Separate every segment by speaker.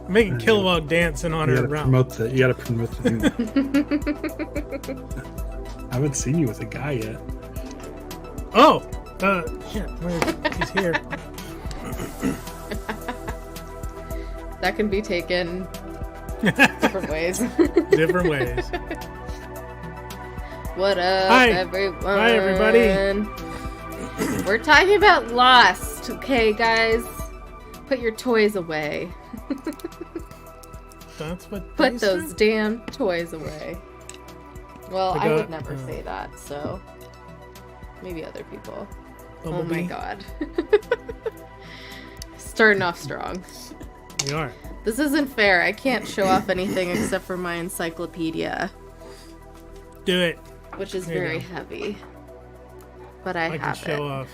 Speaker 1: Making Kilowatt dance in honor of Ralph.
Speaker 2: You gotta promote the I haven't seen you with a guy yet.
Speaker 1: Oh! Shit. He's here.
Speaker 3: That can be taken different ways.
Speaker 1: Different ways.
Speaker 3: What up,
Speaker 1: Hi.
Speaker 3: everyone?
Speaker 1: Hi, everybody.
Speaker 3: We're talking about Lost, okay, guys? Put your toys away.
Speaker 1: That's what
Speaker 3: Put
Speaker 1: they
Speaker 3: those
Speaker 1: said?
Speaker 3: damn toys away. Well, I would
Speaker 1: Forgot,
Speaker 3: never say that, so maybe other people.
Speaker 1: Bumblebee.
Speaker 3: Oh my god. Starting off strong.
Speaker 1: We are.
Speaker 3: This isn't fair. I can't show off anything except for my encyclopedia,
Speaker 1: Do it.
Speaker 3: which is
Speaker 1: There you
Speaker 3: very
Speaker 1: go.
Speaker 3: heavy. But I
Speaker 1: I can
Speaker 3: have
Speaker 1: show
Speaker 3: it.
Speaker 1: off.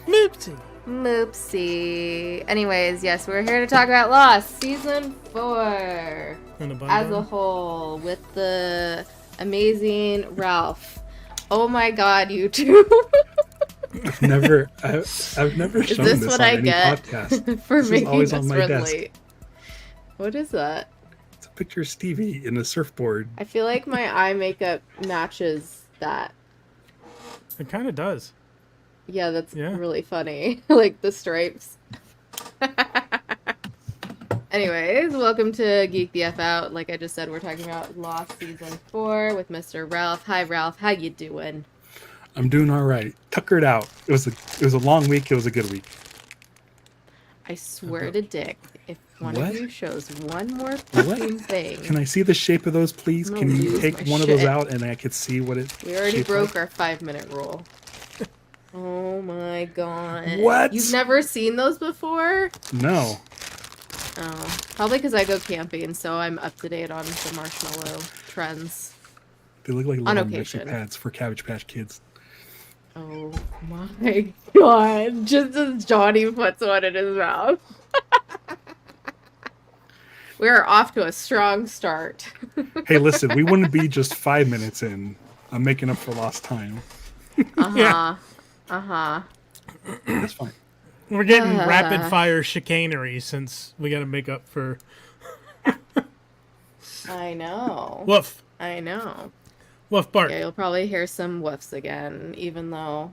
Speaker 1: Moopsie.
Speaker 3: Moopsie. Anyways, yes, we're here to talk about Lost Season 4
Speaker 1: And a
Speaker 3: as a
Speaker 1: bundle.
Speaker 3: whole with the amazing Ralph. Oh my god, you two.
Speaker 2: I've never
Speaker 3: Is
Speaker 2: shown
Speaker 3: this
Speaker 2: this
Speaker 3: what
Speaker 2: on
Speaker 3: I
Speaker 2: any
Speaker 3: get
Speaker 2: podcast.
Speaker 3: for
Speaker 2: This is
Speaker 3: making
Speaker 2: always
Speaker 3: this
Speaker 2: on my
Speaker 3: run
Speaker 2: desk.
Speaker 3: late? What is that?
Speaker 2: It's a picture of Stevie in a surfboard.
Speaker 3: I feel like my eye makeup matches that.
Speaker 1: It kind of does.
Speaker 3: Yeah, that's
Speaker 1: Yeah.
Speaker 3: really funny. Like the stripes. Anyways, welcome to Geek the F Out. Like I just said, we're talking about Lost Season 4 with Mr. Ralph. Hi, Ralph. How you doing?
Speaker 2: I'm doing all right. Tuckered out. It was a long week. It was a good week.
Speaker 3: I swear to Dick, if one
Speaker 2: What?
Speaker 3: of you shows one more
Speaker 2: What?
Speaker 3: fucking thing,
Speaker 2: Can I see the shape of those, please?
Speaker 3: I'm
Speaker 2: Can
Speaker 3: gonna
Speaker 2: you
Speaker 3: lose
Speaker 2: take
Speaker 3: my
Speaker 2: one of those
Speaker 3: shit.
Speaker 2: out and I could see what it?
Speaker 3: we already
Speaker 2: shaped
Speaker 3: broke
Speaker 2: like?
Speaker 3: our 5-minute rule. Oh my god.
Speaker 2: What?
Speaker 3: You've never seen those before?
Speaker 2: No.
Speaker 3: Oh, probably because I go camping, so I'm up to date on the marshmallow trends.
Speaker 2: They look like
Speaker 3: On
Speaker 2: little mixing
Speaker 3: occasion.
Speaker 2: pads for Cabbage Patch Kids.
Speaker 3: Oh my god. Just as Johnny puts one in his mouth. We're off to a strong start.
Speaker 2: Hey, listen, we wouldn't be just 5 minutes in. I'm making up for lost time.
Speaker 3: Uh-huh.
Speaker 1: Yeah.
Speaker 3: Uh-huh.
Speaker 2: That's fine.
Speaker 1: We're getting rapid fire chicanery since we got to make up for.
Speaker 3: I know.
Speaker 1: Woof.
Speaker 3: I know.
Speaker 1: Woof bark.
Speaker 3: Yeah, you'll probably hear some woofs again, even though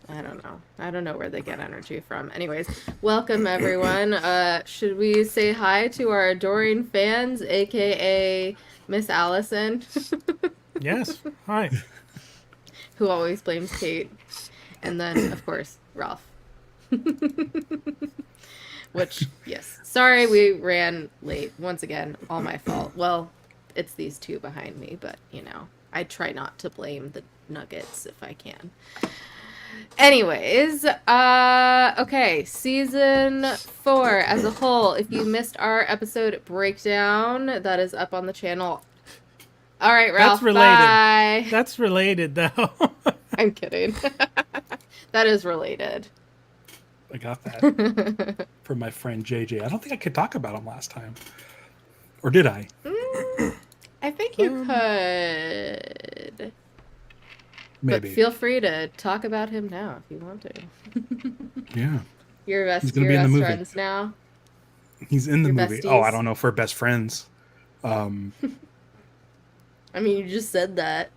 Speaker 3: I don't know. I don't know where they get energy from. Anyways, welcome everyone. Should we say hi to our adoring fans, aka Miss Allison,
Speaker 1: Yes. Hi.
Speaker 3: who always blames Kate, and then of course Ralph. Which, yes, sorry we ran late once again. All my fault. Well, it's these two behind me, but you know, I try not to blame the Nuggets if I can. Anyways, okay, season 4 as a whole. If you missed our episode breakdown, that is up on the channel. All right, Ralph.
Speaker 1: That's related.
Speaker 3: Bye.
Speaker 1: That's related, though.
Speaker 3: I'm kidding. That is related.
Speaker 2: I got that from my friend JJ. I don't think I could talk about him last time. Or did I?
Speaker 3: I think you could.
Speaker 2: Maybe.
Speaker 3: But feel free to talk about him now if you want to.
Speaker 2: Yeah.
Speaker 3: You're
Speaker 2: He's
Speaker 3: best,
Speaker 2: gonna
Speaker 3: your
Speaker 2: be in the
Speaker 3: best
Speaker 2: movie.
Speaker 3: friends now.
Speaker 2: He's in the
Speaker 3: Your
Speaker 2: movie.
Speaker 3: besties?
Speaker 2: Oh, I don't know if we're best friends.
Speaker 3: I mean, you just said that.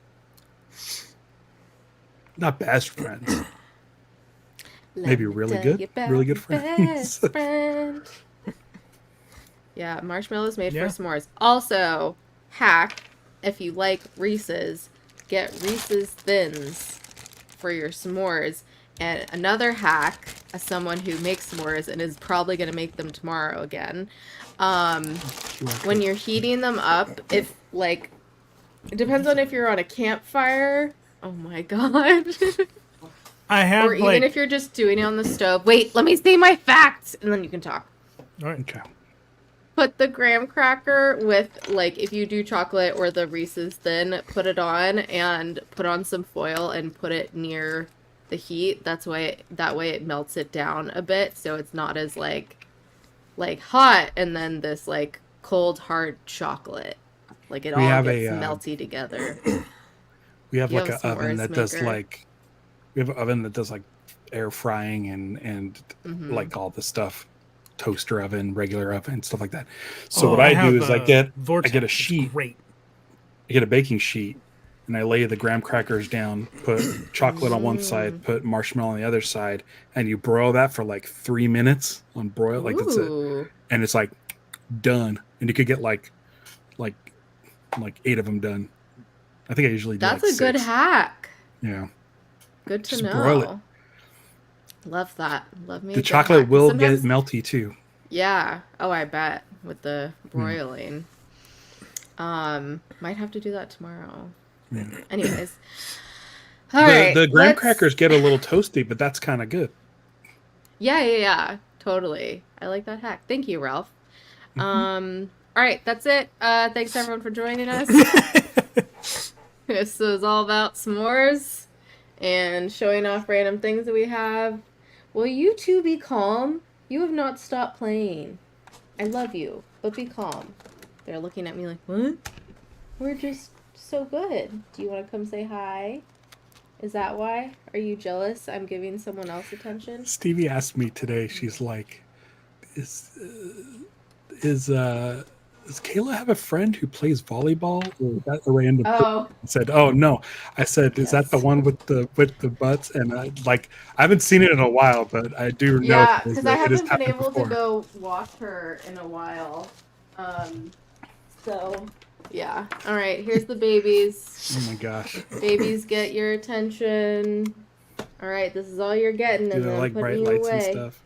Speaker 2: Not best friends.
Speaker 3: Let
Speaker 2: Maybe
Speaker 3: me
Speaker 2: really
Speaker 3: tell
Speaker 2: good-
Speaker 3: you about
Speaker 2: really good
Speaker 3: your
Speaker 2: friends.
Speaker 3: best friend. Yeah, marshmallows made
Speaker 1: Yeah.
Speaker 3: for s'mores. Also, hack, if you like Reese's, get Reese's Thins for your s'mores. And another hack, as someone who makes s'mores and is probably going to make them tomorrow again, when you're heating them up, if, like, it depends on if you're on a campfire. Oh my god.
Speaker 1: I have,
Speaker 3: Or even
Speaker 1: like...
Speaker 3: if you're just doing it on the stove. Wait, let me say my facts, and then you can talk.
Speaker 1: All right.
Speaker 2: Okay.
Speaker 3: put the graham cracker with, like, if you do chocolate or the Reese's Thin, put it on and put on some foil and put it near the heat. That way it melts it down a bit, so it's not as like hot and then this like cold hard chocolate. Like it
Speaker 2: We
Speaker 3: all
Speaker 2: have
Speaker 3: gets
Speaker 2: a,
Speaker 3: melty together.
Speaker 2: We have
Speaker 3: You
Speaker 2: like
Speaker 3: have
Speaker 2: an
Speaker 3: a
Speaker 2: oven
Speaker 3: s'mores
Speaker 2: that does
Speaker 3: maker?
Speaker 2: like we have an oven that does like air frying and
Speaker 3: Mhm.
Speaker 2: like all the stuff, toaster oven, regular oven, stuff like that. So
Speaker 1: Oh,
Speaker 2: what I
Speaker 1: have
Speaker 2: do is I get
Speaker 1: Vortex.
Speaker 2: a
Speaker 1: It's
Speaker 2: sheet,
Speaker 1: great.
Speaker 2: I get a baking sheet, and I lay the graham crackers down, put chocolate on one side, put marshmallow on the other side, and you broil that for like 3 minutes on broil, like that's it,
Speaker 3: Ooh.
Speaker 2: and it's like done. And you could get like 8 of them done. I think I usually do
Speaker 3: That's
Speaker 2: like
Speaker 3: a good
Speaker 2: 6.
Speaker 3: hack.
Speaker 2: Yeah,
Speaker 3: Good to
Speaker 2: just
Speaker 3: know.
Speaker 2: broil it.
Speaker 3: Love that. Love me a
Speaker 2: The
Speaker 3: good
Speaker 2: chocolate
Speaker 3: hack.
Speaker 2: will
Speaker 3: Sometimes,
Speaker 2: get melty too.
Speaker 3: yeah. Oh, I bet with the broiling. Might have to do that tomorrow.
Speaker 2: Yeah.
Speaker 3: Anyways. All right.
Speaker 2: The graham
Speaker 3: let's-
Speaker 2: crackers get a little toasty, but that's kind of good.
Speaker 3: Yeah. Totally. I like that hack. Thank you, Ralph. All right, that's it. Thanks everyone for joining us. This was all about s'mores and showing off random things that we have. Will you two be calm? You have not stopped playing. I love you, but be calm. They're looking at me like, what? We're just so good. Do you want to come say hi? Is that why? Are you jealous I'm giving someone else attention?
Speaker 2: Stevie asked me today. She's like, does Kayla have a friend who plays volleyball, or is that a random person?"
Speaker 3: Oh,
Speaker 2: I said, "Oh no." I said, "Is that the
Speaker 3: Yes.
Speaker 2: one with the butts?" And I haven't seen it in a while, but I do know
Speaker 3: yeah,
Speaker 2: it is-
Speaker 3: because I
Speaker 2: it has
Speaker 3: haven't been
Speaker 2: happened
Speaker 3: able
Speaker 2: before.
Speaker 3: to go watch her in a while. So, yeah. All right, here's the babies.
Speaker 2: Oh my gosh!
Speaker 3: Babies, get your attention. All right, this is all you're getting,
Speaker 2: Do
Speaker 3: and
Speaker 2: they
Speaker 3: then
Speaker 2: like
Speaker 3: putting
Speaker 2: bright
Speaker 3: you
Speaker 2: lights
Speaker 3: away.
Speaker 2: and stuff?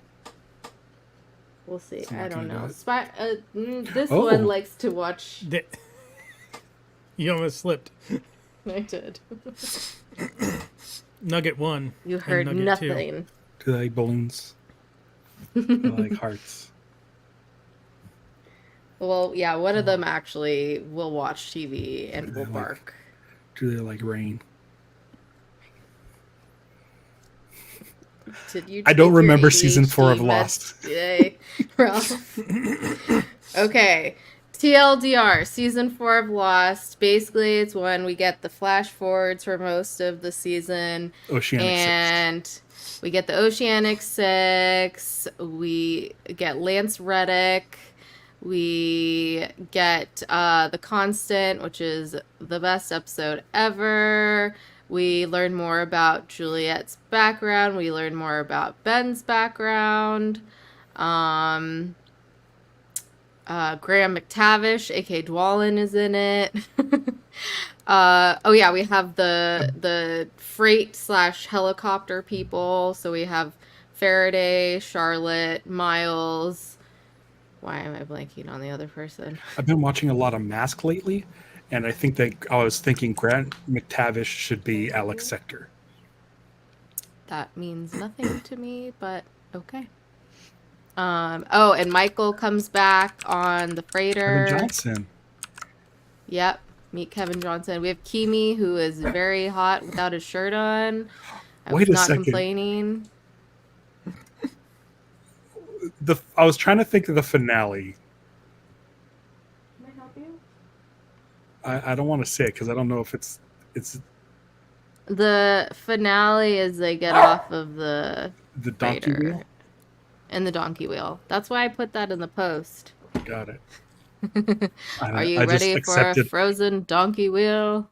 Speaker 3: We'll see.
Speaker 2: It's
Speaker 3: I
Speaker 2: not
Speaker 3: don't
Speaker 2: gonna
Speaker 3: know.
Speaker 2: do
Speaker 3: This
Speaker 2: Oh.
Speaker 3: one likes to watch.
Speaker 1: You almost slipped.
Speaker 3: I did.
Speaker 1: Nugget 1.
Speaker 3: You
Speaker 1: and
Speaker 3: heard
Speaker 1: Nugget 2.
Speaker 3: nothing.
Speaker 2: Do they like balloons? Do they like hearts?
Speaker 3: Well, yeah, one of them actually will watch TV and
Speaker 2: Do
Speaker 3: will
Speaker 2: they like-
Speaker 3: bark.
Speaker 2: Do they like rain?
Speaker 3: Did you
Speaker 2: I don't
Speaker 3: take your
Speaker 2: remember season 4 of
Speaker 3: ADHD meds
Speaker 2: Lost.
Speaker 3: today, Ralph? Okay. TLDR, season 4 of Lost. Basically, it's when we get the flash forwards for most of the season.
Speaker 2: Oceanic 6.
Speaker 3: And we get the Oceanic 6. We get Lance Reddick. We get The Constant, which is the best episode ever. We learn more about Juliet's background. We learn more about Ben's background. Graham McTavish, aka Dwalin, is in it. Oh yeah, we have the freight / helicopter people. So we have Faraday, Charlotte, Miles. Why am I blanking on the other person?
Speaker 2: I've been watching a lot of Mask lately, and I think that I was thinking Grant McTavish should be Alex Sector.
Speaker 3: That means nothing to me, but okay. Oh, and Michael comes back on the freighter.
Speaker 2: Kevin Johnson.
Speaker 3: Yep. Meet Kevin Johnson. We have Kimi, who is very hot without his shirt on. I
Speaker 2: Wait
Speaker 3: was
Speaker 2: a
Speaker 3: not
Speaker 2: second.
Speaker 3: complaining.
Speaker 2: I was trying to think of the finale.
Speaker 3: Can I help you?
Speaker 2: I don't want to say it because I don't know if it's
Speaker 3: The finale is they get off of the
Speaker 2: the donkey
Speaker 3: freighter
Speaker 2: wheel.
Speaker 3: and the donkey wheel. That's why I put that in the post.
Speaker 2: Got it.
Speaker 3: Are you
Speaker 2: I just
Speaker 3: ready for a
Speaker 2: accepted.
Speaker 3: frozen donkey wheel?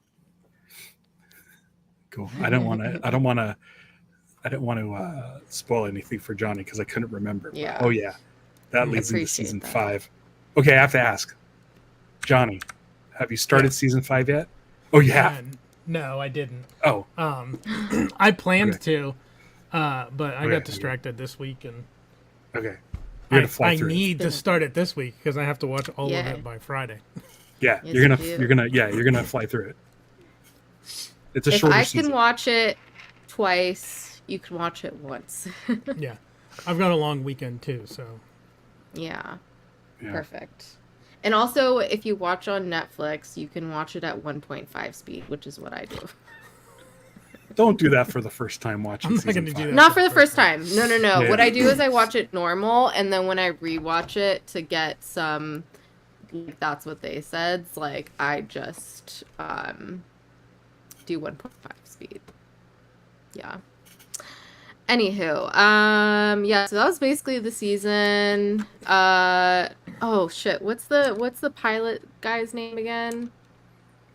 Speaker 2: Cool. I don't want to spoil anything for Johnny because I couldn't remember.
Speaker 3: Yeah.
Speaker 2: Oh yeah, that
Speaker 3: I
Speaker 2: leads into
Speaker 3: appreciate
Speaker 2: season
Speaker 3: that.
Speaker 2: 5. Okay, I have to ask, Johnny, have you started season 5 yet? Oh, you have.
Speaker 1: No, I didn't.
Speaker 2: Oh,
Speaker 1: I planned
Speaker 2: Okay.
Speaker 1: to, but I
Speaker 2: Okay.
Speaker 1: got distracted this week, and
Speaker 2: okay. You're gonna fly
Speaker 1: I
Speaker 2: through it.
Speaker 1: need to start it this week because I have to watch all of
Speaker 3: Yeah.
Speaker 1: it by Friday.
Speaker 2: Yeah,
Speaker 3: Yes,
Speaker 2: you're
Speaker 3: you do.
Speaker 2: gonna fly through it. It's a
Speaker 3: If
Speaker 2: shorter
Speaker 3: I
Speaker 2: season.
Speaker 3: can watch it twice, you can watch it once.
Speaker 1: Yeah, I've got a long weekend too, so
Speaker 3: Yeah.
Speaker 2: Yeah.
Speaker 3: Perfect. And also, if you watch on Netflix, you can watch it at 1.5 speed, which is what I do.
Speaker 2: Don't do that for the first time watching
Speaker 1: I'm not
Speaker 2: season
Speaker 1: gonna do
Speaker 2: 5.
Speaker 1: that.
Speaker 3: Not for the first time. No.
Speaker 2: Yeah.
Speaker 3: What I do is I watch it normal, and then when I rewatch it to get some, like, that's what they said. It's like I just do 1.5 speed. Yeah. Anywho, yeah, so that was basically the season. Oh shit, what's the pilot guy's name again?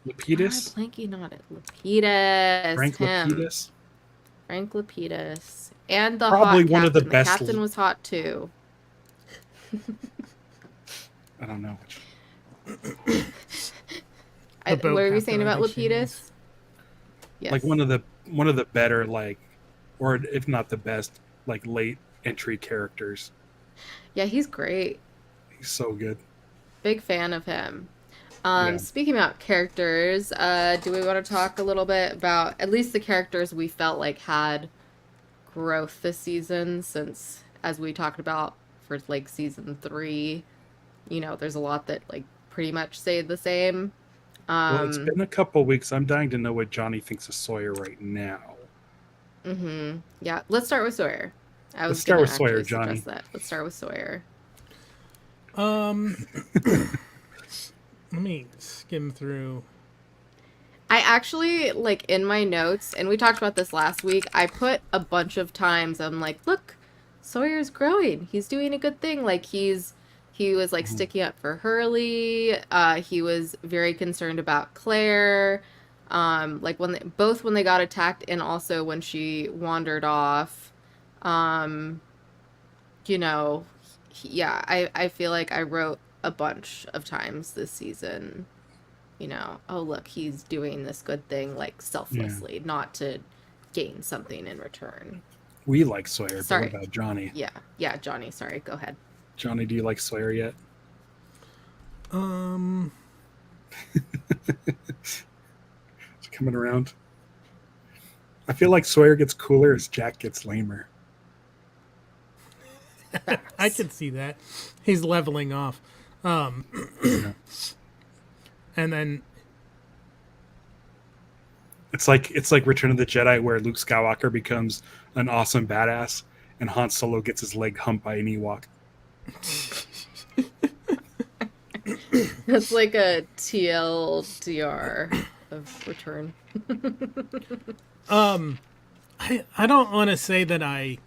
Speaker 2: Lapidus?
Speaker 3: I'm blanking on it. Lapidus.
Speaker 2: Frank
Speaker 3: Him.
Speaker 2: Lapidus?
Speaker 3: Frank Lapidus. And the
Speaker 2: Probably
Speaker 3: hot
Speaker 2: one
Speaker 3: captain.
Speaker 2: of the
Speaker 3: The
Speaker 2: best
Speaker 3: captain was hot too.
Speaker 2: I don't know.
Speaker 1: The boat
Speaker 3: What were you
Speaker 1: captain,
Speaker 3: saying
Speaker 1: I
Speaker 3: about
Speaker 1: think she means.
Speaker 3: Lapidus? Yes.
Speaker 2: Like one of the better, like, or if not the best, like late entry characters.
Speaker 3: Yeah, he's great.
Speaker 2: He's so good.
Speaker 3: Big fan of him.
Speaker 2: Yeah.
Speaker 3: Speaking about characters, do we want to talk a little bit about at least the characters we felt like had growth this season? Since, as we talked about for like season 3, you know, there's a lot that like pretty much stayed the same.
Speaker 2: Well, it's been a couple weeks. I'm dying to know what Johnny thinks of Sawyer right now.
Speaker 3: Yeah, let's start with Sawyer.
Speaker 2: Let's start with Sawyer,
Speaker 3: actually
Speaker 2: Johnny.
Speaker 3: suggest that. Let's start with Sawyer.
Speaker 1: Let me skim through.
Speaker 3: I actually, like, in my notes, and we talked about this last week, I put a bunch of times, I'm like, look, Sawyer's growing. He's doing a good thing. Like, he was, like, sticking up for Hurley. He was very concerned about Claire. Like, both when they got attacked and also when she wandered off. You know, yeah, I feel like I wrote a bunch of times this season, you know, oh, look, he's doing this good thing, like, selflessly, not to gain something in return.
Speaker 2: We like Sawyer,
Speaker 3: Sorry.
Speaker 2: but what about Johnny?
Speaker 3: Yeah, Johnny, sorry, go ahead.
Speaker 2: Johnny, do you like Sawyer yet? It's coming around. I feel like Sawyer gets cooler as Jack gets lamer.
Speaker 1: I can see that. He's leveling off.
Speaker 2: Yeah.
Speaker 1: And then
Speaker 2: It's like Return of the Jedi, where Luke Skywalker becomes an awesome badass, and Han Solo gets his leg humped by an Ewok.
Speaker 3: That's like a TLDR of Return.
Speaker 1: I don't want to say that I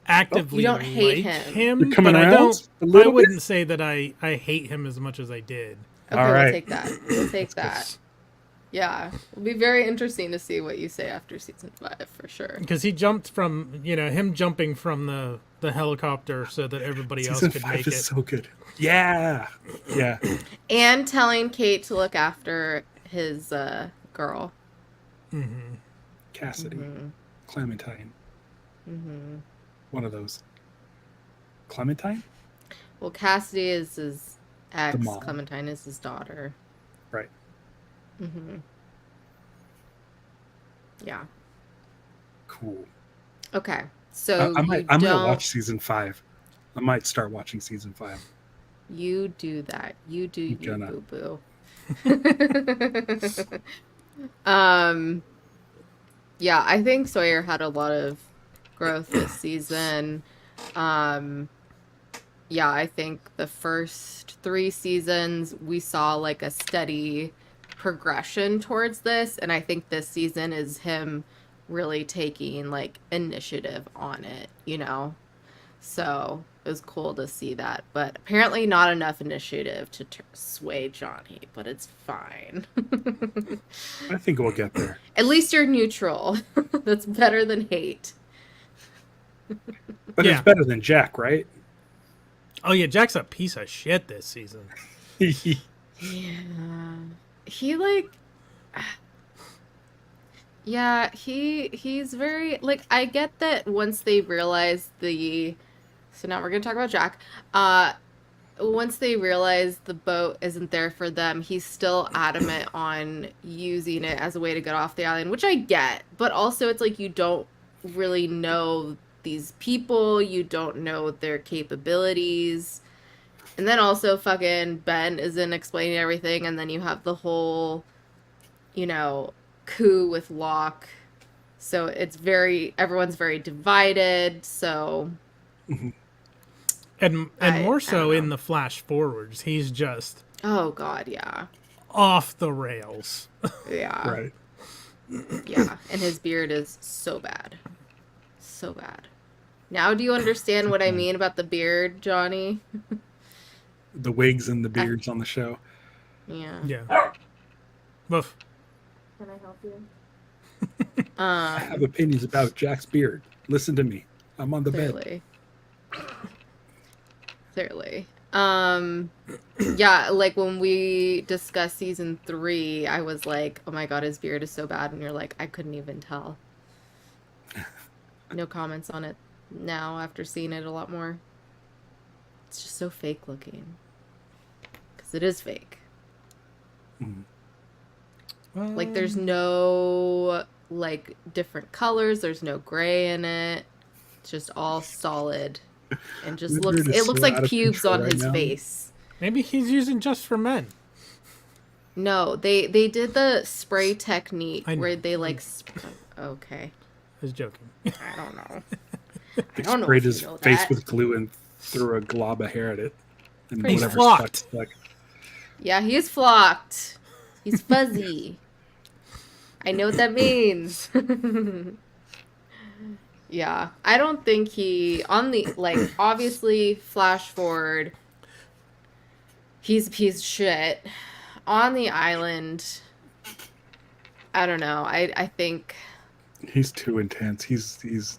Speaker 1: actively
Speaker 3: You don't hate
Speaker 1: like
Speaker 3: him.
Speaker 2: You're coming
Speaker 1: but I
Speaker 2: around
Speaker 1: don't.
Speaker 2: a little
Speaker 1: I wouldn't say that I hate him as much as I did.
Speaker 3: Okay,
Speaker 2: All
Speaker 3: we'll
Speaker 2: right.
Speaker 3: take that. We'll take that. Yeah, it'll be very interesting to see what you say after season 5, for sure.
Speaker 1: Because he jumped from, him jumping from the helicopter so that everybody else
Speaker 2: Season
Speaker 1: could
Speaker 2: 5
Speaker 1: make
Speaker 2: is
Speaker 1: it.
Speaker 2: so good. Yeah.
Speaker 3: And telling Kate to look after his girl.
Speaker 2: Cassidy, Clementine. One of those. Clementine?
Speaker 3: Well, Cassidy is his ex.
Speaker 2: The mom.
Speaker 3: Clementine is his daughter.
Speaker 2: Right.
Speaker 3: Yeah.
Speaker 2: Cool.
Speaker 3: Okay. So
Speaker 2: I might watch season 5. I might start watching season 5.
Speaker 3: You do that. You do you,
Speaker 2: gonna.
Speaker 3: boo boo. Yeah, I think Sawyer had a lot of growth this season. Yeah, I think the first 3 seasons we saw like a steady progression towards this, and I think this season is him really taking like initiative on it, you know? So it was cool to see that, but apparently not enough initiative to sway Johnny, but it's fine.
Speaker 2: I think we'll get there.
Speaker 3: At least you're neutral. That's better than hate.
Speaker 2: But it's better than Jack, right?
Speaker 1: Oh yeah, Jack's a piece of shit this season.
Speaker 3: Yeah. He like yeah, he's very like, I get that once they realize so now we're gonna talk about Jack. Once they realize the boat isn't there for them, he's still adamant on using it as a way to get off the island, which I get, but also it's like you don't really know these people, you don't know their capabilities, And then also fucking Ben isn't explaining everything, and then you have the whole, you know, coup with Locke. So everyone's very divided, so
Speaker 1: And more
Speaker 3: I don't
Speaker 1: so in
Speaker 3: know.
Speaker 1: the flash forwards, he's just
Speaker 3: Oh god, yeah.
Speaker 1: off the rails.
Speaker 3: Yeah.
Speaker 2: Right.
Speaker 3: Yeah, and his beard is so bad. So bad. Now do you understand what I mean about the beard, Johnny?
Speaker 2: The wigs and the
Speaker 3: I,
Speaker 2: beards on the show.
Speaker 3: yeah.
Speaker 1: Yeah. Woof.
Speaker 3: Can I help you?
Speaker 2: I have opinions about Jack's beard. Listen to me. I'm on the bed.
Speaker 3: Clearly. Clearly. Yeah, like when we discussed season 3, I was like, oh my god, his beard is so bad, and you're like, I couldn't even tell. No comments on it now after seeing it a lot more. It's just so fake looking. Because it is fake. Like, there's no, like, different colors. There's no gray in it. It's just all solid. And just
Speaker 2: Your
Speaker 3: looks,
Speaker 2: beard is
Speaker 3: it looks
Speaker 2: so
Speaker 3: like
Speaker 2: out of
Speaker 3: pubes
Speaker 2: control
Speaker 3: on
Speaker 2: right
Speaker 3: his
Speaker 2: now.
Speaker 3: face.
Speaker 1: Maybe he's using just for men.
Speaker 3: No, they did the spray technique
Speaker 1: I know.
Speaker 3: where they, like, okay.
Speaker 1: I was joking.
Speaker 3: I don't know. I
Speaker 2: They
Speaker 3: don't know
Speaker 2: sprayed
Speaker 3: if
Speaker 2: his
Speaker 3: you know
Speaker 2: face
Speaker 3: that.
Speaker 2: with glue and threw a glob of hair at it. And
Speaker 3: Pretty
Speaker 2: whatever
Speaker 1: much.
Speaker 2: stuck, stuck.
Speaker 3: Yeah, he is flocked. He's fuzzy. I know what that means. Yeah, I don't think on the, like, obviously, flash forward, he's a piece of shit. On the island, I don't know. I think,
Speaker 2: He's too intense. He's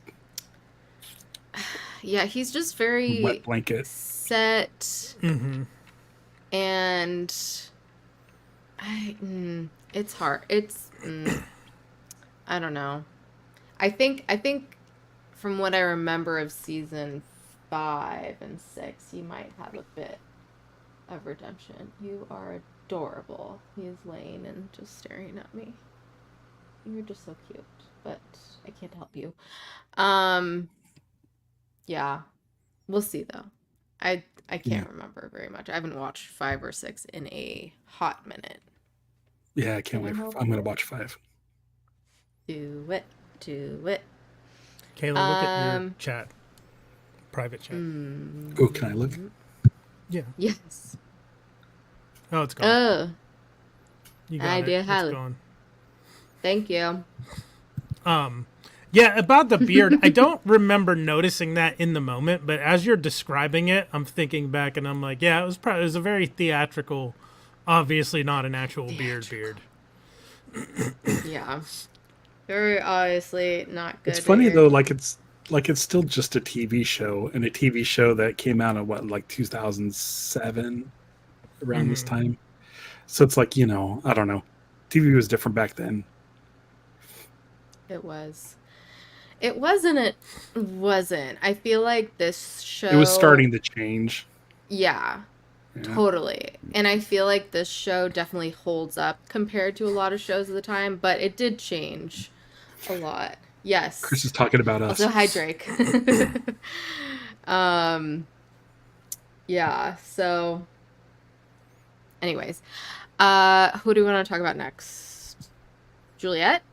Speaker 3: yeah, he's just very
Speaker 2: wet blanket.
Speaker 3: set,
Speaker 1: Mm-hmm.
Speaker 3: and it's hard. I don't know. I think from what I remember of season 5 and 6, he might have a bit of redemption. You are adorable. He is laying and just staring at me. You're just so cute, but I can't help you. Yeah. We'll see though. I can't remember very much. I haven't watched 5 or 6 in a hot minute.
Speaker 2: Yeah, I can't wait. I'm gonna watch 5.
Speaker 3: Do it. Do it.
Speaker 1: Kayla, look at your chat. Private chat.
Speaker 2: Oh, can I look?
Speaker 1: Yeah.
Speaker 3: Yes.
Speaker 1: Oh, it's gone.
Speaker 3: Oh,
Speaker 1: You got
Speaker 3: I
Speaker 1: it.
Speaker 3: did
Speaker 1: It's
Speaker 3: have it.
Speaker 1: gone.
Speaker 3: Thank you.
Speaker 1: Yeah, about the beard, I don't remember noticing that in the moment, but as you're describing it, I'm thinking back and I'm like, yeah, it was a very theatrical, obviously not an actual beard.
Speaker 3: Yeah. Very obviously not good.
Speaker 2: It's funny though, like it's still just a TV show, and a TV show that came out in what, like 2007, around this time. So it's like, I don't know. TV was different back then.
Speaker 3: It was. It wasn't. It wasn't. I feel like this show.
Speaker 2: It was starting to change.
Speaker 3: Yeah.
Speaker 2: Yeah.
Speaker 3: Totally. And I feel like this show definitely holds up compared to a lot of shows of the time, but it did change a lot. Yes.
Speaker 2: Chris is talking about us.
Speaker 3: Also, hi, Drake. Yeah, so anyways, who do we want to talk about next? Juliet?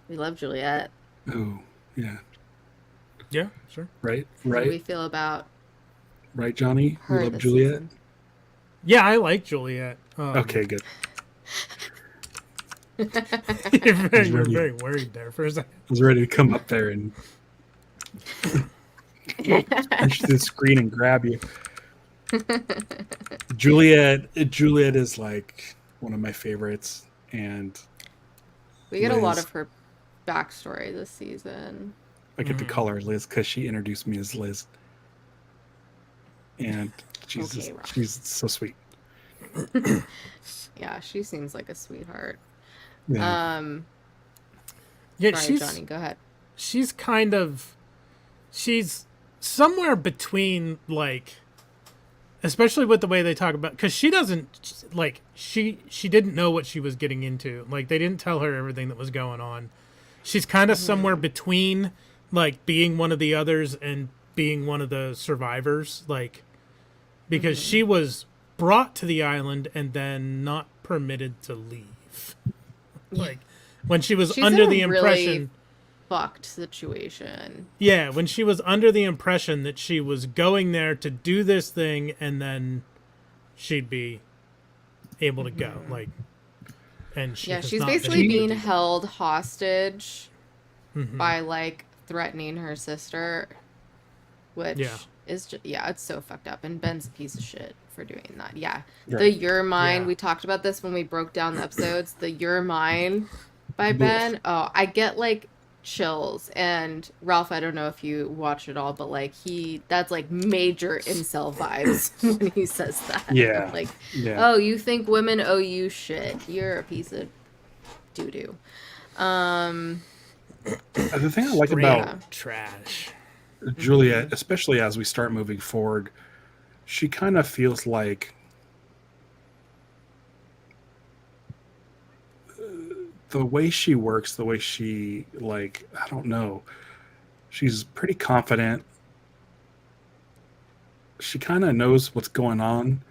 Speaker 3: We love Juliet.
Speaker 2: Oh, yeah.
Speaker 1: Yeah, sure.
Speaker 2: Right,
Speaker 3: How do we
Speaker 2: right,
Speaker 3: feel about
Speaker 2: right, Johnny.
Speaker 3: her
Speaker 2: You love
Speaker 3: this
Speaker 2: Juliet.
Speaker 3: season?
Speaker 1: Yeah, I like Juliet.
Speaker 2: Okay, good.
Speaker 1: You're very worried there for a second.
Speaker 2: I was ready to come up there and punch the screen and grab you. Juliet is like one of my favorites, and
Speaker 3: We get a lot
Speaker 2: Liz.
Speaker 3: of her backstory this season.
Speaker 2: I get to call her Liz because she introduced me as Liz, and
Speaker 3: Okay, Rob.
Speaker 2: she's so sweet.
Speaker 3: Yeah, she seems like a sweetheart.
Speaker 2: Yeah.
Speaker 1: Yeah,
Speaker 3: Sorry, Johnny, go ahead.
Speaker 1: she's somewhere between, like, especially with the way they talk about, because she doesn't, like, she didn't know what she was getting into. Like, they didn't tell her everything that was going on. She's kind of somewhere between, like, being one of the others and being one of the survivors. Like, because she was brought to the island and then not permitted to leave. Like when she was
Speaker 3: She's
Speaker 1: under
Speaker 3: in a
Speaker 1: the impression
Speaker 3: really fucked situation.
Speaker 1: yeah, when she was under the impression that she was going there to do this thing and then she'd be able to go. Like, and she has
Speaker 3: She's
Speaker 1: not been
Speaker 3: basically
Speaker 1: able to
Speaker 3: being
Speaker 1: do that.
Speaker 3: held hostage
Speaker 1: Mhm.
Speaker 3: by like threatening her sister, which
Speaker 1: Yeah.
Speaker 3: is just, it's so fucked up. And Ben's a piece of shit for doing that. Yeah, the
Speaker 2: Right.
Speaker 3: Your Mine.
Speaker 1: Yeah.
Speaker 3: We talked about this when we broke down the episodes. The Your Mine by
Speaker 2: Blech.
Speaker 3: Ben. Oh, I get like chills. And Ralph, I don't know if you watch it all, but like that's like major incel vibes when he says that.
Speaker 2: Yeah.
Speaker 3: Like,
Speaker 2: Yeah.
Speaker 3: oh, you think women owe you shit? You're a piece of doo doo.
Speaker 2: The thing I like
Speaker 1: Straight
Speaker 2: about
Speaker 1: trash.
Speaker 2: Juliet, especially as we start moving forward, she kind of feels like the way she works, the way she, like, I don't know, she's pretty confident. She kind of knows what's going on.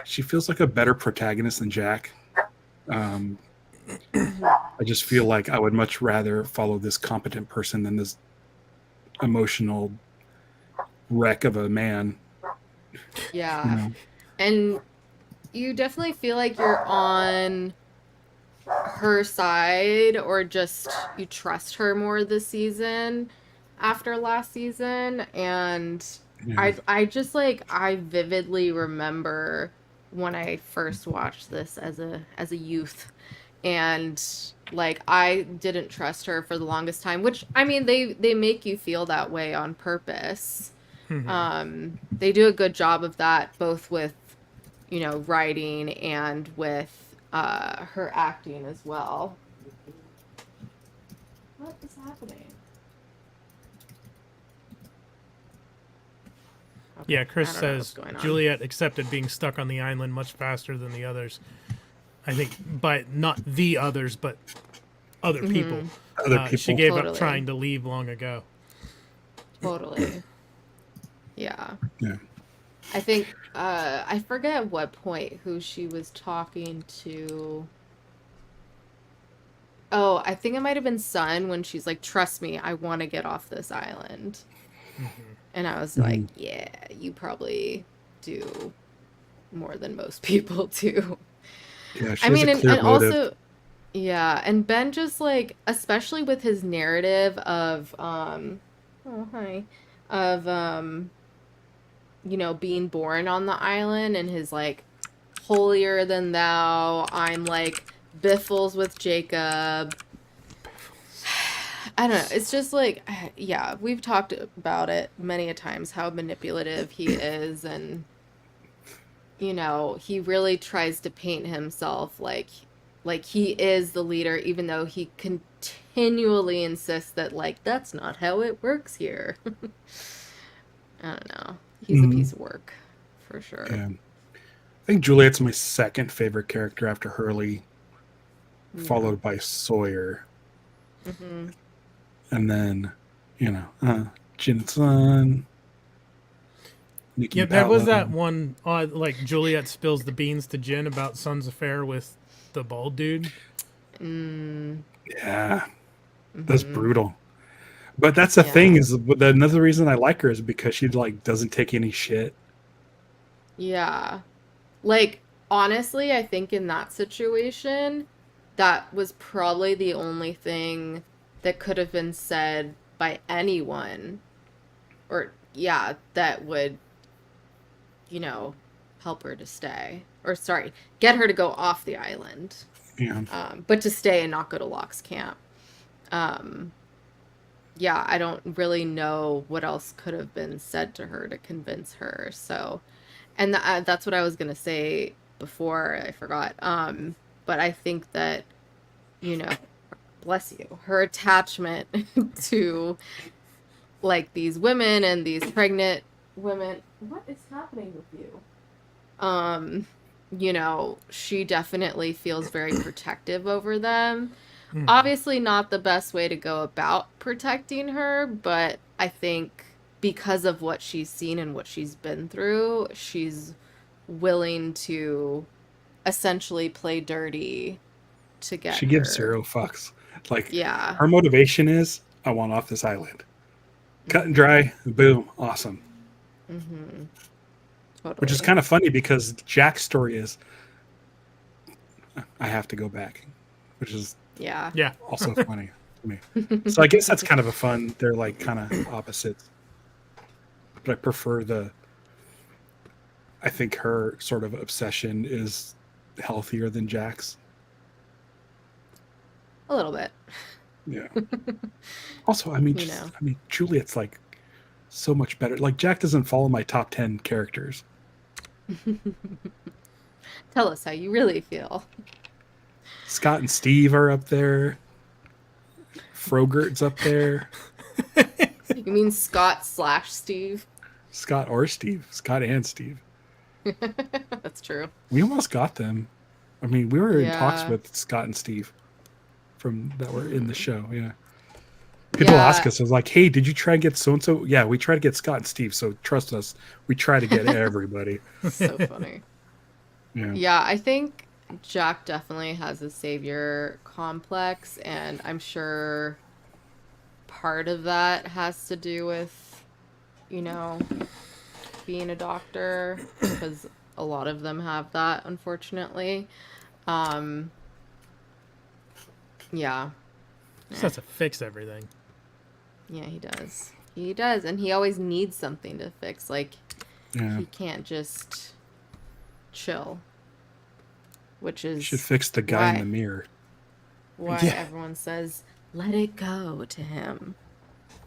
Speaker 2: She feels like a better protagonist than Jack. I just feel like I would much rather follow this competent person than this emotional wreck of a man.
Speaker 3: Yeah.
Speaker 2: You know?
Speaker 3: And you definitely feel like you're on her side, or just you trust her more this season after last season. And
Speaker 2: Yeah.
Speaker 3: I just like, I vividly remember when I first watched this as a youth, and like I didn't trust her for the longest time, which I mean they make you feel that way on purpose. They do a good job of that, both with, you know, writing and with her acting as well. What is happening? Okay,
Speaker 1: Yeah, Chris
Speaker 3: I don't know what's
Speaker 1: says
Speaker 3: going on.
Speaker 1: Juliet accepted being stuck on the island much faster than the others. I think, by not the others, but other people.
Speaker 2: Other people.
Speaker 1: She gave
Speaker 3: Totally.
Speaker 1: up trying to leave long ago.
Speaker 3: Totally. Yeah.
Speaker 2: Yeah.
Speaker 3: I think I forget at what point who she was talking to. Oh, I think it might have been Sun, when she's like, "Trust me, I want to get off this island." And I was like, "Yeah, you probably do more than most people do."
Speaker 2: Yeah, she
Speaker 3: I
Speaker 2: has
Speaker 3: mean,
Speaker 2: a clear
Speaker 3: and
Speaker 2: motive.
Speaker 3: also, yeah, and Ben just like, especially with his narrative of oh hi, of you know, being born on the island, and his like holier than thou, I'm like biffles with Jacob. I don't know. It's just like, yeah, we've talked about it many a times, how manipulative he is, and you know, he really tries to paint himself like he is the leader, even though he continually insists that like that's not how it works here. I don't know. He's a piece of work, for sure.
Speaker 2: Yeah. I think Juliet's my second favorite character after Hurley, followed by Sawyer. And then, you know, Jin-sun. Nikki
Speaker 1: Yeah, there was
Speaker 2: Paolo.
Speaker 1: that one odd, like Juliet spills the beans to Jin about Sun's affair with the bald dude.
Speaker 2: Yeah, that's brutal. But that's the thing, is another reason I like her is because she like doesn't take any shit.
Speaker 3: Yeah. Like, honestly, I think in that situation, that was probably the only thing that could have been said by anyone, or yeah, that would, you know, help her to stay. Or sorry, get her to go off the island.
Speaker 2: Yeah.
Speaker 3: But to stay and not go to Locke's camp. Yeah, I don't really know what else could have been said to her to convince her. So, and that's what I was gonna say before I forgot. But I think that, you know, bless you, her attachment to like these women and these pregnant women. What is happening with you? You know, she definitely feels very protective over them. Obviously not the best way to go about protecting her, but I think because of what she's seen and what she's been through, she's willing to essentially play dirty to get
Speaker 2: She gives
Speaker 3: her.
Speaker 2: 0 fucks. Like,
Speaker 3: Yeah.
Speaker 2: her motivation is, I want off this island. Cut and dry, boom, awesome.
Speaker 3: Mm-hmm. Totally.
Speaker 2: Which is kind of funny because Jack's story is, I have to go back, which is
Speaker 3: Yeah.
Speaker 2: also funny to me. So I guess that's kind of a fun, they're like kind of opposites. But I prefer I think her sort of obsession is healthier than Jack's.
Speaker 3: A little bit.
Speaker 2: Yeah. Also, I mean,
Speaker 3: You know.
Speaker 2: Juliet's like so much better. Like, Jack doesn't follow my top 10 characters.
Speaker 3: Tell us how you really feel.
Speaker 2: Scott and Steve are up there. Frogert's up there.
Speaker 3: You mean Scott/Steve?
Speaker 2: Scott or Steve. Scott and Steve.
Speaker 3: That's true.
Speaker 2: We almost got them. I mean, we were in talks
Speaker 3: Yeah.
Speaker 2: with Scott and Steve that were in the show. Yeah. People
Speaker 3: Yeah.
Speaker 2: ask us, I was like, hey, did you try and get so-and-so? Yeah, we tried to get Scott and Steve. So trust us. We try to get everybody.
Speaker 3: So funny.
Speaker 2: Yeah.
Speaker 3: Yeah, I think Jack definitely has a savior complex, and I'm sure part of that has to do with, being a doctor, because a lot of them have that, unfortunately. Yeah.
Speaker 1: Just has to fix everything.
Speaker 3: Yeah, he does. He does, and he always needs something to fix. Like,
Speaker 2: Yeah.
Speaker 3: he can't just chill, which is
Speaker 2: Should fix the guy in
Speaker 3: why-
Speaker 2: the mirror.
Speaker 3: why
Speaker 1: Yeah.
Speaker 3: everyone says, let it go to him.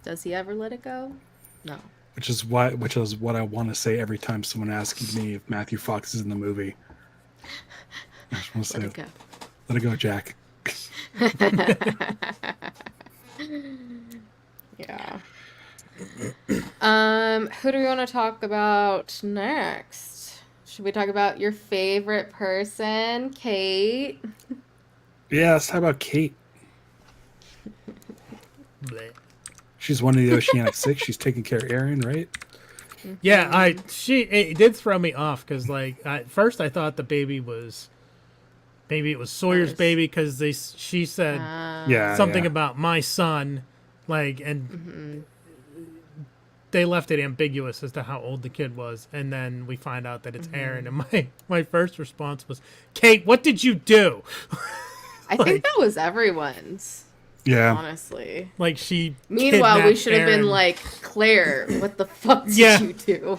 Speaker 3: Does he ever let it go? No.
Speaker 2: Which is what I want to say every time someone asks me if Matthew Fox is in the movie. I just want to
Speaker 3: Let
Speaker 2: say,
Speaker 3: it go.
Speaker 2: let it go, Jack.
Speaker 3: Yeah. Who do we want to talk about next? Should we talk about your favorite person, Kate?
Speaker 2: Yeah, let's talk about Kate.
Speaker 1: Bleh.
Speaker 2: She's one of the Oceanic Six. She's taking care of Aaron, right?
Speaker 1: Yeah, it did throw me off because like at first I thought the baby was maybe it was Sawyer's
Speaker 3: Hers.
Speaker 1: baby because she said
Speaker 2: Yeah.
Speaker 1: something
Speaker 2: yeah.
Speaker 1: about my son, like, and they left it ambiguous as to how old the kid was, and then we find out that it's Aaron. And my first response was, Kate, what did you do?
Speaker 3: I think that was everyone's,
Speaker 2: Yeah.
Speaker 3: honestly.
Speaker 1: Like she.
Speaker 3: Meanwhile, we
Speaker 1: kidnapped
Speaker 3: should have been
Speaker 1: Aaron.
Speaker 3: like, Claire, what the fuck did
Speaker 1: Yeah.
Speaker 3: you do?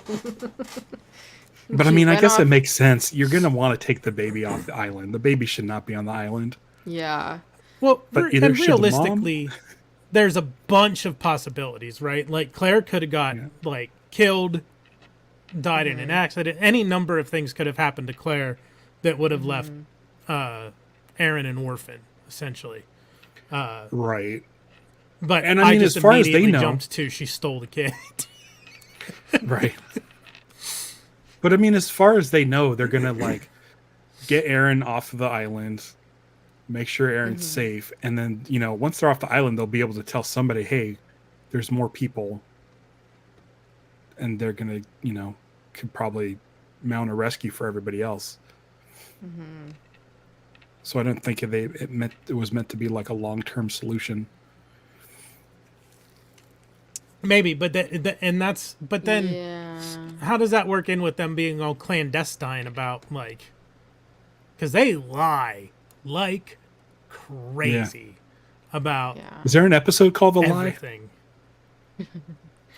Speaker 2: But I
Speaker 3: She
Speaker 2: mean, I
Speaker 3: went
Speaker 2: guess it
Speaker 3: off-
Speaker 2: makes sense. You're going to want to take the baby off the island. The baby should not be on the island.
Speaker 3: Yeah.
Speaker 1: Well,
Speaker 2: But either
Speaker 1: and
Speaker 2: should the mom-
Speaker 1: realistically, there's a bunch of possibilities, right? Like Claire could have got like killed, died in an accident. Any number of things could have happened to Claire that would have left Aaron an orphan, essentially.
Speaker 2: Right.
Speaker 1: But
Speaker 2: And I mean,
Speaker 1: just
Speaker 2: as far as they
Speaker 1: immediately
Speaker 2: know-
Speaker 1: jumped to she stole the kid.
Speaker 2: Right. But I mean, as far as they know, they're going to like get Aaron off of the island, make sure Aaron's safe. And then, once they're off the island, they'll be able to tell somebody, hey, there's more people. And they're going to, could probably mount a rescue for everybody else. So I don't think it was meant to be like a long-term solution.
Speaker 1: Maybe, but then
Speaker 3: Yeah.
Speaker 1: how does that work in with them being all clandestine about like, because they lie like crazy about
Speaker 3: Yeah.
Speaker 2: Is there an episode called The Lie?
Speaker 1: everything.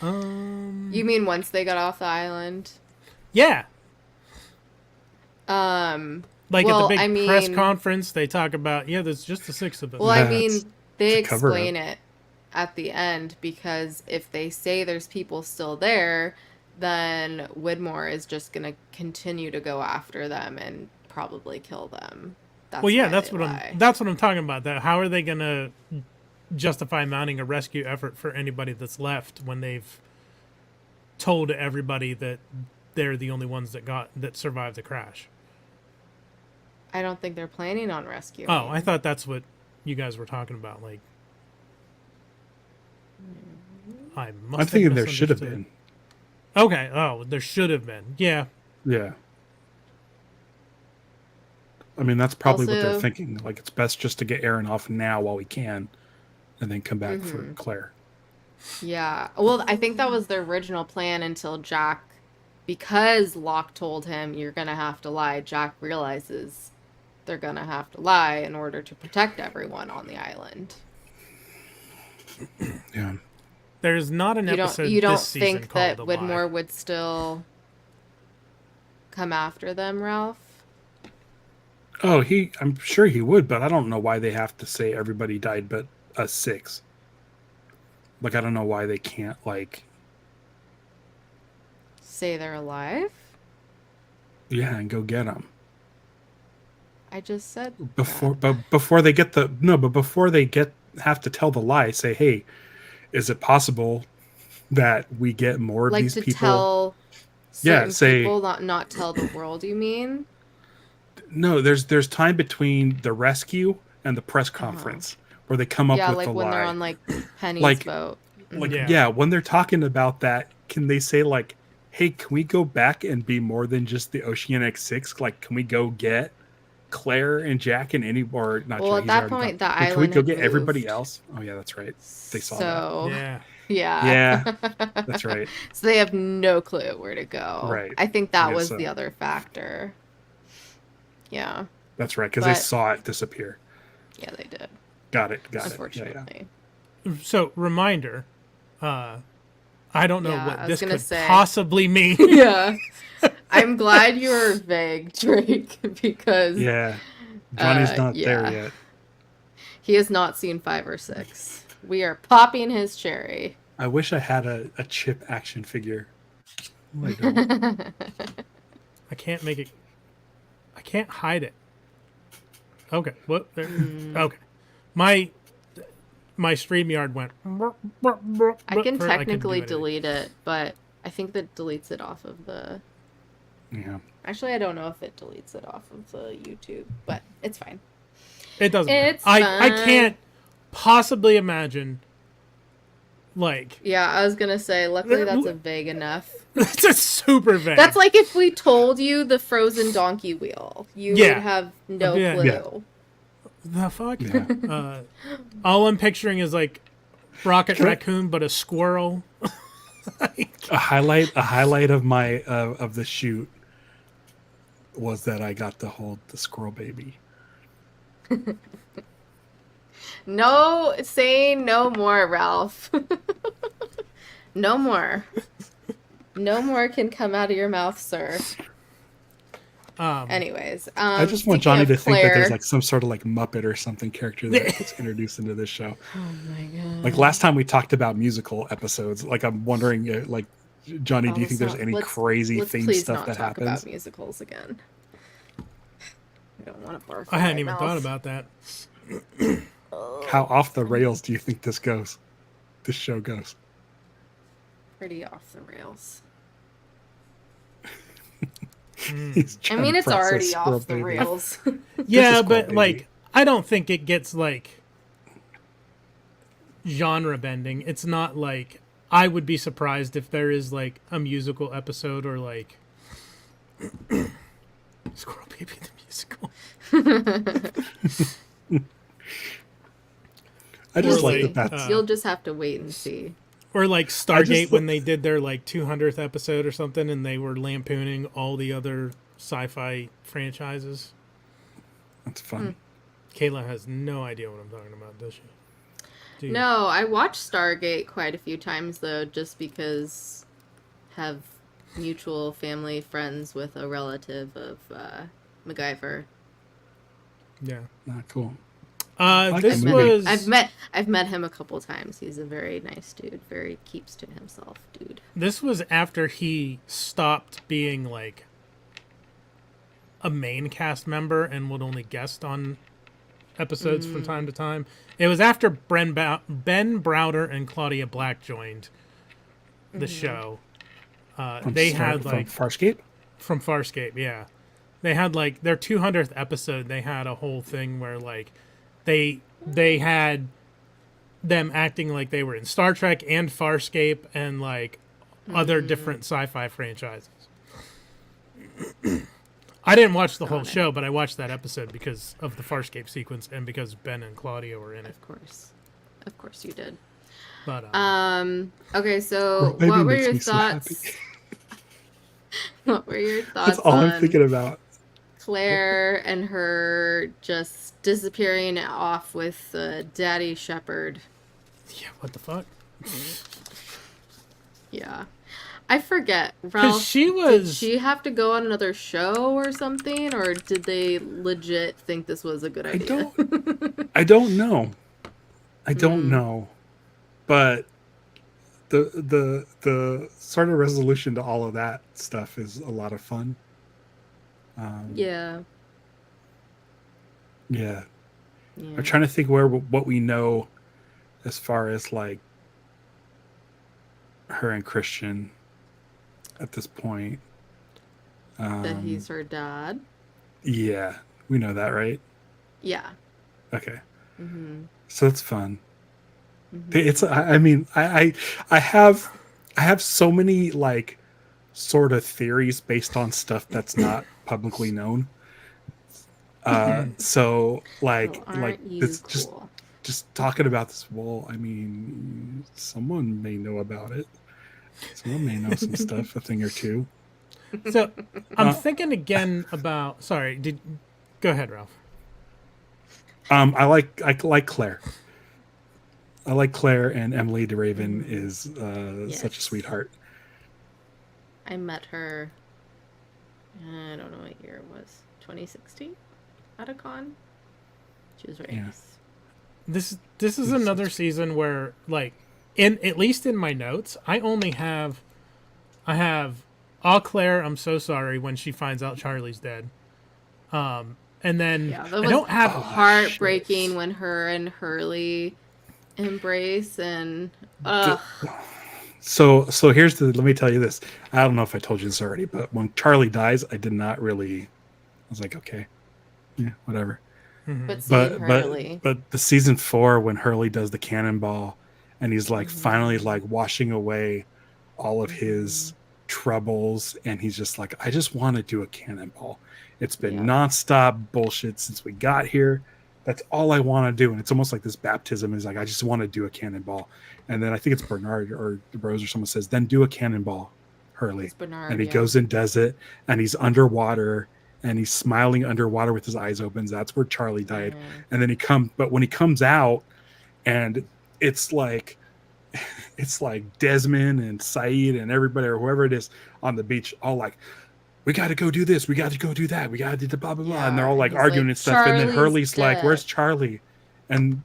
Speaker 3: You mean once they got off the island?
Speaker 1: Yeah, like
Speaker 3: Well,
Speaker 1: at the
Speaker 3: I
Speaker 1: big press
Speaker 3: mean-
Speaker 1: conference, they talk about there's just the 6 of us.
Speaker 3: Well, I
Speaker 2: That's
Speaker 3: mean, they
Speaker 2: to cover
Speaker 3: explain it at the end, because if they say there's people still there, then Widmore is just going to continue to go after them and probably kill them. That's
Speaker 1: Well, yeah,
Speaker 3: why
Speaker 1: that's
Speaker 3: they
Speaker 1: what
Speaker 3: lie.
Speaker 1: I'm talking about. That how are they gonna justify mounting a rescue effort for anybody that's left when they've told everybody that they're the only ones that survived the crash?
Speaker 3: I don't think they're planning on rescuing.
Speaker 1: Oh, I thought that's what you guys were talking about. Like, I must
Speaker 2: I'm
Speaker 1: have
Speaker 2: thinking there should have
Speaker 1: misunderstood.
Speaker 2: been.
Speaker 1: Okay. Oh, there should have been. Yeah.
Speaker 2: Yeah. I mean, that's probably what they're
Speaker 3: Also,
Speaker 2: thinking. Like, it's best just to get Aaron off now while we can, and then come back for
Speaker 3: hmm
Speaker 2: Claire.
Speaker 3: yeah. Well, I think that was their original plan until Jack, because Locke told him, you're going to have to lie. Jack realizes they're going to have to lie in order to protect everyone on the island.
Speaker 2: Yeah.
Speaker 1: There's not an
Speaker 3: You don't
Speaker 1: episode
Speaker 3: you
Speaker 1: this
Speaker 3: don't
Speaker 1: season
Speaker 3: think
Speaker 1: called
Speaker 3: that
Speaker 1: The
Speaker 3: Widmore
Speaker 1: Lie.
Speaker 3: would still come after them, Ralph?
Speaker 2: Oh, I'm sure he would, but I don't know why they have to say everybody died but us 6. Like, I don't know why they can't, like,
Speaker 3: Say they're alive?
Speaker 2: yeah, and go get them.
Speaker 3: I just said
Speaker 2: Before,
Speaker 3: that.
Speaker 2: but before they get the, no, but before they have to tell the lie, say, hey, is it possible that we get more of
Speaker 3: Like
Speaker 2: these
Speaker 3: to
Speaker 2: people?
Speaker 3: tell
Speaker 2: Yeah,
Speaker 3: certain
Speaker 2: say,
Speaker 3: people, not tell the world, you mean?
Speaker 2: no, there's time between the rescue and the press
Speaker 3: Uh-huh.
Speaker 2: conference where they come up
Speaker 3: Yeah,
Speaker 2: with
Speaker 3: like
Speaker 2: the
Speaker 3: when they're
Speaker 2: lie.
Speaker 3: on like Penny's
Speaker 2: Like,
Speaker 3: boat.
Speaker 2: like
Speaker 1: Yeah.
Speaker 2: yeah, when they're talking about that, can they say like, hey, can we go back and be more than just the Oceanic 6? Like, can we go get Claire and Jack and any, or not
Speaker 3: Well,
Speaker 2: Jack,
Speaker 3: at
Speaker 2: he's
Speaker 3: that
Speaker 2: already gone.
Speaker 3: point, the
Speaker 2: But can we
Speaker 3: island
Speaker 2: go
Speaker 3: had
Speaker 2: get everybody
Speaker 3: moved.
Speaker 2: else? Oh yeah, that's right. They saw that.
Speaker 3: So,
Speaker 1: Yeah.
Speaker 3: yeah.
Speaker 2: Yeah, that's right.
Speaker 3: So they have no clue where to go.
Speaker 2: Right.
Speaker 3: I think that
Speaker 2: Yeah,
Speaker 3: was
Speaker 2: so
Speaker 3: the other factor. Yeah.
Speaker 2: that's right, because they
Speaker 3: But
Speaker 2: saw it disappear.
Speaker 3: yeah, they did.
Speaker 2: Got it. Yeah, yeah.
Speaker 3: Unfortunately.
Speaker 1: So, reminder. I don't know
Speaker 3: Yeah,
Speaker 1: what
Speaker 3: I was
Speaker 1: this
Speaker 3: gonna
Speaker 1: could
Speaker 3: say.
Speaker 1: possibly mean.
Speaker 3: Yeah. I'm glad you were vague, Drake, because
Speaker 2: Yeah. Johnny's not there
Speaker 3: yeah.
Speaker 2: yet.
Speaker 3: He has not seen 5 or 6. We are popping his cherry.
Speaker 2: I wish I had a Chip action figure. Oh, I don't.
Speaker 1: I can't make it. I can't hide it. Okay. What? There. Okay. My StreamYard went.
Speaker 3: I can
Speaker 1: couldn't
Speaker 3: technically
Speaker 1: do anything.
Speaker 3: delete it, but I think that deletes it off of the...
Speaker 2: Yeah.
Speaker 3: Actually, I don't know if it deletes it off of the YouTube, but it's fine.
Speaker 1: It doesn't.
Speaker 3: It's
Speaker 1: matter. I
Speaker 3: fine.
Speaker 1: can't possibly imagine. Like
Speaker 3: Yeah, I was gonna say, luckily that's a vague enough.
Speaker 1: it's a super vague.
Speaker 3: That's like if we told you the frozen donkey wheel. You
Speaker 1: Yeah.
Speaker 3: would have no
Speaker 1: Yeah.
Speaker 3: clue.
Speaker 2: Yeah.
Speaker 1: the fuck.
Speaker 2: Yeah.
Speaker 1: All I'm picturing is like Rocket Raccoon, but a squirrel.
Speaker 2: A highlight of my of the shoot was that I got to hold the squirrel baby.
Speaker 3: No, say no more, Ralph. No more. No more can come out of your mouth, sir. Anyways,
Speaker 2: I just want
Speaker 3: speaking
Speaker 2: Johnny
Speaker 3: of
Speaker 2: to think that there's
Speaker 3: Claire-
Speaker 2: like some sort of like Muppet or something character that gets introduced into this show.
Speaker 3: Oh my god.
Speaker 2: Like last time we talked about musical episodes, like I'm wondering, like Johnny, do you think there's any crazy
Speaker 3: let's
Speaker 2: theme
Speaker 3: please
Speaker 2: stuff
Speaker 3: not
Speaker 2: that
Speaker 3: talk
Speaker 2: happens?
Speaker 3: about musicals again. I don't want to barf.
Speaker 1: I
Speaker 3: in
Speaker 1: hadn't
Speaker 3: my
Speaker 1: even
Speaker 3: mouth.
Speaker 1: thought about that.
Speaker 2: How off the rails do you think this goes? This show goes?
Speaker 3: Pretty off the rails.
Speaker 2: He's
Speaker 3: I
Speaker 2: trying
Speaker 3: mean,
Speaker 2: to
Speaker 3: it's
Speaker 2: process
Speaker 3: already
Speaker 2: squirrel
Speaker 3: off the
Speaker 2: baby.
Speaker 3: rails.
Speaker 1: Yeah,
Speaker 2: is
Speaker 1: but
Speaker 2: cool,
Speaker 1: like
Speaker 2: baby.
Speaker 1: I don't think it gets like genre bending. It's not like I would be surprised if there is like a musical episode or like Squirrel Baby the musical.
Speaker 2: I just
Speaker 1: Or
Speaker 2: like
Speaker 1: like,
Speaker 2: that. That's
Speaker 3: You'll just have to wait and see.
Speaker 1: Or like Stargate
Speaker 2: just-
Speaker 1: when they did their like 200th episode or something and they were lampooning all the other sci-fi franchises.
Speaker 2: that's fun.
Speaker 1: Kayla has no idea what I'm talking about, does she? Do you?
Speaker 3: No, I watched Stargate quite a few times though, just because have mutual family friends with a relative of MacGyver.
Speaker 1: Yeah.
Speaker 2: Not cool.
Speaker 1: This
Speaker 2: that movie.
Speaker 1: was
Speaker 3: I've met him a couple times. He's a very nice dude. Very keeps to himself, dude.
Speaker 1: This was after he stopped being like a main cast member and would only guest on episodes from time to time. It was after Ben Browder and Claudia Black joined the show. They had
Speaker 2: from
Speaker 1: like
Speaker 2: Farscape.
Speaker 1: from Farscape, yeah. They had like their 200th episode. They had a whole thing where like they had them acting like they were in Star Trek and Farscape and like other different sci-fi franchises. I didn't watch the whole
Speaker 3: Got it.
Speaker 1: show, but I watched that episode because of the Farscape sequence and because Ben and Claudia were in it.
Speaker 3: Of course you did.
Speaker 1: But
Speaker 3: Okay, so
Speaker 2: Maybe
Speaker 3: what were
Speaker 2: makes
Speaker 3: your
Speaker 2: me so happy.
Speaker 3: thoughts? What were your thoughts
Speaker 2: That's all I'm
Speaker 3: on
Speaker 2: thinking about.
Speaker 3: Claire and her just disappearing off with Daddy Shepherd?
Speaker 1: yeah, what the fuck?
Speaker 3: Yeah. I forget.
Speaker 1: Because
Speaker 3: Ralph,
Speaker 1: she
Speaker 3: did
Speaker 1: was.
Speaker 3: she have to go on another show or something, or did they legit think this was a good idea?
Speaker 2: I don't know. I don't know. But the sort of resolution to all of that stuff is a lot of fun.
Speaker 3: Yeah.
Speaker 2: Yeah. I'm trying to think what we know as far as like her and Christian at this point.
Speaker 3: That he's her dad.
Speaker 2: Yeah, we know that, right?
Speaker 3: Yeah.
Speaker 2: Okay.
Speaker 3: Mm-hmm.
Speaker 2: So it's fun. It's I mean I have so many like sort of theories based on stuff that's not publicly known. So like it's
Speaker 3: cool?
Speaker 2: just talking about this wall. I mean, someone may know about it. Someone may know some stuff, a thing or two.
Speaker 1: So I'm thinking again about. Sorry, go ahead, Ralph.
Speaker 2: I like Claire. I like Claire, and Emily DeRaven is such a sweetheart.
Speaker 3: I met her. I don't know what year it was. 2016 at a con. She was very nice.
Speaker 1: This is another season where like at least in my notes I have "Aw, Claire, I'm so sorry" when she finds out Charlie's dead. And then
Speaker 3: that
Speaker 1: I
Speaker 3: was
Speaker 1: don't have
Speaker 3: heartbreaking when her and Hurley embrace and
Speaker 2: So here's let me tell you this. I don't know if I told you this already, but when Charlie dies, I did not really. I was like, okay, yeah, whatever.
Speaker 3: But Hurley.
Speaker 2: But the season 4 when Hurley does the cannonball, and he's like finally like washing away all of his troubles, and he's just like, I just want to do a cannonball. It's been nonstop bullshit since we got here. That's all I want to do. And it's almost like this baptism is like, I just want to do a cannonball. And then I think it's Bernard or Rose or someone says, then do a cannonball, Hurley.
Speaker 3: It's Bernard,
Speaker 2: and he goes and does it. And he's underwater and he's smiling underwater with his eyes open. That's where Charlie died. And then but when he comes out and it's like Desmond and Saeed and everybody or whoever it is on the beach, all like, we got to go do this. We got to go do that. We got to do the blah, blah, blah. And they're all like arguing and stuff. And then Hurley's like, where's Charlie? And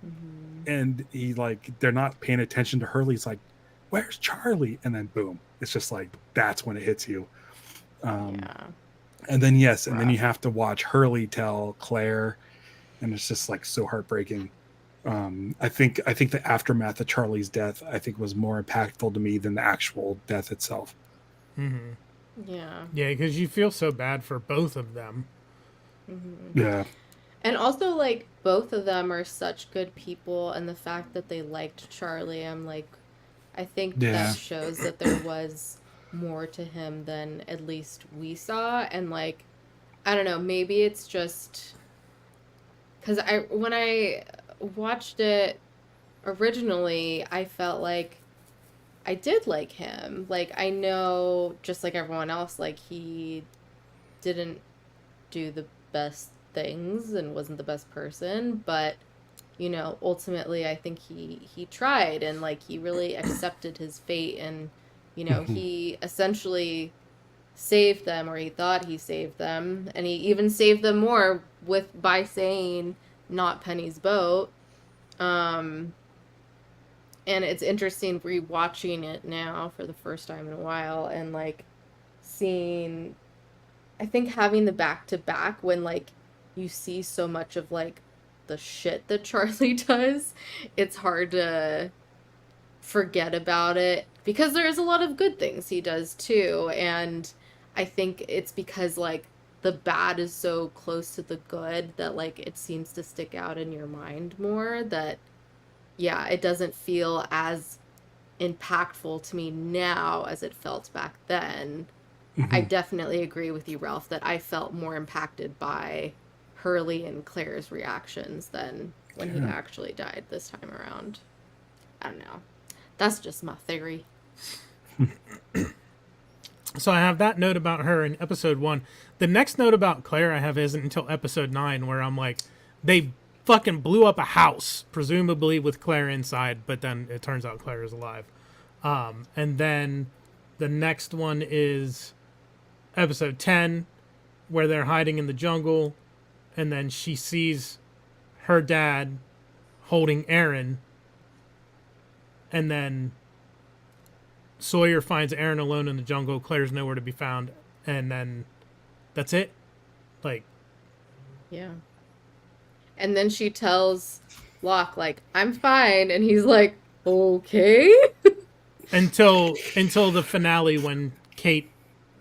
Speaker 2: he like, they're not paying attention to Hurley. He's like, where's Charlie? And then boom. It's just like, that's when it hits you. And then, and then you have to watch Hurley tell Claire. And it's just like so heartbreaking. I think the aftermath of Charlie's death, I think was more impactful to me than the actual death itself.
Speaker 1: Mm-hmm.
Speaker 3: Yeah,
Speaker 1: because you feel so bad for both of them.
Speaker 2: Yeah,
Speaker 3: and also like both of them are such good people, and the fact that they liked Charlie, I'm like, I think that shows that there was more to him than at least we saw. And like, I don't know, maybe it's just because when I watched it originally, I felt like I did like him. Like, I know, just like everyone else, like, he didn't do the best things and wasn't the best person, but, you know, ultimately I think he tried, and, like, he really accepted his fate, and, you know, he essentially saved them, or he thought he saved them, and he even saved them more by saying, not Penny's boat. And it's interesting rewatching it now for the first time in a while, and like seeing, I think having the back-to-back when like you see so much of like the shit that Charlie does, it's hard to forget about it, because there is a lot of good things he does too. And I think it's because like the bad is so close to the good that like it seems to stick out in your mind more, that yeah, it doesn't feel as impactful to me now as it felt back then. I
Speaker 2: Mhm.
Speaker 3: definitely agree with you, Ralph, that I felt more impacted by Hurley and Claire's reactions than when he
Speaker 2: Yeah.
Speaker 3: actually died this time around. I don't know. That's just my theory.
Speaker 1: So I have that note about her in episode 1. The next note about Claire I have isn't until episode 9, where I'm like, they fucking blew up a house, presumably with Claire inside, but then it turns out Claire is alive. And then the next one is episode 10, where they're hiding in the jungle, and then she sees her dad holding Aaron, and then Sawyer finds Aaron alone in the jungle. Claire's nowhere to be found, and then that's it. Like,
Speaker 3: Yeah. And then she tells Locke, like, I'm fine. And he's like, okay.
Speaker 1: until the finale when Kate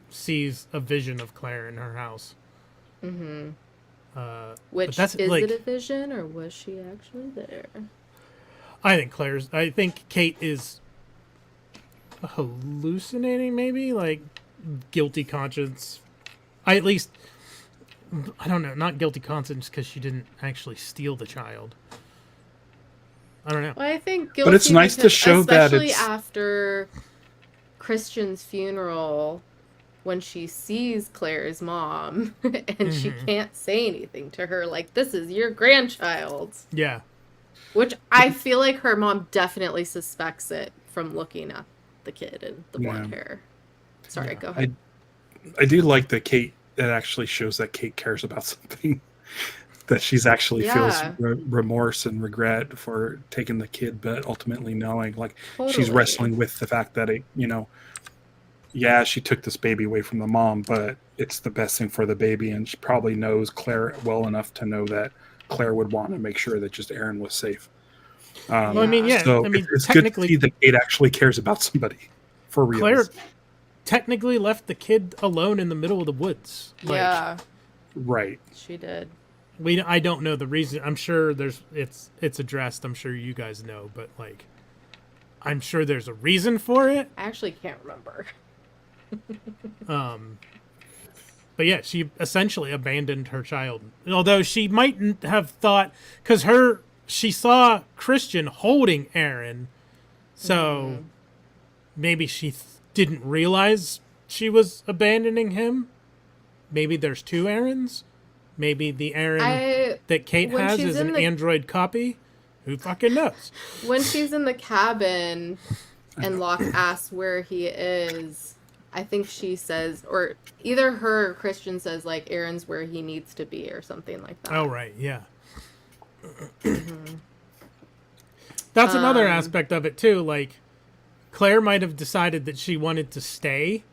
Speaker 1: sees a vision of Claire in her house.
Speaker 3: Mm-hmm.
Speaker 1: But
Speaker 3: Which,
Speaker 1: that's
Speaker 3: is it
Speaker 1: like,
Speaker 3: a vision or was she actually there?
Speaker 1: I think Kate is hallucinating, maybe, like guilty conscience. I at least, I don't know, not guilty conscience because she didn't actually steal the child. I don't know.
Speaker 3: Well, I think
Speaker 2: But it's
Speaker 3: guilty
Speaker 2: nice to
Speaker 3: because,
Speaker 2: show that
Speaker 3: especially
Speaker 2: it's
Speaker 3: after Christian's funeral, when she sees Claire's mom and she can't say anything to her, like, this is your grandchild.
Speaker 1: Yeah.
Speaker 3: Which I feel like her mom definitely suspects it from looking at the kid and the blonde
Speaker 2: Yeah.
Speaker 3: hair. Sorry,
Speaker 1: Yeah.
Speaker 3: go ahead.
Speaker 2: I do like that Kate. It actually shows that Kate cares about something. That she's actually feels
Speaker 3: Yeah.
Speaker 2: remorse and regret for taking the kid, but ultimately knowing, like, she's
Speaker 3: Totally.
Speaker 2: wrestling with the fact that yeah, she took this baby away from the mom, but it's the best thing for the baby, and she probably knows Claire well enough to know that Claire would want to make sure that just Aaron was safe.
Speaker 1: Well, I mean, yeah.
Speaker 2: So
Speaker 1: I mean,
Speaker 2: it's good to see
Speaker 1: technically,
Speaker 2: that Kate actually cares about somebody for real.
Speaker 1: Claire technically left the kid alone in the middle of the woods. Like,
Speaker 3: Yeah,
Speaker 2: Right.
Speaker 3: she did.
Speaker 1: I don't know the reason. I'm sure it's addressed. I'm sure you guys know, but like, I'm sure there's a reason for it.
Speaker 3: I actually can't remember.
Speaker 1: But yeah, she essentially abandoned her child. Although she mightn't have thought, because she saw Christian holding Aaron, so maybe she didn't realize she was abandoning him. Maybe there's two Aarons. Maybe the Aaron that Kate
Speaker 3: when
Speaker 1: has
Speaker 3: she's
Speaker 1: is
Speaker 3: in
Speaker 1: an
Speaker 3: the-
Speaker 1: android copy. Who fucking knows?
Speaker 3: When she's in the cabin and Locke asks where he is, I think she says, or either her or Christian says, like, Aaron's where he needs to be or something like that.
Speaker 1: Oh, right, yeah. That's another aspect of it, too. Like, Claire might have decided that she wanted to stay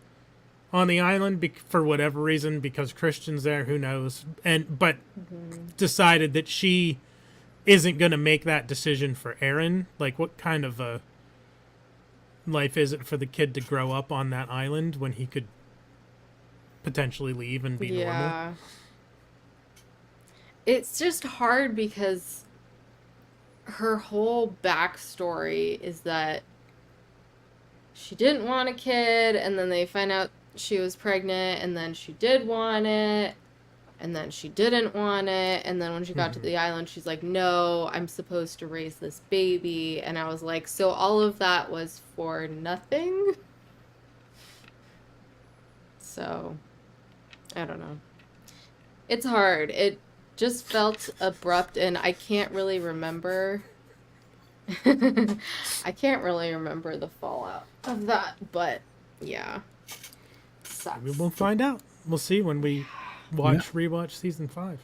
Speaker 1: on the island for whatever reason, because Christian's there, who knows, but decided that she isn't going to make that decision for Aaron. Like, what kind of a life is it for the kid to grow up on that island when he could potentially leave and be normal?
Speaker 3: It's just hard because her whole backstory is that she didn't want a kid, and then they find out she was pregnant, and then she did want it, and then she didn't want it, and then when she got to the island, she's like, no, I'm supposed to raise this baby. And I was like, so all of that was for nothing? So, I don't know. It's hard. It just felt abrupt, and I can't really remember. I can't really remember the fallout of that, but yeah. Sucks.
Speaker 1: We will find out. We'll see when we rewatch season 5.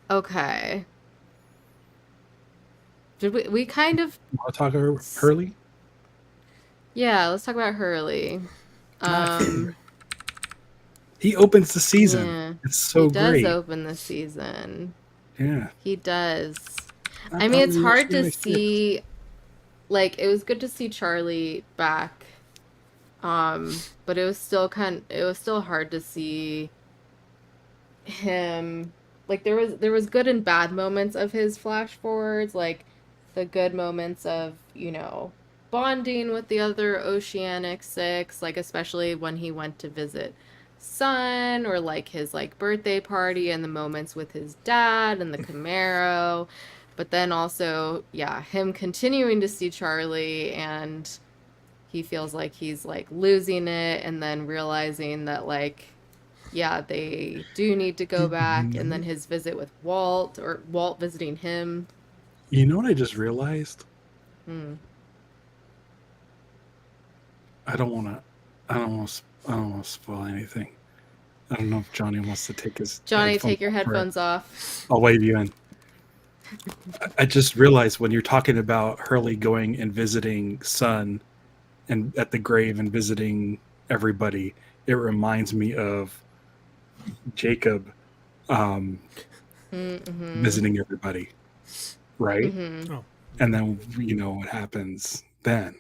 Speaker 3: Okay. Did we kind of...
Speaker 2: Want to talk about Hurley?
Speaker 3: Yeah, let's talk about Hurley.
Speaker 2: He opens the season.
Speaker 3: Yeah,
Speaker 2: It's so
Speaker 3: he does
Speaker 2: great.
Speaker 3: open the season.
Speaker 2: Yeah.
Speaker 3: He does. I mean, it's hard to see... Like, it was good to see Charlie back. But it was still hard to see him like there was good and bad moments of his flash forwards, like the good moments of, bonding with the other Oceanic Six, like especially when he went to visit Sun, or like his like birthday party and the moments with his dad and the Camaro. But then also, yeah, him continuing to see Charlie, and he feels like he's like losing it, and then realizing that like, yeah, they do need to go back, and then his visit with Walt, or Walt visiting him.
Speaker 2: You know what I just realized?
Speaker 3: Hmm.
Speaker 2: I don't want to. I don't want to. I don't want to spoil anything. I don't know if Johnny wants to take his
Speaker 3: Johnny,
Speaker 2: headphones
Speaker 3: take your
Speaker 2: off or
Speaker 3: headphones off.
Speaker 2: I'll wave you in. I just realized when you're talking about Hurley going and visiting Sun and at the grave and visiting everybody, it reminds me of Jacob
Speaker 3: Mm-hmm.
Speaker 2: visiting everybody, right?
Speaker 3: Mm-hmm.
Speaker 1: Oh,
Speaker 2: And then you know what happens then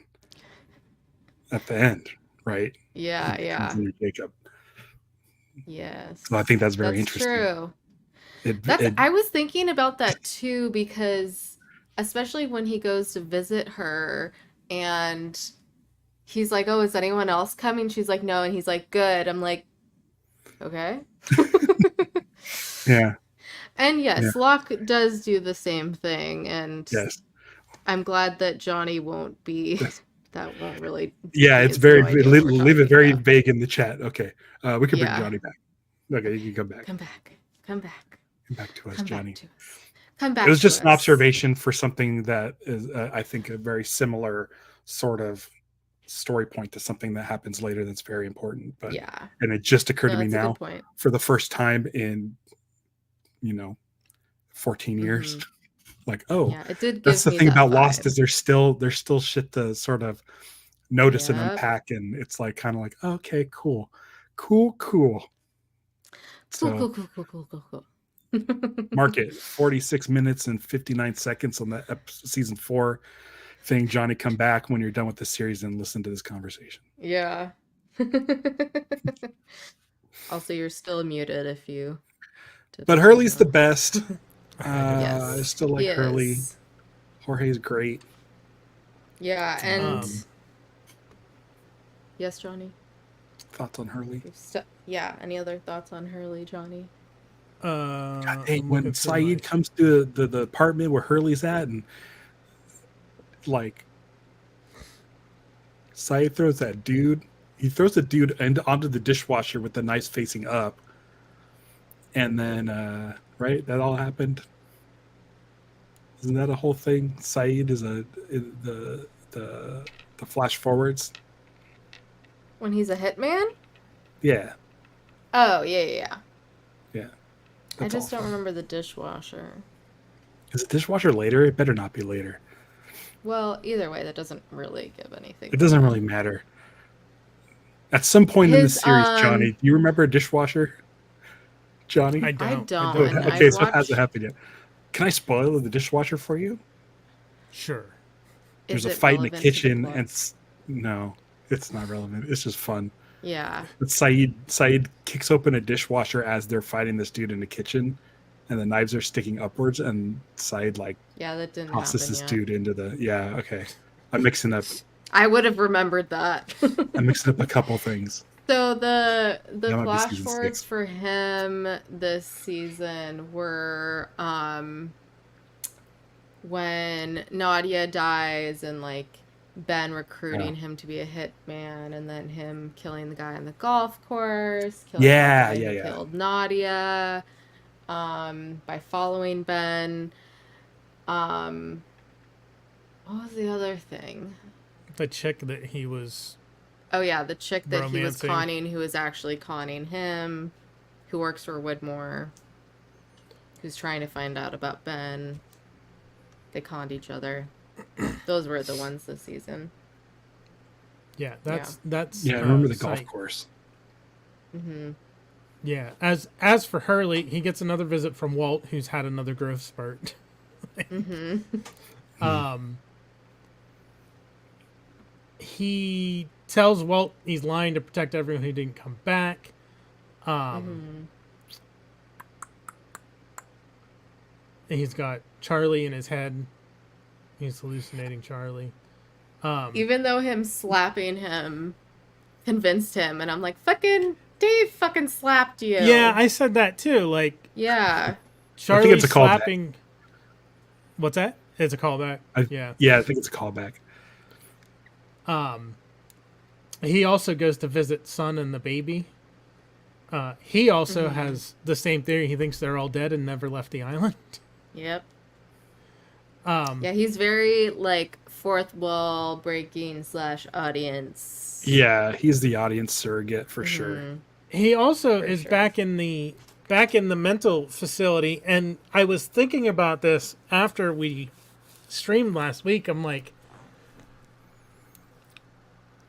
Speaker 2: at the end, right? He
Speaker 3: Yeah,
Speaker 2: becomes
Speaker 3: yeah.
Speaker 2: a new Jacob. So I think
Speaker 3: Yes.
Speaker 2: that's very
Speaker 3: That's
Speaker 2: interesting.
Speaker 3: true. I was thinking about that too, because especially when he goes to visit her, and he's like, "Oh, is anyone else coming?" She's like, "No," and he's like, "Good." I'm like, "Okay."
Speaker 2: Yeah,
Speaker 3: And
Speaker 2: yeah,
Speaker 3: yes, Locke does do the same thing, and
Speaker 2: yes.
Speaker 3: I'm glad that Johnny won't be.
Speaker 2: Yes.
Speaker 3: That won't really.
Speaker 2: Yeah,
Speaker 3: He
Speaker 2: it's
Speaker 3: has no
Speaker 2: very
Speaker 3: idea what we're
Speaker 2: leave it
Speaker 3: talking
Speaker 2: very
Speaker 3: about.
Speaker 2: vague in the chat. Okay, we can bring
Speaker 3: Yeah.
Speaker 2: Johnny back. Okay, you can come back.
Speaker 3: Come back. Come back.
Speaker 2: Come back to us,
Speaker 3: Come back
Speaker 2: Johnny.
Speaker 3: to us. Come
Speaker 2: It
Speaker 3: back
Speaker 2: was
Speaker 3: to
Speaker 2: just an
Speaker 3: us.
Speaker 2: observation for something that is, I think, a very similar sort of story point to something that happens later that's very important. But
Speaker 3: Yeah.
Speaker 2: and it just occurred to
Speaker 3: No,
Speaker 2: me
Speaker 3: that's a good
Speaker 2: now
Speaker 3: point.
Speaker 2: for the first time in 14 years.
Speaker 3: Mm-hmm.
Speaker 2: Like, oh,
Speaker 3: Yeah, it did
Speaker 2: that's
Speaker 3: give
Speaker 2: the
Speaker 3: me
Speaker 2: thing
Speaker 3: that
Speaker 2: about Lost
Speaker 3: vibe.
Speaker 2: is there's still shit to sort of notice and
Speaker 3: Yep.
Speaker 2: unpack, and it's like kind of like, okay, cool.
Speaker 3: Cool,
Speaker 2: So
Speaker 3: cool, cool, cool, cool, cool, cool.
Speaker 2: mark it 46 minutes and 59 seconds on the season 4 thing. Johnny, come back when you're done with the series and listen to this conversation.
Speaker 3: Yeah. Also, you're still muted if you did
Speaker 2: But
Speaker 3: listen to
Speaker 2: Hurley's the
Speaker 3: that.
Speaker 2: best.
Speaker 1: I did
Speaker 2: I
Speaker 3: Yes,
Speaker 2: still
Speaker 3: he
Speaker 2: like Hurley.
Speaker 3: is.
Speaker 2: Jorge's great.
Speaker 3: Yeah, and
Speaker 1: Um,
Speaker 3: yes, Johnny.
Speaker 2: Thoughts on Hurley?
Speaker 3: Yeah, any other thoughts on Hurley, Johnny?
Speaker 2: Hey,
Speaker 1: I'm looking
Speaker 2: when
Speaker 1: through my.
Speaker 2: Saeed comes to the apartment where Hurley's at, and like Saeed throws that dude, he throws the dude onto the dishwasher with the knives facing up, and then right, that all happened. Isn't that a whole thing? Saeed is the flash forwards.
Speaker 3: When he's a hitman?
Speaker 2: Yeah,
Speaker 3: Oh, yeah, yeah, yeah.
Speaker 2: yeah.
Speaker 3: I
Speaker 2: That's all
Speaker 3: just don't
Speaker 2: fun.
Speaker 3: remember the dishwasher.
Speaker 2: Is the dishwasher later? It better not be later.
Speaker 3: Well, either way, that doesn't really give anything
Speaker 2: It doesn't
Speaker 3: away.
Speaker 2: really matter. At some point in the
Speaker 3: His
Speaker 2: series, Johnny, do you remember a dishwasher, Johnny?
Speaker 1: I
Speaker 3: I
Speaker 1: don't. I
Speaker 3: don't,
Speaker 1: don't
Speaker 3: and
Speaker 1: remember.
Speaker 3: I've
Speaker 2: Okay, so it hasn't
Speaker 3: watched.
Speaker 2: happened yet. Can I spoil the dishwasher for you?
Speaker 1: Sure.
Speaker 2: There's
Speaker 3: Is
Speaker 2: a
Speaker 3: it
Speaker 2: fight in the
Speaker 3: relevant to the
Speaker 2: kitchen,
Speaker 3: plot?
Speaker 2: and no, it's not relevant. It's just fun.
Speaker 3: Yeah.
Speaker 2: But Saeed kicks open a dishwasher as they're fighting this dude in the kitchen, and the knives are sticking upwards, and Saeed like
Speaker 3: Yeah, that didn't
Speaker 2: tosses
Speaker 3: happen
Speaker 2: this
Speaker 3: yet.
Speaker 2: dude into the Okay. I'm mixing up
Speaker 3: I would have remembered that.
Speaker 2: a couple things.
Speaker 3: So the
Speaker 2: That might be
Speaker 3: flash
Speaker 2: season
Speaker 3: forwards
Speaker 2: 6.
Speaker 3: for him this season were when Nadia dies, and like Ben
Speaker 2: Yeah.
Speaker 3: recruiting him to be a hitman, and then him killing the guy on the golf course, killing the
Speaker 2: Yeah,
Speaker 3: guy
Speaker 2: yeah,
Speaker 3: who
Speaker 2: yeah.
Speaker 3: killed Nadia, by following Ben. Um, what was the other thing?
Speaker 1: The chick that he was
Speaker 3: Oh yeah, the chick that he was
Speaker 1: romancing.
Speaker 3: conning, who was actually conning him, who works for Widmore, who's trying to find out about Ben. They conned each other. Those were the ones this season.
Speaker 1: Yeah, that's
Speaker 2: Yeah, I remember the
Speaker 1: Saeed.
Speaker 2: golf course.
Speaker 3: Mm-hmm.
Speaker 1: Yeah. As for Hurley, he gets another visit from Walt, who's had another growth spurt.
Speaker 3: Mm-hmm.
Speaker 1: He tells Walt he's lying to protect everyone who didn't come back.
Speaker 3: Mm-hmm.
Speaker 1: He's got Charlie in his head. He's hallucinating Charlie.
Speaker 3: Even though him slapping him convinced him, and I'm like, fucking Dave fucking slapped you.
Speaker 1: Yeah, I said that too. Like,
Speaker 3: Yeah.
Speaker 2: I think it's
Speaker 1: Charlie
Speaker 2: a callback.
Speaker 1: slapping. What's that? It's a callback. Yeah.
Speaker 2: Yeah, I think it's a callback.
Speaker 1: He also goes to visit Son and the baby. He also has the same theory. He thinks they're all dead and never left the island.
Speaker 3: Yep. Yeah, he's very like fourth wall breaking / audience.
Speaker 2: Yeah, he's the audience surrogate for sure.
Speaker 1: He also is
Speaker 3: sure.
Speaker 1: back in the mental facility, and I was thinking about this after we streamed last week. I'm like,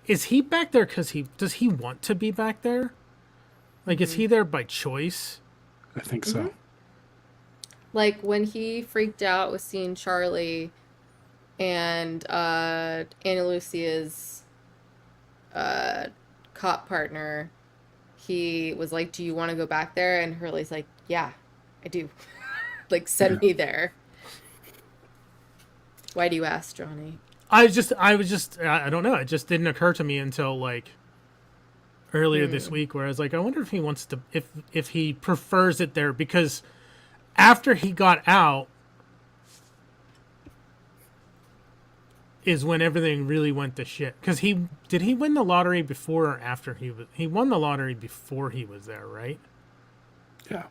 Speaker 1: is he back there because does he want to be back there? Like, is he there by choice?
Speaker 2: I think so.
Speaker 3: Like when he freaked out with seeing Charlie and Anna Lucia's cop partner, he was like, "Do you want to go back there?" And Hurley's like, "Yeah, I do." Like, send me there. Why do you ask, Johnny?
Speaker 1: I don't know. It just didn't occur to me until like earlier this week, where I was like, I wonder if he wants to, if he prefers it there, because after he got out is when everything really went to shit. Because did he win the lottery before or after he won the lottery before he was there, right?
Speaker 2: Yeah.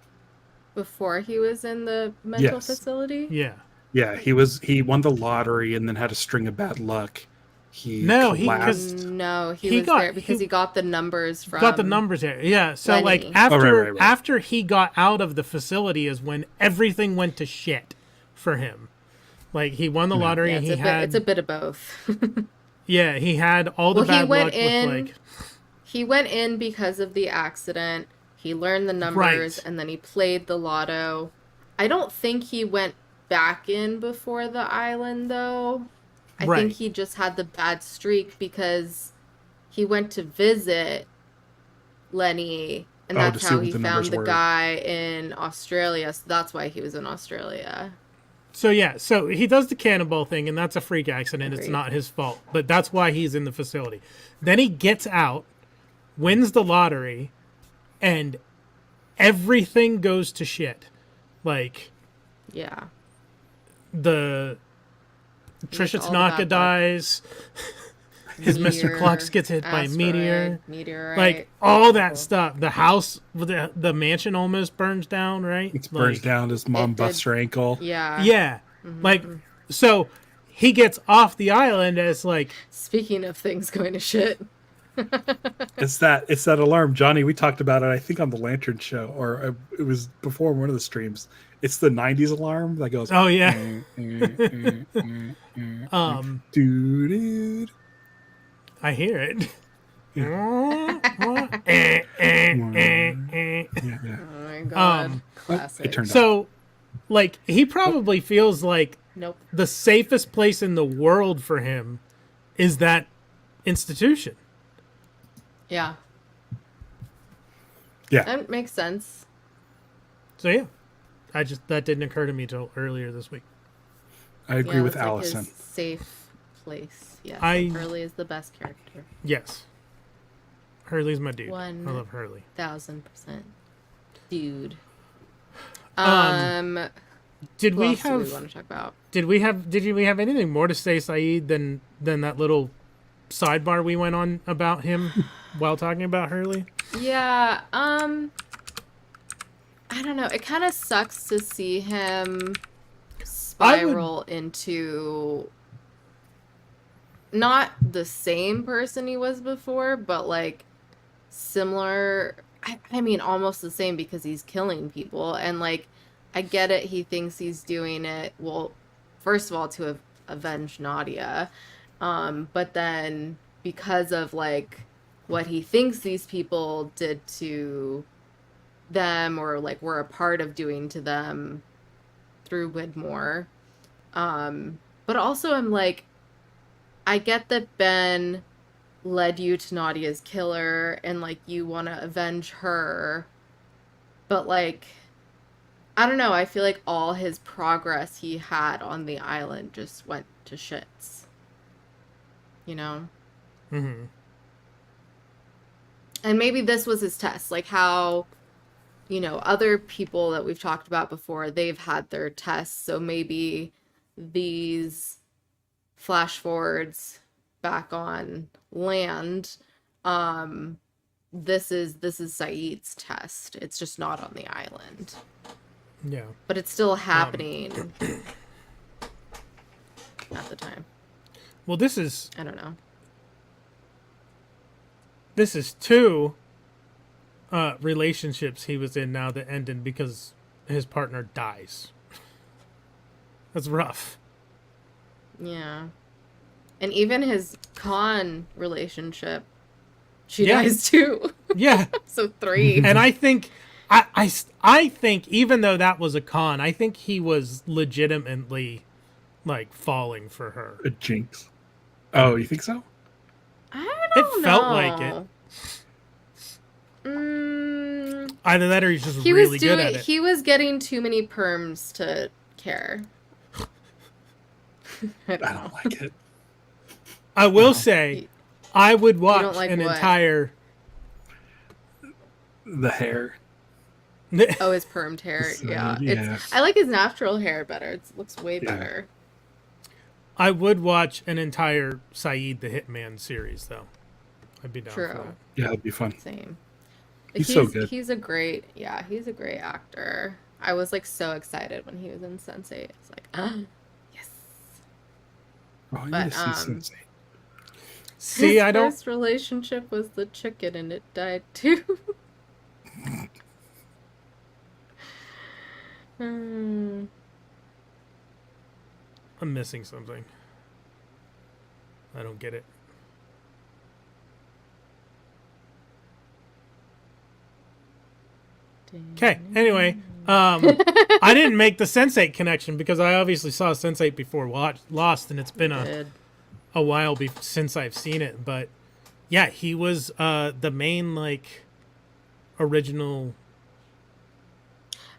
Speaker 3: Before he was in the mental
Speaker 2: Yes.
Speaker 3: facility?
Speaker 1: Yeah.
Speaker 2: Yeah, he won the lottery and then had a string of bad luck. He collapsed.
Speaker 3: No, he
Speaker 1: He
Speaker 3: was
Speaker 1: got-
Speaker 3: there because
Speaker 1: he-
Speaker 3: he got the numbers from
Speaker 1: Got the numbers there. Yeah. So
Speaker 3: Lenny.
Speaker 1: like
Speaker 3: Oh,
Speaker 1: after
Speaker 2: right.
Speaker 1: after he got out of the facility is when everything went to shit for him. Like he won the lottery
Speaker 3: Yeah,
Speaker 1: and
Speaker 3: it's a bit of both.
Speaker 1: yeah, he had all the
Speaker 3: Well,
Speaker 1: bad
Speaker 3: he went
Speaker 1: luck
Speaker 3: in-
Speaker 1: with like
Speaker 3: He went in because of the accident. He learned the numbers
Speaker 1: Right.
Speaker 3: and then he played the lotto. I don't think he went back in before the island though. I
Speaker 1: Right.
Speaker 3: think he just had the bad streak because he went to visit Lenny and
Speaker 2: Oh, to
Speaker 3: that's
Speaker 2: see
Speaker 3: how
Speaker 2: what
Speaker 3: he
Speaker 2: the
Speaker 3: found
Speaker 2: numbers
Speaker 3: the
Speaker 2: were.
Speaker 3: guy in Australia. So that's why he was in Australia.
Speaker 1: So yeah, so he does the cannonball thing, and that's a freak accident. It's
Speaker 3: Agreed.
Speaker 1: not his fault, but that's why he's in the facility. Then he gets out, wins the lottery, and everything goes to shit. Like
Speaker 3: Yeah.
Speaker 1: the Trisha
Speaker 3: all the bad
Speaker 1: Tanaka
Speaker 3: luck.
Speaker 1: dies. His Mr. Clux gets hit by a meteor.
Speaker 3: Meteorite.
Speaker 1: Like all that stuff. The house, the mansion almost burns down. Right?
Speaker 2: It burns down. His mom
Speaker 3: It
Speaker 2: busts
Speaker 3: did.
Speaker 2: her ankle.
Speaker 3: Yeah.
Speaker 1: Yeah. Like so, he gets off the island as like.
Speaker 3: Speaking of things going to shit.
Speaker 2: It's that alarm, Johnny. We talked about it, I think, on the Lantern Show, or it was before one of the streams. It's the '90s alarm that goes.
Speaker 1: Oh yeah.
Speaker 2: Dude.
Speaker 1: I hear it.
Speaker 2: Yeah.
Speaker 3: Oh my god. Classic.
Speaker 2: It turned out.
Speaker 1: So, like, he probably feels like
Speaker 3: Nope.
Speaker 1: the safest place in the world for him is that institution.
Speaker 3: Yeah.
Speaker 2: Yeah,
Speaker 3: That makes sense.
Speaker 1: So yeah, that didn't occur to me till earlier this week.
Speaker 2: I agree
Speaker 3: Yeah,
Speaker 2: with
Speaker 3: that's like
Speaker 2: Allison.
Speaker 3: his safe place. Yes.
Speaker 1: Hurley
Speaker 3: is the best character.
Speaker 1: Yes, Hurley's my dude. I
Speaker 3: 1,000%.
Speaker 1: love Hurley.
Speaker 3: Dude.
Speaker 1: Did
Speaker 3: Who
Speaker 1: we
Speaker 3: else do
Speaker 1: have?
Speaker 3: we want to talk about?
Speaker 1: Did we have anything more to say, Saeed, than that little sidebar we went on about him while talking about Hurley?
Speaker 3: Yeah, I don't know. It kind of sucks to see him spiral into not the same person he was before, but like similar. I mean, almost the same because he's killing people. And like, I get it. He thinks he's doing it. Well, first of all, to avenge Nadia. But then because of like what he thinks these people did to them or like were a part of doing to them through Widmore. But also I'm like, I get that Ben led you to Nadia's killer and like you want to avenge her, but like I don't know. I feel like all his progress he had on the island just went to shits. You know?
Speaker 1: Mm-hmm.
Speaker 3: And maybe this was his test. Like how, other people that we've talked about before, they've had their tests. So maybe these flash forwards back on land, this is Saeed's test. It's just not on the island.
Speaker 1: Yeah.
Speaker 3: But it's still happening at the time.
Speaker 1: Well, this is
Speaker 3: I don't know.
Speaker 1: two relationships he was in now that ended because his partner dies. That's rough.
Speaker 3: Yeah. And even his con relationship, she
Speaker 1: Yeah.
Speaker 3: dies too.
Speaker 1: Yeah.
Speaker 3: So 3.
Speaker 1: And I think I think even though that was a con, I think he was legitimately like falling for her.
Speaker 2: A jinx. Oh, you think so?
Speaker 3: I don't know.
Speaker 1: It felt like it. Either that or he's just
Speaker 3: He
Speaker 1: really
Speaker 3: was
Speaker 1: good at it.
Speaker 3: He was getting too many perms to care. I
Speaker 2: don't like it.
Speaker 1: I will say, I would watch
Speaker 3: like
Speaker 1: an
Speaker 3: what?
Speaker 1: entire.
Speaker 2: The hair.
Speaker 3: Oh, his permed hair. Yeah.
Speaker 2: Yeah.
Speaker 3: I like his natural hair better. It looks way better.
Speaker 1: I would watch an entire Saeed the Hitman series, though. I'd be down for that.
Speaker 2: Yeah, that'd be fun.
Speaker 3: Same.
Speaker 2: He's so good.
Speaker 3: He's a great actor. I was like so excited when he was in Sense8. It's like, yes.
Speaker 2: Oh, I
Speaker 3: But,
Speaker 2: need to see Sensei.
Speaker 1: See,
Speaker 3: his
Speaker 1: I don't.
Speaker 3: first relationship was the chicken, and it died too.
Speaker 1: I'm missing something. I don't get it. Okay, anyway, I didn't make the Sense8 connection because I obviously saw Sense8 before Lost, and it's been a while since I've seen it. But yeah, he was the main like original.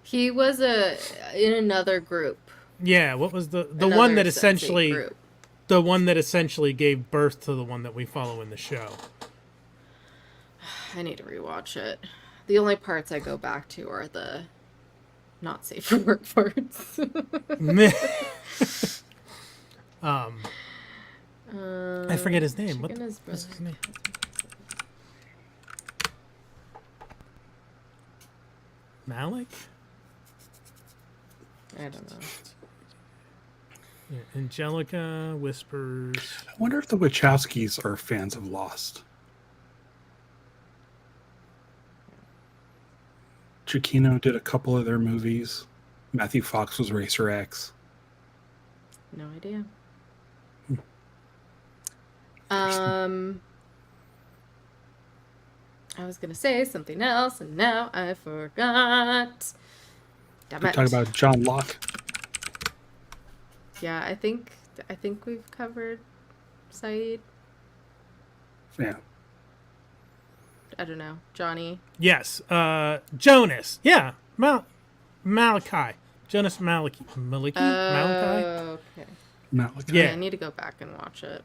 Speaker 3: He was in another group.
Speaker 1: Yeah, what was the one that essentially the one that essentially gave birth to the one that we follow in the show?
Speaker 3: I need to rewatch it. The only parts I go back to are the not safe for work parts.
Speaker 1: I forget his name. What's his name? Malik?
Speaker 3: I don't know.
Speaker 1: Yeah, Angelica whispers.
Speaker 2: I wonder if the Wachowskis are fans of Lost. Giacchino did a couple of their movies. Matthew Fox was Racer X.
Speaker 3: No idea. I was gonna say something else, and now I forgot. Damn
Speaker 2: We're
Speaker 3: it.
Speaker 2: talking about John Locke.
Speaker 3: Yeah, I think we've covered Saeed.
Speaker 2: Yeah.
Speaker 3: I don't know. Johnny.
Speaker 1: Yes, Jonas. Yeah, Malachi. Jonas Malachi. Malachi?
Speaker 3: Okay.
Speaker 2: Not like
Speaker 1: Yeah.
Speaker 3: I need to go back and watch it.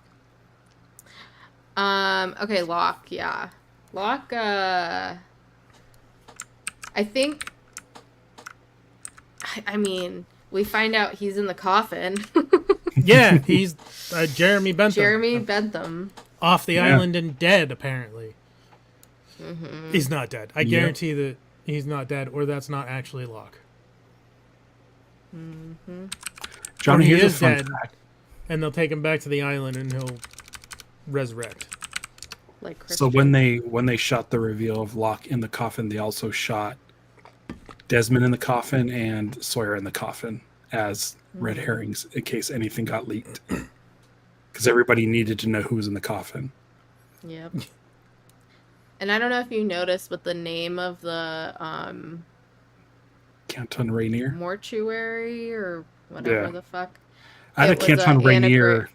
Speaker 3: Okay, Locke, yeah. Locke, I think, I mean, we find out he's in the coffin.
Speaker 1: Yeah, he's Jeremy Bentham.
Speaker 3: Jeremy Bentham.
Speaker 1: Off the island and dead, apparently.
Speaker 3: Mm-hmm.
Speaker 1: He's not dead. I guarantee that he's not dead, or that's not actually Locke.
Speaker 3: Mm-hmm.
Speaker 2: Johnny,
Speaker 1: Or he
Speaker 2: here's a
Speaker 1: is
Speaker 2: fun
Speaker 1: dead,
Speaker 2: fact.
Speaker 1: and they'll take him back to the island, and he'll resurrect.
Speaker 3: Like Christian.
Speaker 2: So when they shot the reveal of Locke in the coffin, they also shot Desmond in the coffin and Sawyer in the coffin as red herrings in case anything got leaked. Because everybody needed to know who was in the coffin.
Speaker 3: Yep. And I don't know if you noticed, but the name of the
Speaker 2: Canton Rainier.
Speaker 3: mortuary or whatever the fuck.
Speaker 2: I had a Canton Rainier.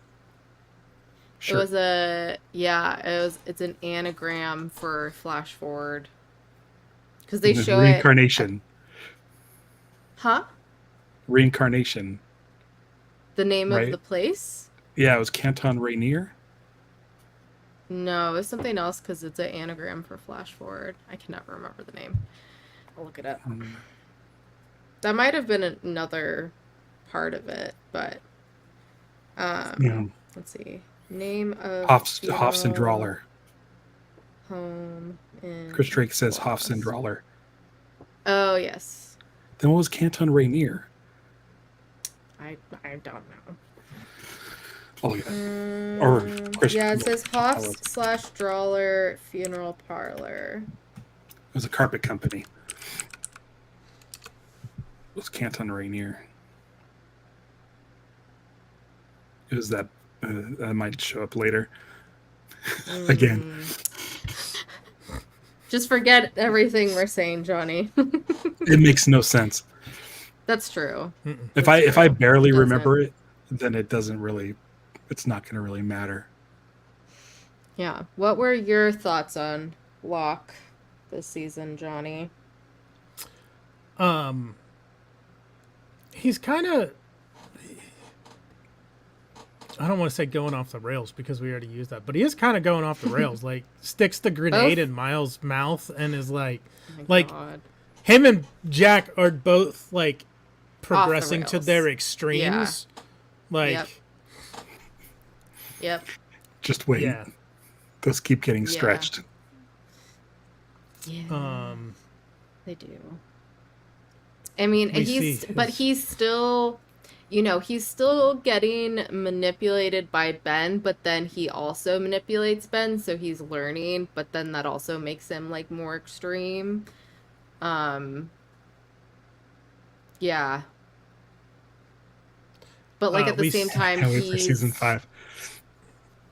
Speaker 3: Sure. It was it's an anagram for Flash Forward. Because they show
Speaker 2: reincarnation.
Speaker 3: Huh?
Speaker 2: Reincarnation,
Speaker 3: The name of
Speaker 2: right?
Speaker 3: the place?
Speaker 2: Yeah, it was Canton Rainier.
Speaker 3: No, it's something else because it's an anagram for flash forward. I can never remember the name. I'll look it up. That might have been another part of it, but
Speaker 2: Yeah,
Speaker 3: let's see. Name of
Speaker 2: Hoffs and
Speaker 3: funeral
Speaker 2: Drawler.
Speaker 3: home in
Speaker 2: Chris Drake says Hoffs and
Speaker 3: Lost.
Speaker 2: Drawler.
Speaker 3: Oh yes.
Speaker 2: Then what was Canton Rainier?
Speaker 3: I don't know.
Speaker 2: Oh yeah, or Chris.
Speaker 3: Yeah, it says
Speaker 2: It
Speaker 3: Hoffs/Drawler Funeral Parlor.
Speaker 2: was a carpet company. It was Canton Rainier. It was that. That might show up later. Again.
Speaker 3: Just forget everything we're saying, Johnny.
Speaker 2: It makes no sense.
Speaker 3: That's true.
Speaker 2: If I barely
Speaker 3: Doesn't.
Speaker 2: remember it, then it doesn't really. It's not going to really matter.
Speaker 3: Yeah. What were your thoughts on Locke this season, Johnny?
Speaker 1: He's kind of, I don't want to say going off the rails because we already used that, but he is kind of going off the rails. Like sticks the grenade in Miles' mouth and is like,
Speaker 3: Oh my
Speaker 1: like
Speaker 3: God.
Speaker 1: him and Jack are both like progressing to
Speaker 3: rails.
Speaker 1: their extremes. Like,
Speaker 3: Yep. Yep.
Speaker 2: Just wait.
Speaker 1: yeah.
Speaker 2: Those keep getting
Speaker 3: Yeah.
Speaker 2: stretched.
Speaker 3: Yeah. They do. I mean, he's still, he's still getting manipulated by Ben, but then he also manipulates Ben, so he's learning, but then that also makes him like more extreme. Yeah. But like at the same time,
Speaker 2: Can't wait for
Speaker 3: he's
Speaker 2: season 5.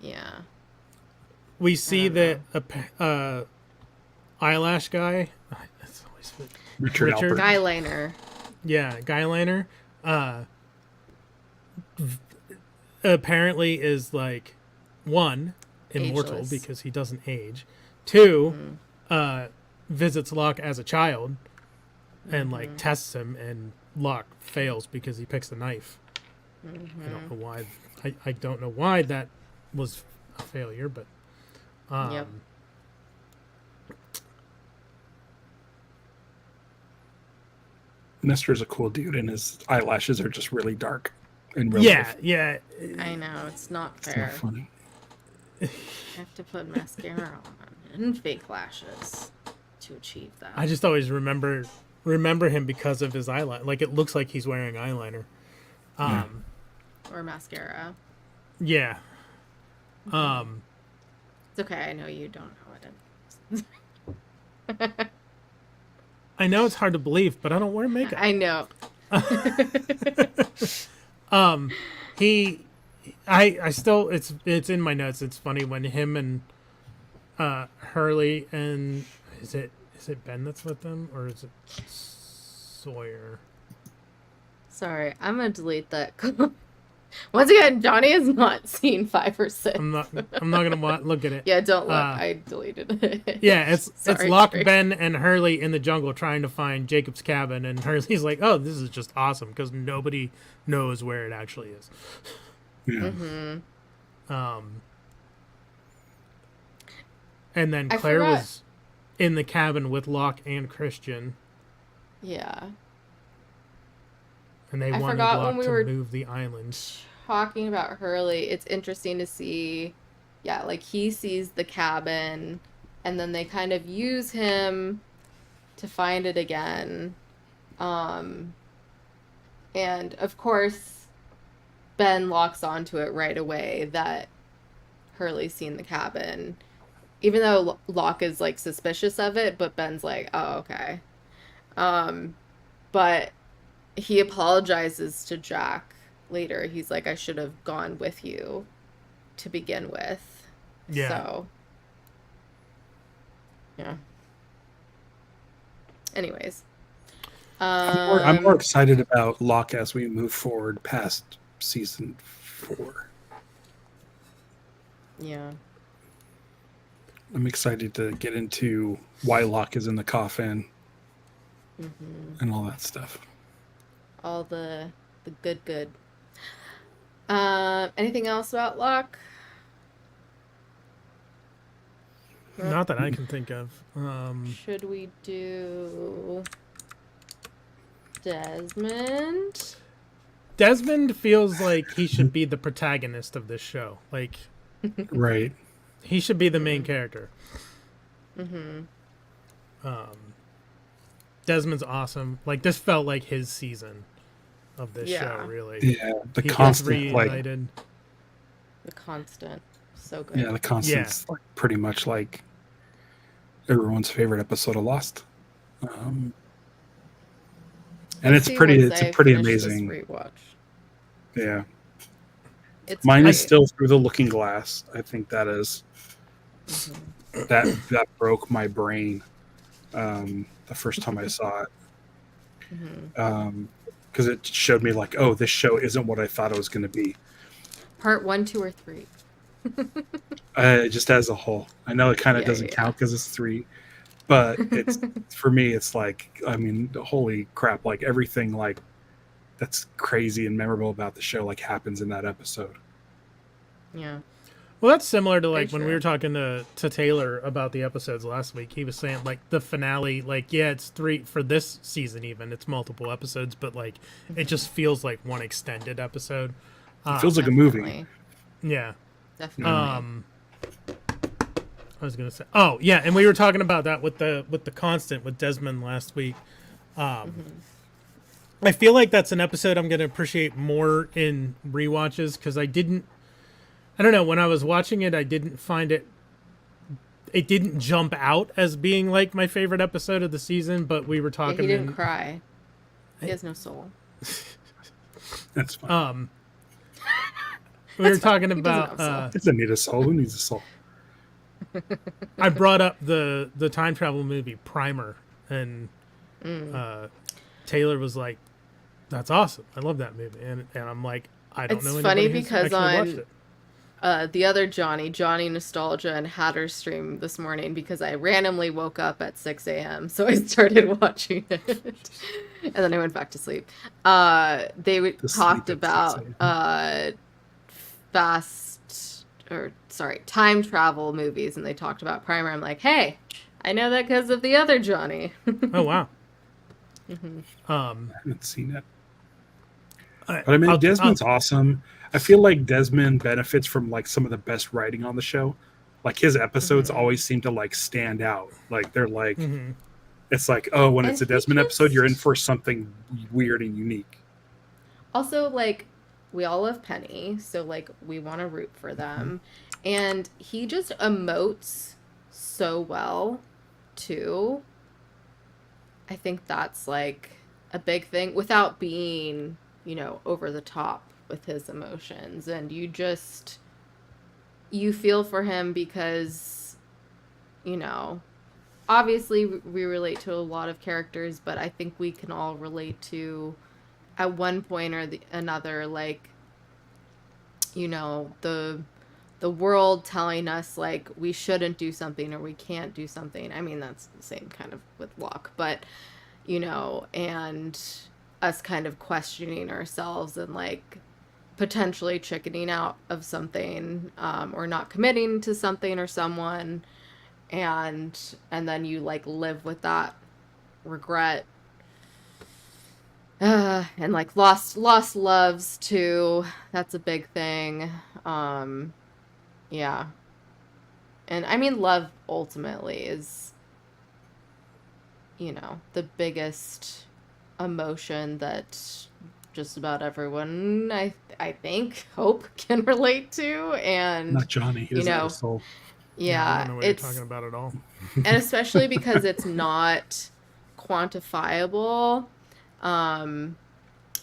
Speaker 3: Yeah.
Speaker 1: We see
Speaker 3: don't
Speaker 1: that eyelash guy. That's always
Speaker 2: Richard Alpert.
Speaker 3: Guyliner.
Speaker 1: Yeah, Guyliner. Apparently is like one, immortal
Speaker 3: Ageless.
Speaker 1: because he doesn't age. 2, visits Locke as a child and like tests him, and Locke fails because he picks the knife. I don't know why. I don't know why that was a failure, but
Speaker 3: Yep.
Speaker 2: Nestor's a cool dude, and his eyelashes are just really dark in real
Speaker 1: yeah,
Speaker 2: life.
Speaker 1: yeah.
Speaker 3: I know, it's not
Speaker 2: It's
Speaker 3: fair.
Speaker 2: not funny.
Speaker 3: I have to put mascara on and fake lashes to achieve that.
Speaker 1: I just always remember him because of his eyeliner. Like it looks like he's wearing eyeliner.
Speaker 3: Or mascara.
Speaker 1: Yeah.
Speaker 3: It's okay, I know you don't know it.
Speaker 1: I know it's hard to believe, but I don't wear makeup.
Speaker 3: I know.
Speaker 1: I still it's in my notes. It's funny when him and Hurley and is it Ben that's with them, or is it Sawyer?
Speaker 3: Sorry, I'm gonna delete that. Once again, Johnny has not seen 5 or 6.
Speaker 1: I'm not gonna look at it.
Speaker 3: Yeah, don't look. I deleted it.
Speaker 1: Yeah, it's
Speaker 3: Sorry,
Speaker 1: Locke,
Speaker 3: Drake.
Speaker 1: Ben, and Hurley in the jungle trying to find Jacob's cabin, and Hurley's like, "Oh, this is just awesome because nobody knows where it actually is."
Speaker 2: Yeah.
Speaker 1: And then
Speaker 3: I
Speaker 1: Claire
Speaker 3: forgot-
Speaker 1: was in the cabin with Locke and Christian,
Speaker 3: Yeah.
Speaker 1: and they
Speaker 3: I
Speaker 1: wanted
Speaker 3: forgot
Speaker 1: Locke
Speaker 3: when we
Speaker 1: to
Speaker 3: were
Speaker 1: move the island.
Speaker 3: Talking about Hurley, it's interesting to see, like he sees the cabin, and then they kind of use him to find it again. And of course, Ben locks onto it right away that Hurley's seen the cabin, even though Locke is like suspicious of it, but Ben's like, oh, okay. But he apologizes to Jack later. He's like, I should have gone with you to begin with.
Speaker 1: Yeah.
Speaker 3: So, yeah. Anyways.
Speaker 2: I'm more excited about Locke as we move forward past season 4.
Speaker 3: Yeah.
Speaker 2: I'm excited to get into why Locke is in the coffin and all that stuff.
Speaker 3: all the good. Anything else about Locke?
Speaker 1: Not that I can think of.
Speaker 3: Should we do Desmond?
Speaker 1: Desmond feels like he should be the protagonist of this show. Like,
Speaker 2: Right.
Speaker 1: he should be the main character. Desmond's awesome. Like, this felt like his season of this show, really.
Speaker 2: Yeah. The
Speaker 1: He gets
Speaker 2: constant, like,
Speaker 1: reunited.
Speaker 3: The Constant. So good.
Speaker 2: yeah, the constant's like pretty much like everyone's favorite episode of Lost. And
Speaker 3: Let's
Speaker 2: it's
Speaker 3: see
Speaker 2: pretty,
Speaker 3: once
Speaker 2: it's a
Speaker 3: I
Speaker 2: pretty
Speaker 3: finish this
Speaker 2: amazing.
Speaker 3: rewatch.
Speaker 2: Yeah.
Speaker 3: It's
Speaker 2: Mine is
Speaker 3: great.
Speaker 2: still Through the Looking Glass. I think that is that broke my brain the first time I saw it. Because it showed me like, oh, this show isn't what I thought it was going to be.
Speaker 3: Part 1, 2, or 3.
Speaker 2: Just as a whole. I know it kind of doesn't count because it's 3, but it's for me, it's like, I mean, holy crap! Like everything like that's crazy and memorable about the show like happens in that episode.
Speaker 3: Yeah.
Speaker 1: Well, that's similar to like
Speaker 3: Very
Speaker 1: when we
Speaker 3: true.
Speaker 1: were talking to Taylor about the episodes last week. He was saying like the finale, like, yeah, it's 3 for this season, even it's multiple episodes, but like it just feels like one extended episode.
Speaker 2: It feels like a movie.
Speaker 3: Definitely.
Speaker 1: Yeah.
Speaker 3: Definitely.
Speaker 1: I was gonna say, oh yeah, and we were talking about that with the constant with Desmond last week. I feel like that's an episode I'm gonna appreciate more in rewatches because I don't know, when I was watching it, I didn't find it didn't jump out as being like my favorite episode of the season, but we were
Speaker 3: Yeah,
Speaker 1: talking.
Speaker 3: he didn't cry. He has no soul.
Speaker 2: That's fine.
Speaker 1: We were talking
Speaker 3: He doesn't
Speaker 1: about.
Speaker 3: have soul.
Speaker 2: Doesn't need a soul. Who needs a soul?
Speaker 1: I brought up the time travel movie Primer, and Taylor was like, "That's awesome! I love that movie." And I'm like, "I don't
Speaker 3: It's
Speaker 1: know
Speaker 3: funny
Speaker 1: anybody who's
Speaker 3: because
Speaker 1: actually watched it."
Speaker 3: The other Johnny Nostalgia and Hatter stream this morning because I randomly woke up at 6 a.m. So I started watching it. And then I went back to sleep. They talked
Speaker 2: sleep at 6
Speaker 3: about time travel movies, and they talked about Primer. I'm like, hey, I know that because of the other Johnny.
Speaker 1: Oh wow.
Speaker 2: I haven't seen it.
Speaker 1: But
Speaker 2: But I mean, Desmond's awesome. I feel like Desmond benefits from like some of the best writing on the show. Like his episodes always seem to like stand out. Like they're like, it's like, oh, when it's a
Speaker 3: And he
Speaker 2: Desmond episode, you're in
Speaker 3: just-
Speaker 2: for something weird and unique.
Speaker 3: Also, like, we all love Penny, so, like, we want to root for them. And he just emotes so well, too. I think that's, like, a big thing without being, over the top with his emotions. And you feel for him because, obviously we relate to a lot of characters, but I think we can all relate to at one point or another, like, the world telling us like we shouldn't do something or we can't do something. I mean, that's the same kind of with Locke, but and us kind of questioning ourselves and like potentially chickening out of something, or not committing to something or someone, and then you like live with that regret. And like lost loves too. That's a big thing. Yeah. And I mean, love ultimately is, the biggest emotion that just about everyone, I think, hope can relate to. And
Speaker 2: Not Johnny. He doesn't have a soul.
Speaker 1: I
Speaker 3: yeah,
Speaker 1: don't know what
Speaker 3: it's
Speaker 1: you're talking about at all.
Speaker 3: and especially because it's not quantifiable,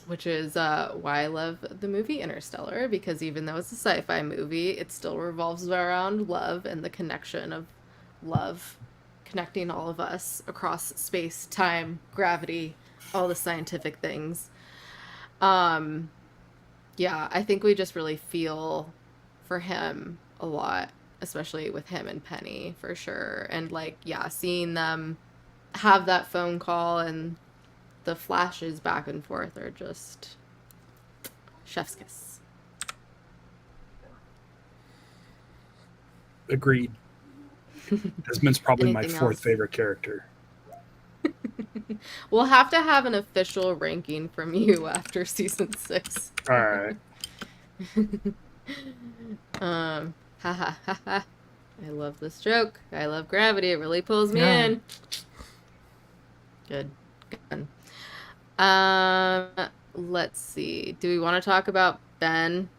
Speaker 3: which is why I love the movie Interstellar, because even though it's a sci-fi movie, it still revolves around love and the connection of love connecting all of us across space, time, gravity, all the scientific things. Yeah, I think we just really feel for him a lot, especially with him and Penny, for sure. And like, yeah, seeing them have that phone call and the flashes back and forth are just chef's kiss.
Speaker 2: Agreed. Desmond's probably my
Speaker 3: Anything
Speaker 2: fourth
Speaker 3: else?
Speaker 2: favorite character.
Speaker 3: We'll have to have an official ranking from you after season 6.
Speaker 2: All right.
Speaker 3: Ha ha ha ha. I love this joke. I love gravity. It really pulls me
Speaker 1: Yeah.
Speaker 3: in. Good. Good. Let's see. Do we want to talk about Ben?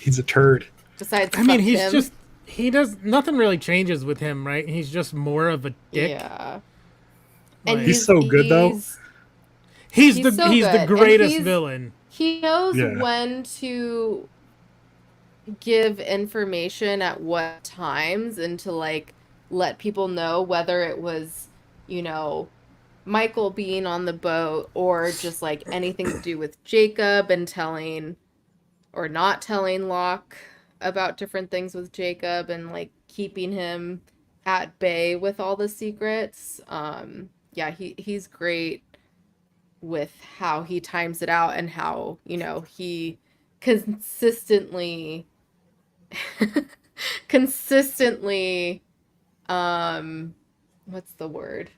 Speaker 2: He's a turd.
Speaker 3: Besides,
Speaker 1: I mean,
Speaker 3: fuck
Speaker 1: he's
Speaker 3: him.
Speaker 1: just he does nothing really changes with him, right? He's just more of a dick.
Speaker 3: Yeah.
Speaker 1: Like,
Speaker 3: And
Speaker 2: He's so good, though.
Speaker 1: he's
Speaker 3: he's so
Speaker 1: the
Speaker 3: good, and
Speaker 1: greatest villain.
Speaker 3: He knows
Speaker 2: Yeah.
Speaker 3: when to give information at what times and to like let people know whether it was, you know, Michael being on the boat or just like anything to do with Jacob and telling or not telling Locke about different things with Jacob and like keeping him at bay with all the secrets. Yeah, he's great with how he times it out and how, you know, he consistently consistently what's the word?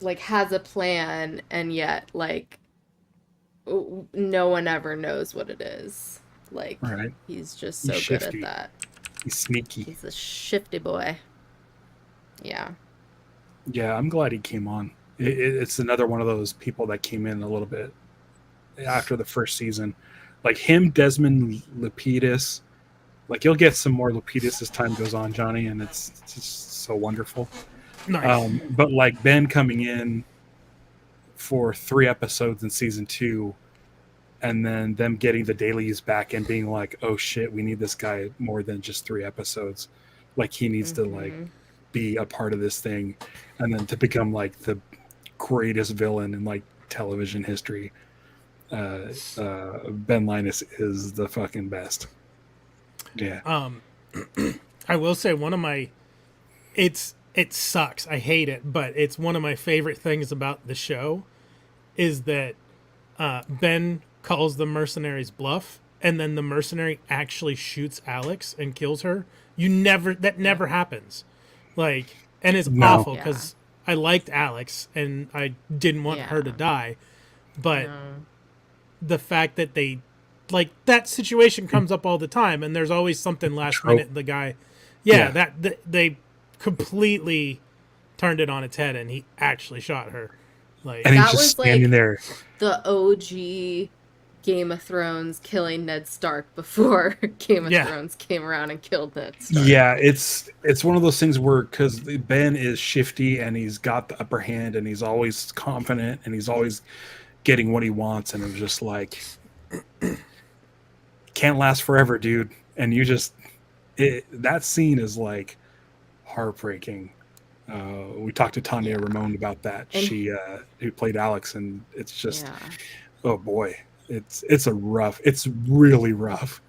Speaker 3: Like has a plan and yet like no one ever knows what it is. Like
Speaker 2: Right.
Speaker 3: he's just
Speaker 2: He's
Speaker 3: so good at
Speaker 2: shifty.
Speaker 3: that.
Speaker 2: He's sneaky.
Speaker 3: He's a shifty boy. Yeah.
Speaker 2: Yeah, I'm glad he came on. It's another one of those people that came in a little bit after the first season. Like him, Desmond, Lapidus. Like you'll get some more Lapidus as time goes on, Johnny, and it's just so wonderful.
Speaker 1: Nice.
Speaker 2: But like Ben coming in for 3 episodes in season 2, and then them getting the dailies back and being like, oh shit, we need this guy more than just 3 episodes. Like he needs to like be a part of this thing, and then to become like the greatest villain in like television history. Ben Linus is the fucking best. Yeah.
Speaker 1: I will say one of my it sucks. I hate it, but it's one of my favorite things about the show is that Ben calls the mercenaries bluff, and then the mercenary actually shoots Alex and kills her. That never happens. Like, and it's
Speaker 2: No.
Speaker 1: awful because I liked Alex and I didn't want her to die, but the fact that they like that situation comes up all the time, and there's always something last minute. The guy, that they completely turned it on its head, and he actually shot her. Like,
Speaker 2: And he's
Speaker 3: That
Speaker 2: just
Speaker 3: was,
Speaker 2: standing
Speaker 3: like,
Speaker 2: there.
Speaker 3: The OG Game of Thrones killing Ned Stark before Game of Thrones came around and killed Ned Stark.
Speaker 2: Yeah, it's one of those things where because Ben is shifty and he's got the upper hand and he's always confident and he's always getting what he wants, and it was just like can't last forever, dude. And you just that scene is like heartbreaking. We talked to Tanya Ramon about that.
Speaker 3: And
Speaker 2: she who played Alex, and it's just oh boy, it's really rough.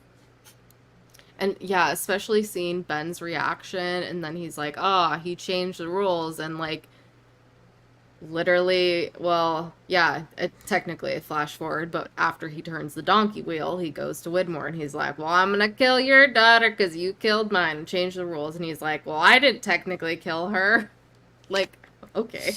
Speaker 3: And yeah, especially seeing Ben's reaction, and then he's like, "Oh, he changed the rules," and like, literally, well, yeah, technically a flash forward, but after he turns the donkey wheel, he goes to Widmore, and he's like, "Well, I'm gonna kill your daughter because you killed mine and changed the rules," and he's like, "Well, I didn't technically kill her," like, okay.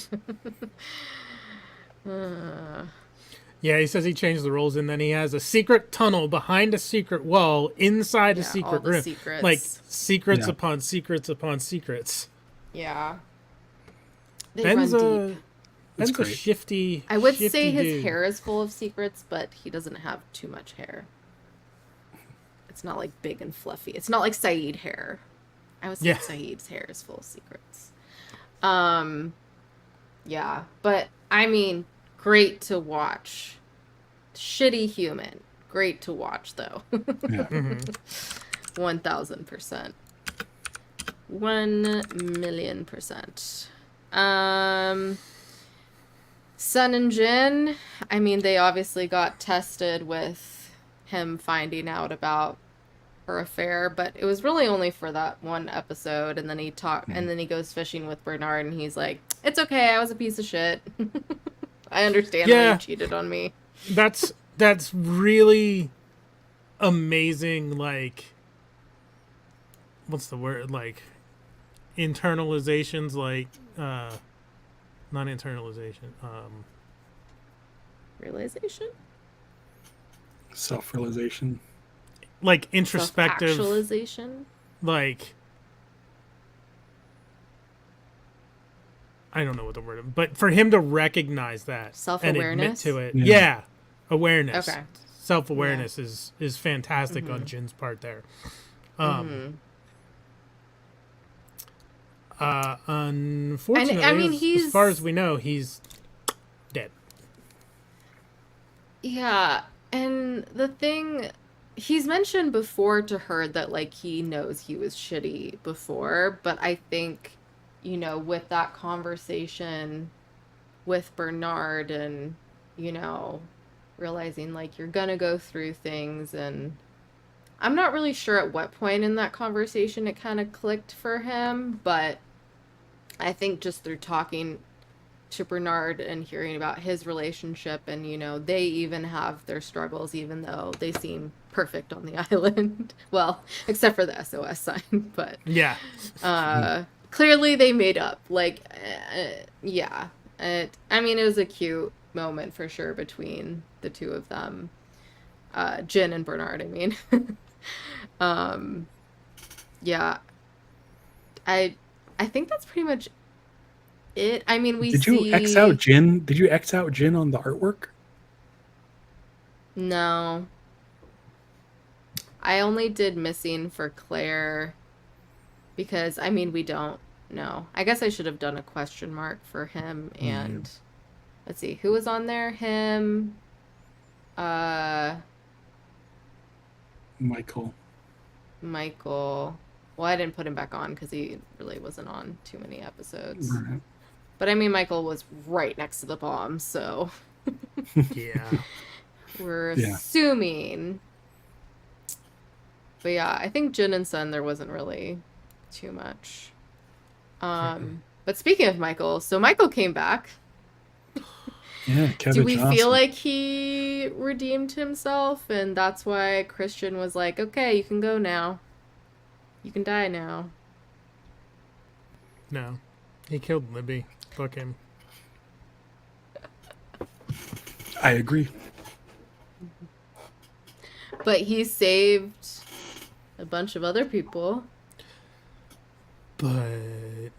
Speaker 1: Yeah, he says he changed the rules, and then he has a secret tunnel behind a secret wall inside a secret
Speaker 3: all the
Speaker 1: room.
Speaker 3: secrets.
Speaker 1: Like secrets upon secrets upon secrets.
Speaker 3: Yeah. They
Speaker 1: Ben's
Speaker 3: run deep.
Speaker 1: Ben's a
Speaker 2: great.
Speaker 1: shifty.
Speaker 3: I would
Speaker 1: shifty
Speaker 3: say his
Speaker 1: dude.
Speaker 3: hair is full of secrets, but he doesn't have too much hair. It's not like big and fluffy. It's not like Saeed hair. I would say Saeed's hair is full of secrets. Yeah, but I mean, great to watch. Shitty human. Great to watch though. 1000%. 1,000,000%. Sun and Jin, I mean, they obviously got tested with him finding out about her affair, but it was really only for that one episode. And then and then he goes fishing with Bernard, and he's like, "It's okay, I was a piece of shit. I understand why you cheated on me."
Speaker 1: That's really amazing. Like, what's the word? Like, internalizations. Like, not internalization.
Speaker 3: Realization.
Speaker 2: Self-realization.
Speaker 1: Like introspective.
Speaker 3: Self-actualization.
Speaker 1: Like, I don't know what the word is, but for him to recognize that and admit to it, awareness,
Speaker 3: Okay.
Speaker 1: self-awareness is fantastic on Jin's part there. Unfortunately,
Speaker 3: I mean,
Speaker 1: as far as we know, he's dead.
Speaker 3: Yeah, and the thing, he's mentioned before to her that, like, he knows he was shitty before, but I think, you know, with that conversation with Bernard and, you know, realizing, like, you're gonna go through things, and I'm not really sure at what point in that conversation it kind of clicked for him, but I think just through talking to Bernard and hearing about his relationship, and, you know, they even have their struggles, even though they seem perfect on the island. Well, except for the SOS sign, but
Speaker 1: Yeah.
Speaker 3: clearly they made up. Like, yeah. I mean, it was a cute moment for sure between the two of them. Jin and Bernard, I mean. Yeah. I think that's pretty much it. I mean,
Speaker 2: Did you X out Jin? Did you X out Jin on the artwork?
Speaker 3: No. I only did missing for Claire because, I mean, we don't know. I guess I should have done a question mark for him and let's see, who was on there? Him,
Speaker 2: Michael.
Speaker 3: Well, I didn't put him back on because he really wasn't on too many episodes.
Speaker 2: Right.
Speaker 3: But I mean, Michael was right next to the bomb, so
Speaker 1: Yeah.
Speaker 3: we're assuming. But yeah, I think Jin and Sun, there wasn't really too much. But speaking of Michael, so Michael came back.
Speaker 2: Yeah, Kevin
Speaker 3: Do we
Speaker 2: Johnson.
Speaker 3: feel like he redeemed himself, and that's why Christian was like, "Okay, you can go now. You can die now."
Speaker 1: No. He killed Libby. Fuck him.
Speaker 2: I agree.
Speaker 3: But he saved a bunch of other people.
Speaker 1: But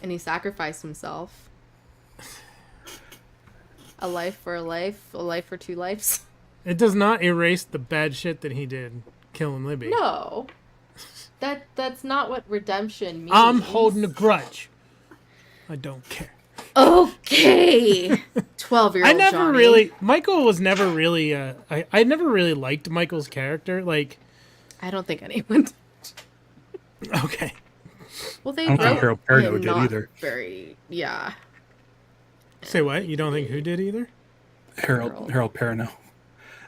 Speaker 3: And he sacrificed himself. A life for a life for two lives.
Speaker 1: it does not erase the bad shit that he did killing Libby.
Speaker 3: No. That's not what redemption means.
Speaker 1: I'm holding a grudge. I don't care.
Speaker 3: Okay. 12-year-old Johnny.
Speaker 1: Michael was never really I never really liked Michael's character. Like,
Speaker 3: I don't think anyone did.
Speaker 1: Okay.
Speaker 3: Well, they
Speaker 2: I don't think
Speaker 3: wrote
Speaker 2: Harold Perrineau
Speaker 3: him
Speaker 2: did
Speaker 3: not
Speaker 2: either.
Speaker 3: very, yeah.
Speaker 1: Say what? You don't think who did either?
Speaker 2: Harold Perrineau.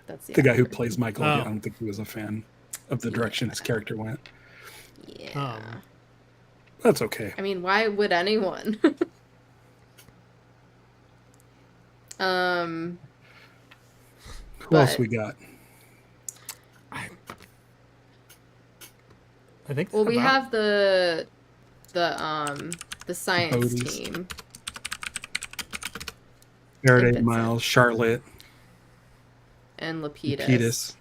Speaker 3: That's
Speaker 2: The guy who plays Michael.
Speaker 1: Oh.
Speaker 2: I don't think he was a fan of the direction his character went.
Speaker 3: Yeah.
Speaker 2: That's okay.
Speaker 3: I mean, why would anyone?
Speaker 2: Who else we got?
Speaker 1: I think.
Speaker 3: Well, we have the science
Speaker 2: Bodhi's.
Speaker 3: team.
Speaker 2: Faraday,
Speaker 3: Vincent.
Speaker 2: Miles, Charlotte,
Speaker 3: And Lapidus.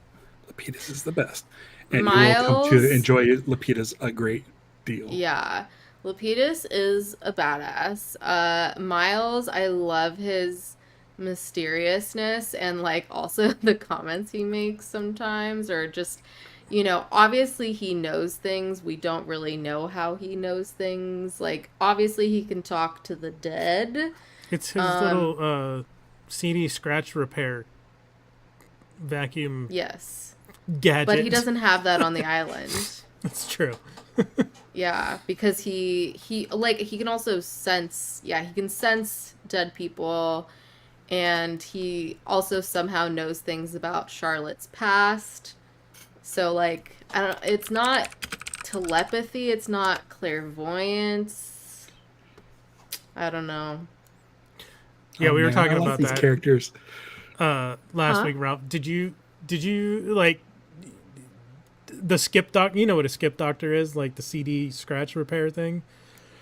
Speaker 2: Lapidus is the best. And
Speaker 3: Miles,
Speaker 2: you will come to enjoy Lapidus a great deal.
Speaker 3: Yeah. Lapidus is a badass. Miles, I love his mysteriousness and, like, also the comments he makes sometimes, or just, you know, obviously he knows things. We don't really know how he knows things. Like, obviously he can talk to the dead.
Speaker 1: It's his little CD scratch repair vacuum
Speaker 3: Yes.
Speaker 1: gadget.
Speaker 3: But he doesn't have that on the island.
Speaker 1: That's true.
Speaker 3: Yeah, because he can also sense, he can sense dead people, And he also somehow knows things about Charlotte's past. So, like, I don't know, it's not telepathy, it's not clairvoyance. I don't know.
Speaker 1: Yeah,
Speaker 2: Oh
Speaker 1: we were
Speaker 2: man, I
Speaker 1: talking
Speaker 2: like
Speaker 1: about
Speaker 2: these
Speaker 1: that
Speaker 2: characters.
Speaker 1: last
Speaker 3: Huh?
Speaker 1: week, Ralph. Did you like the skip doc? You know what a skip doctor is, like the CD scratch repair thing.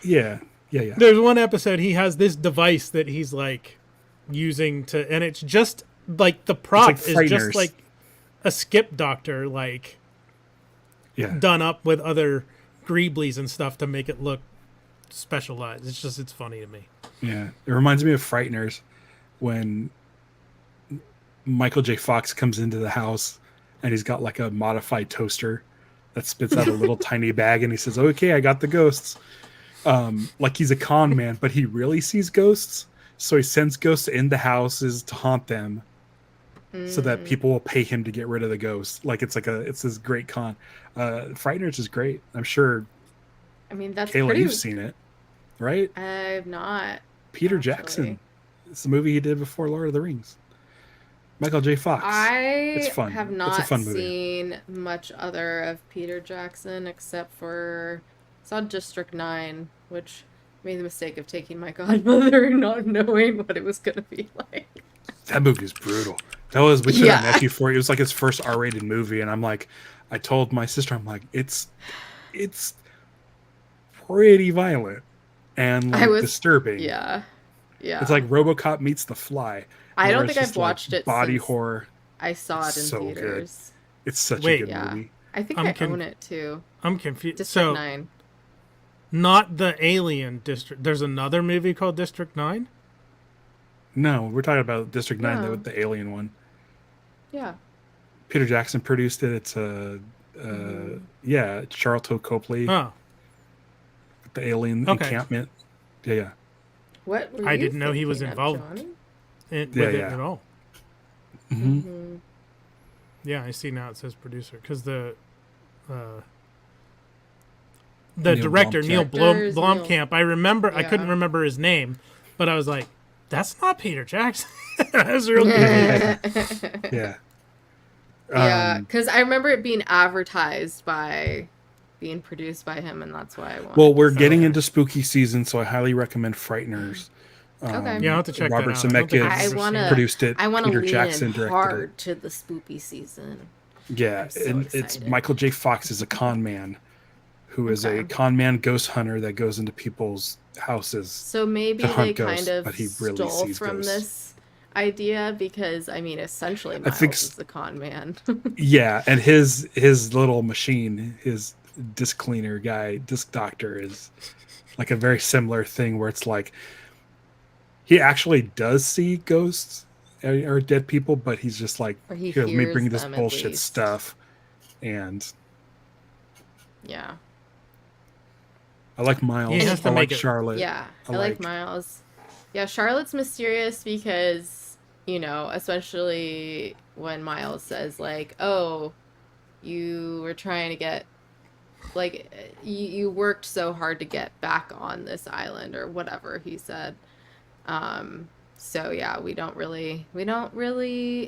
Speaker 2: Yeah, yeah, yeah.
Speaker 1: There's one episode he has this device that he's like using to, and it's just like the
Speaker 2: It's like
Speaker 1: prop is just
Speaker 2: Frighteners.
Speaker 1: like a skip doctor, like
Speaker 2: Yeah,
Speaker 1: done up with other greeblies and stuff to make it look specialized. It's funny to me.
Speaker 2: yeah. It reminds me of Frighteners when Michael J. Fox comes into the house and he's got like a modified toaster that spits out a little tiny bag and he says, "Okay, I got the ghosts." Like he's a con man, but he really sees ghosts. So he sends ghosts into houses to haunt them so that
Speaker 3: Mm.
Speaker 2: people will pay him to get rid of the ghosts. Like it's this great con. Frighteners is great. I'm sure
Speaker 3: I mean, that's
Speaker 2: Kayla,
Speaker 3: pretty.
Speaker 2: you've seen it, right?
Speaker 3: I've not,
Speaker 2: Peter
Speaker 3: actually.
Speaker 2: Jackson. It's the movie he did before Lord of the Rings. Michael J. Fox. It's
Speaker 3: I
Speaker 2: fun.
Speaker 3: have
Speaker 2: It's a
Speaker 3: not
Speaker 2: fun movie.
Speaker 3: seen much other of Peter Jackson except for saw District 9, which made the mistake of taking my godmother and not knowing what it was going to be like.
Speaker 2: That movie is brutal. That was we took our
Speaker 3: Yeah.
Speaker 2: nephew for it. It was like his first R-rated movie, and I'm like, I told my sister, I'm like, it's pretty violent and
Speaker 3: I
Speaker 2: like
Speaker 3: was,
Speaker 2: disturbing.
Speaker 3: yeah,
Speaker 2: It's
Speaker 3: yeah.
Speaker 2: like RoboCop meets The Fly,
Speaker 3: I
Speaker 2: where
Speaker 3: don't
Speaker 2: it's
Speaker 3: think I've
Speaker 2: just like
Speaker 3: watched it
Speaker 2: body
Speaker 3: since
Speaker 2: horror.
Speaker 3: I saw it in
Speaker 2: So good.
Speaker 3: theaters.
Speaker 2: It's such a
Speaker 1: Wait,
Speaker 2: good
Speaker 3: Yeah.
Speaker 2: movie.
Speaker 3: I think
Speaker 1: I'm
Speaker 3: I
Speaker 1: con-
Speaker 3: own it too.
Speaker 1: I'm confused.
Speaker 3: District
Speaker 1: So
Speaker 3: 9.
Speaker 1: not the Alien District. There's another movie called District 9.
Speaker 2: No, we're talking about District 9,
Speaker 3: No.
Speaker 2: the alien one.
Speaker 3: Yeah.
Speaker 2: Peter Jackson produced it. It's yeah, Charlton Copley,
Speaker 1: Oh,
Speaker 2: the alien
Speaker 1: okay.
Speaker 2: encampment. Yeah, yeah.
Speaker 3: What were
Speaker 1: I
Speaker 3: you
Speaker 1: didn't know he was
Speaker 3: thinking of,
Speaker 1: involved
Speaker 3: Johnny?
Speaker 1: with
Speaker 2: Yeah,
Speaker 1: it
Speaker 2: yeah.
Speaker 1: at all.
Speaker 2: Hmm.
Speaker 3: Mhm.
Speaker 1: Yeah, I see now it says producer because the
Speaker 2: Neil
Speaker 1: director Neil
Speaker 3: Directors, Neil-
Speaker 1: Blomkamp. I remember I couldn't
Speaker 3: Yeah.
Speaker 1: remember his name, but I was like, that's not Peter Jackson. I was real confused.
Speaker 2: Yeah.
Speaker 3: Yeah,
Speaker 2: Um,
Speaker 3: because I remember it being advertised by being produced by him, and that's why I wanted.
Speaker 2: well, we're
Speaker 3: to see
Speaker 2: getting
Speaker 3: it.
Speaker 2: into spooky season, so I highly recommend Frighteners.
Speaker 3: Okay.
Speaker 1: Yeah, I'll have to check
Speaker 2: Robert
Speaker 1: that out. I don't think I've
Speaker 2: Zemeckis
Speaker 1: ever
Speaker 3: wanna-
Speaker 1: seen it.
Speaker 2: produced it.
Speaker 3: I want to
Speaker 2: Peter
Speaker 3: lean
Speaker 2: Jackson
Speaker 3: in
Speaker 2: directed
Speaker 3: hard to the spoopy season.
Speaker 2: it. Yeah,
Speaker 3: I'm so
Speaker 2: and it's
Speaker 3: excited.
Speaker 2: Michael J. Fox is a con man who is a
Speaker 3: Okay.
Speaker 2: con man ghost hunter that goes into people's houses.
Speaker 3: So maybe
Speaker 2: To
Speaker 3: they
Speaker 2: hunt
Speaker 3: kind
Speaker 2: ghosts,
Speaker 3: of
Speaker 2: but he really
Speaker 3: stole
Speaker 2: sees
Speaker 3: from
Speaker 2: ghosts.
Speaker 3: this idea because I mean, essentially,
Speaker 2: I think
Speaker 3: Miles is the con man.
Speaker 2: Yeah, and his little machine, his disc cleaner guy, disc doctor, is like a very similar thing where it's like he actually does see ghosts or dead people, but he's just like,
Speaker 3: Or he
Speaker 2: here, let me
Speaker 3: hears
Speaker 2: bring this
Speaker 3: them at
Speaker 2: bullshit
Speaker 3: least.
Speaker 2: stuff. And
Speaker 3: Yeah,
Speaker 2: I like Miles.
Speaker 1: He has to
Speaker 2: I like
Speaker 1: make it-
Speaker 2: Charlotte.
Speaker 3: yeah.
Speaker 2: I
Speaker 3: I like
Speaker 2: like-
Speaker 3: Miles. Yeah, Charlotte's mysterious because especially when Miles says like, "Oh, you were trying to get." Like you worked so hard to get back on this island or whatever he said. So yeah, we don't really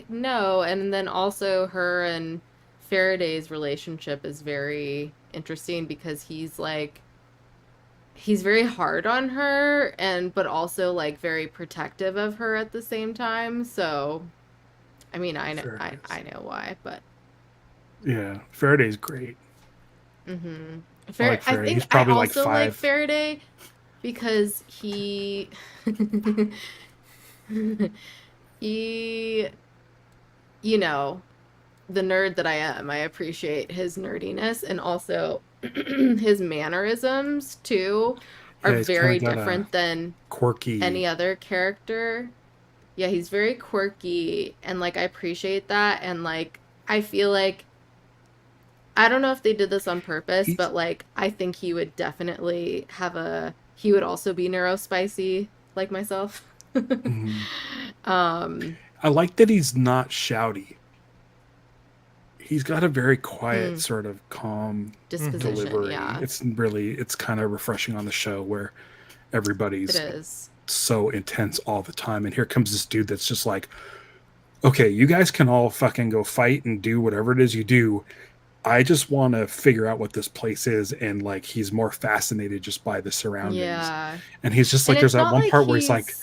Speaker 3: know. And then also her and Faraday's relationship is very interesting because he's very hard on her but also like very protective of her at the same time. So I mean, I know
Speaker 2: Faraday's.
Speaker 3: I know why, but
Speaker 2: Yeah, Faraday's great.
Speaker 3: mm-hmm.
Speaker 2: I like Faraday.
Speaker 3: I think
Speaker 2: He's probably
Speaker 3: I
Speaker 2: like
Speaker 3: also like
Speaker 2: 5.
Speaker 3: Faraday because he he the nerd that I am, I appreciate his nerdiness and also his mannerisms too are
Speaker 2: Yeah, he's
Speaker 3: very
Speaker 2: kinda got a
Speaker 3: different than
Speaker 2: Quirky.
Speaker 3: any other character. Yeah, he's very quirky and like I appreciate that and like I feel like I don't know if they did this on purpose,
Speaker 2: He's-
Speaker 3: but like I think he would definitely he would also be neurospicy like myself.
Speaker 2: Mhm.
Speaker 3: Um
Speaker 2: I like that he's not shouty. He's got a very quiet, sort of calm
Speaker 3: disposition,
Speaker 2: delivery.
Speaker 3: yeah.
Speaker 2: It's kind of refreshing on the show where everybody's
Speaker 3: It is.
Speaker 2: so intense all the time. And here comes this dude that's just like, okay, you guys can all fucking go fight and do whatever it is you do. I just want to figure out what this place is. And like, he's more fascinated just by the surroundings.
Speaker 3: Yeah.
Speaker 2: And he's just
Speaker 3: And
Speaker 2: like, there's
Speaker 3: it's
Speaker 2: that
Speaker 3: not
Speaker 2: one
Speaker 3: like
Speaker 2: part where he's like,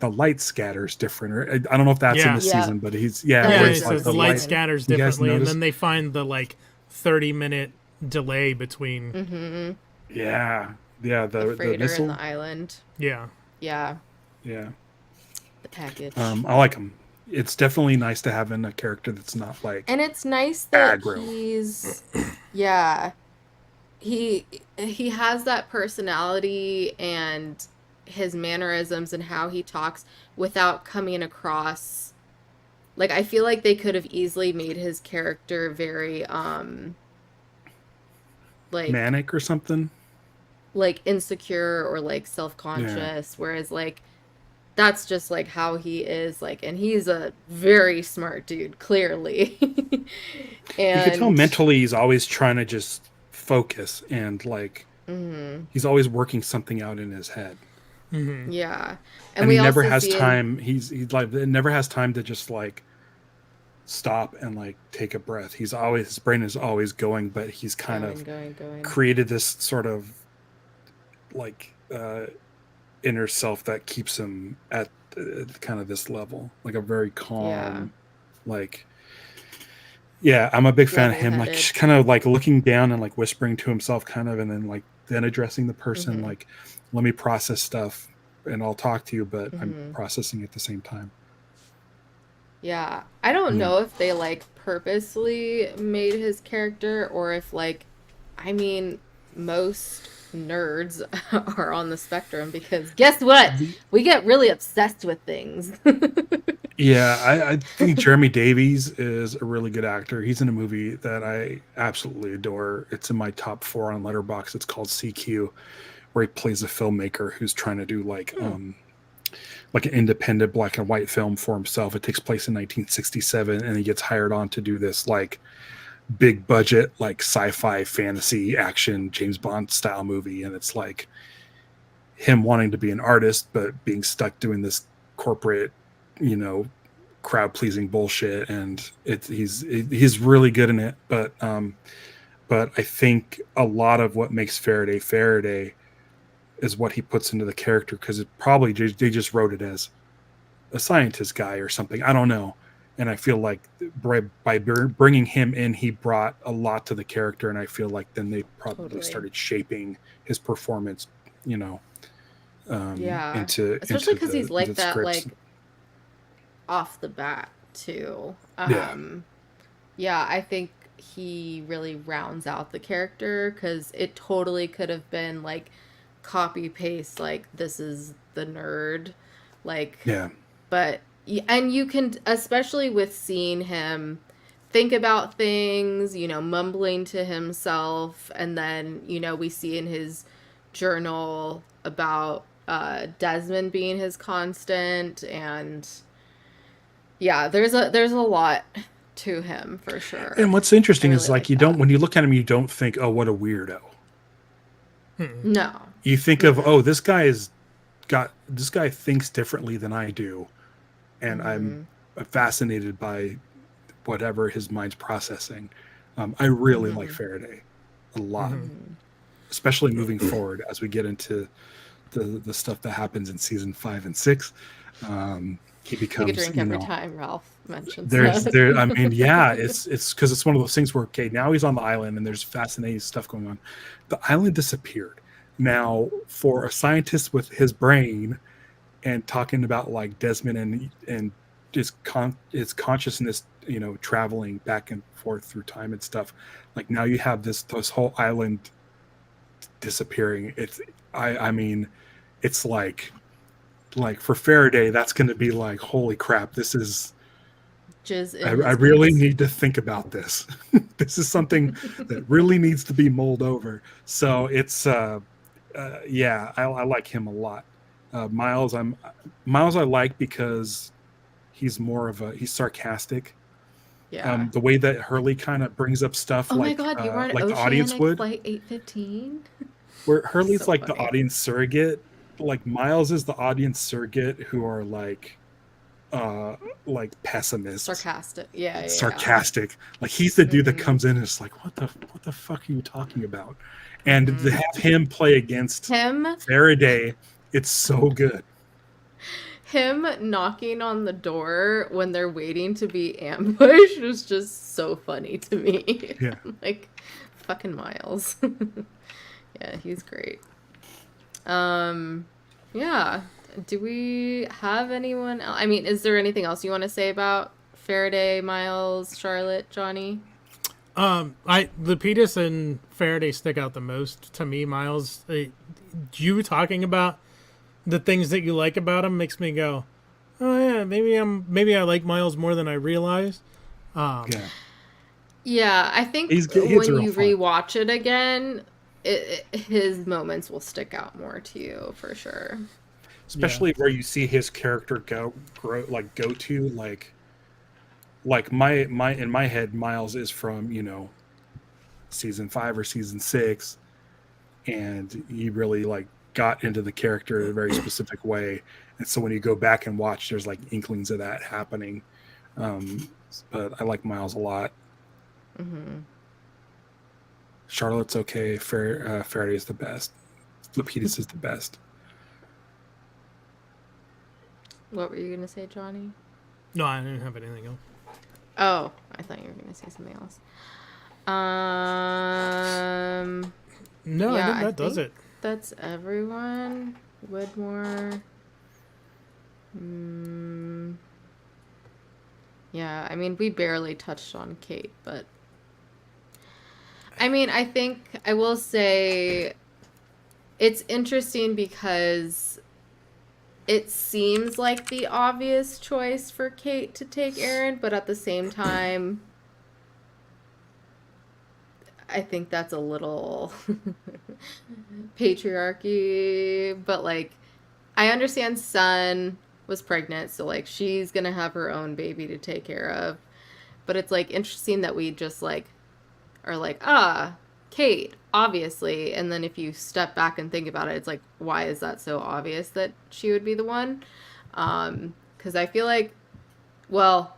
Speaker 2: the light scatters different, or I don't know if that's in
Speaker 1: Yeah.
Speaker 2: the
Speaker 3: Yeah.
Speaker 2: season, but he's
Speaker 1: Yeah,
Speaker 2: where
Speaker 1: it
Speaker 2: it's
Speaker 1: says
Speaker 2: like
Speaker 1: the light scatters
Speaker 2: You guys
Speaker 1: differently, and
Speaker 2: notice?
Speaker 1: then they find the like 30-minute delay between.
Speaker 3: Mm-hmm.
Speaker 2: Yeah,
Speaker 3: The
Speaker 2: the
Speaker 3: freighter
Speaker 2: missile.
Speaker 3: and the island.
Speaker 1: Yeah.
Speaker 3: Yeah.
Speaker 2: Yeah,
Speaker 3: The package.
Speaker 2: I like him. It's definitely nice to have in a character that's not like
Speaker 3: And it's nice that
Speaker 2: aggro.
Speaker 3: he's yeah. He has that personality and his mannerisms and how he talks without coming across like I feel like they could have easily made his character very like
Speaker 2: manic or something.
Speaker 3: like insecure or like self-conscious whereas like that's just like how he is like and he's a very smart dude clearly.
Speaker 2: You
Speaker 3: And
Speaker 2: can tell mentally he's always trying to just focus and like he's always working something out in his head.
Speaker 3: yeah.
Speaker 2: And
Speaker 3: we
Speaker 2: he never
Speaker 3: also
Speaker 2: has
Speaker 3: see him-
Speaker 2: time. He's like it never has time to just like stop and like take a breath. His brain is always going, but he's kind of
Speaker 3: going.
Speaker 2: created this sort of like inner self that keeps him at kind of this level, like a very calm, like I'm a big fan of him, like
Speaker 3: Level-headed.
Speaker 2: kind of like looking down and like whispering to himself kind of, and then addressing the person like, let me process stuff and I'll talk to you, but I'm processing at the same time.
Speaker 3: Yeah. I don't know if they like purposely made his character or if like I mean most nerds are on the spectrum because guess what? We get really obsessed with things.
Speaker 2: Yeah, I think Jeremy Davies is a really good actor. He's in a movie that I absolutely adore. It's in my top 4 on Letterboxd. It's called CQ, where he plays a filmmaker who's trying to do like an independent black and white film for himself. It takes place in 1967, and he gets hired on to do this like big budget, like sci-fi, fantasy, action, James Bond style movie. And it's like him wanting to be an artist, but being stuck doing this corporate, crowd pleasing bullshit. And he's really good in it. But I think a lot of what makes Faraday is what he puts into the character, because it probably they just wrote it as a scientist guy or something. I don't know. And I feel like by bringing him in, he brought a lot to the character. And I feel like then they probably started shaping his performance,
Speaker 3: especially because he's like that,
Speaker 2: scripts.
Speaker 3: like off the bat too.
Speaker 2: Yeah,
Speaker 3: I think he really rounds out the character because it totally could have been like copy paste, like this is the nerd, like but and you can, especially with seeing him think about things, mumbling to himself, and then we see in his journal about Desmond being his constant, and there's a lot to him for sure.
Speaker 2: And what's interesting is like
Speaker 3: that.
Speaker 2: when you look at him, you don't think, oh, what a weirdo.
Speaker 3: No,
Speaker 2: you think of, oh, this guy thinks differently than I do, and I'm fascinated by whatever his mind's processing. I really like Faraday a lot, especially moving forward as we get into the stuff that happens in season 5 and 6. He becomes,
Speaker 3: take a drink every time Ralph mentions
Speaker 2: I mean, it's because it's one of those things where, okay, now he's on the island and there's fascinating stuff going on. The island disappeared. Now, for a scientist with his brain and talking about like Desmond and his consciousness, traveling back and forth through time and stuff, like now you have this whole island disappearing. I mean, it's like for Faraday, that's going to be like, holy crap, this is. I really need to think about this. This is something that really needs to be mulled over. So it's, I like him a lot. Miles I like because he's he's sarcastic.
Speaker 3: Yeah.
Speaker 2: The way that Hurley kind of brings up stuff,
Speaker 3: my God, you were on
Speaker 2: like the
Speaker 3: Oceanic
Speaker 2: audience would.
Speaker 3: Flight 815.
Speaker 2: Where Hurley's
Speaker 3: So
Speaker 2: like
Speaker 3: funny.
Speaker 2: the audience surrogate, like Miles is the audience surrogate who are like pessimists,
Speaker 3: Sarcastic. Yeah, yeah.
Speaker 2: sarcastic. Like he's the dude that
Speaker 3: Mhm.
Speaker 2: comes in and is like, what the fuck are you talking about? And to
Speaker 3: Mhm.
Speaker 2: have him play against
Speaker 3: Him
Speaker 2: Faraday, it's so good.
Speaker 3: him knocking on the door when they're waiting to be ambushed was just so funny to me.
Speaker 2: Yeah.
Speaker 3: Like fucking Miles. Yeah, he's great. Um yeah. Do we have anyone else? I mean, is there anything else you want to say about Faraday, Miles, Charlotte, Johnny?
Speaker 1: Lapidus and Faraday stick out the most to me. Miles, you talking about the things that you like about him makes me go, oh yeah, maybe I like Miles more than I realize.
Speaker 2: Yeah.
Speaker 3: Yeah, I think
Speaker 2: He's
Speaker 3: when
Speaker 2: real
Speaker 3: you
Speaker 2: fun.
Speaker 3: rewatch it again, his moments will stick out more to you for sure.
Speaker 2: Especially where you see his character go to my in my head, Miles is from, season 5 or season 6, and he really like got into the character in a very specific way. And so when you go back and watch, there's like inklings of that happening. But I like Miles a lot.
Speaker 3: Hmm.
Speaker 2: Charlotte's okay. Faraday is the best. Lapidus is the best.
Speaker 3: What were you gonna say, Johnny?
Speaker 1: No, I didn't have anything else.
Speaker 3: Oh, I thought you were gonna say something else.
Speaker 1: No, I
Speaker 3: Yeah,
Speaker 1: think
Speaker 3: I
Speaker 1: that does
Speaker 3: think
Speaker 1: it.
Speaker 3: that's everyone. Widmore. Yeah, I mean, we barely touched on Kate, but I mean, I think I will say it's interesting because it seems like the obvious choice for Kate to take Aaron, but at the same time, I think that's a little patriarchy, but like I understand Sun was pregnant, so like she's gonna have her own baby to take care of. But it's like interesting that we just like are like, Kate, obviously. And then if you step back and think about it, it's like, why is that so obvious that she would be the one? Because I feel like, well,